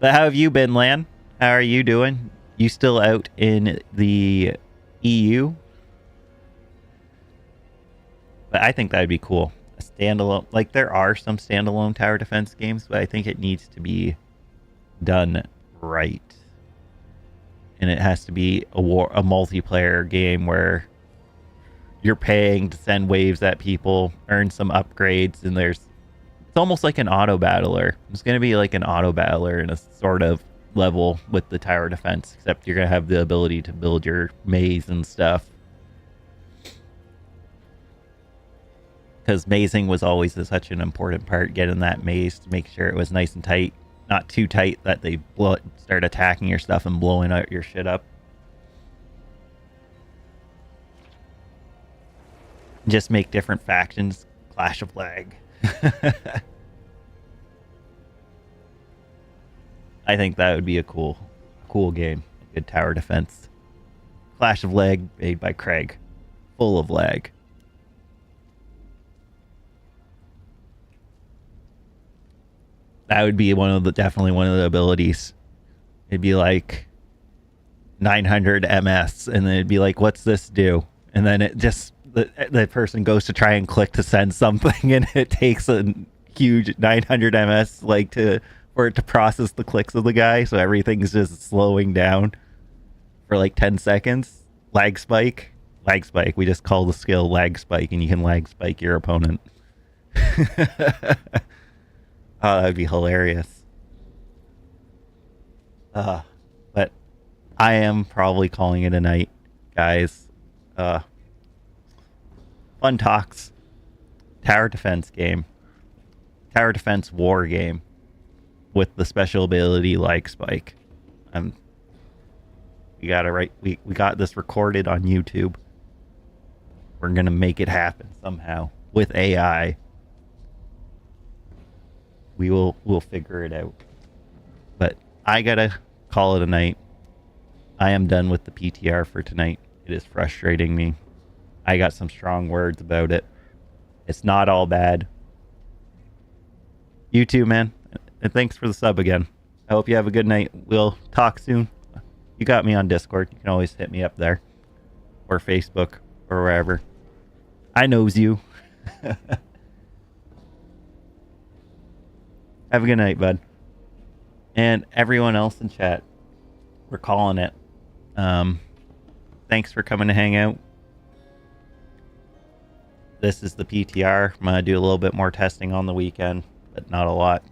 But how have you been, Lan? How are you doing? You still out in the EU? But I think that'd be cool. A standalone, like there are some standalone tower defense games, but I think it needs to be done right. And it has to be a multiplayer game where you're paying to send waves at people, earn some upgrades, and it's almost like an auto battler. It's going to be like an auto battler in a sort of level with the tower defense, except you're going to have the ability to build your maze and stuff. Because mazing was always such an important part, getting that maze to make sure it was nice and tight. Not too tight that they start attacking your stuff and blowing out your shit up. Just make different factions. Clash of Lag. I think that would be a cool game. A good tower defense. Clash of Lag made by Craig. Full of lag. That would be definitely one of the abilities. It'd be like 900 MS, and then it'd be like, what's this do? And then it just, the person goes to try and click to send something, and it takes a huge 900 MS for it to process the clicks of the guy, so everything's just slowing down for like 10 seconds. Lag spike. We just call the skill lag spike, and you can lag spike your opponent. Oh, that would be hilarious. But I am probably calling it a night, guys. Fun talks. Tower defense game. Tower defense war game. With the special ability like Spike. We got this recorded on YouTube. We're gonna make it happen somehow. With AI. We'll figure it out. But I gotta call it a night. I am done with the PTR for tonight. It is frustrating me. I got some strong words about it. It's not all bad. You too, man. And thanks for the sub again. I hope you have a good night. We'll talk soon. You got me on Discord. You can always hit me up there. Or Facebook. Or wherever. I knows you. Have a good night, bud. And everyone else in chat. We're calling it. Thanks for coming to hang out. This is the PTR. I'm going to do a little bit more testing on the weekend, but not a lot.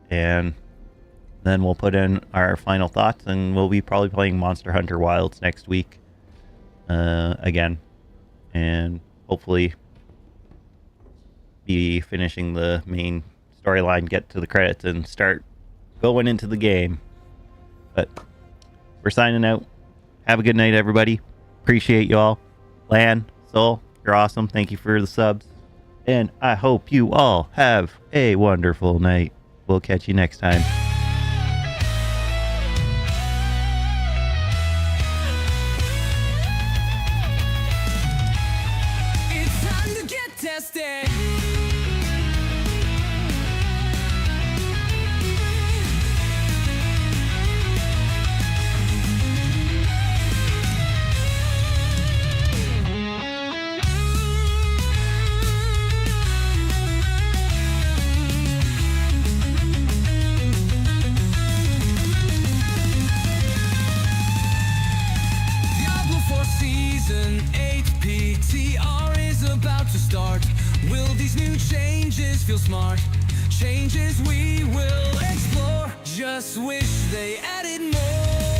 And then we'll put in our final thoughts, and we'll be probably playing Monster Hunter Wilds next week again. And hopefully be finishing the main storyline, get to the credits, and start going into the game. But we're signing out. Have a good night, everybody. Appreciate you all. Lan, Soul, you're awesome. Thank you for the subs. And I hope you all have a wonderful night. We'll catch you next time. It's time to get tested. Diablo 4 Season 8 PTR is about to start. Will these new changes feel smart? Changes we will explore. Just wish they added more.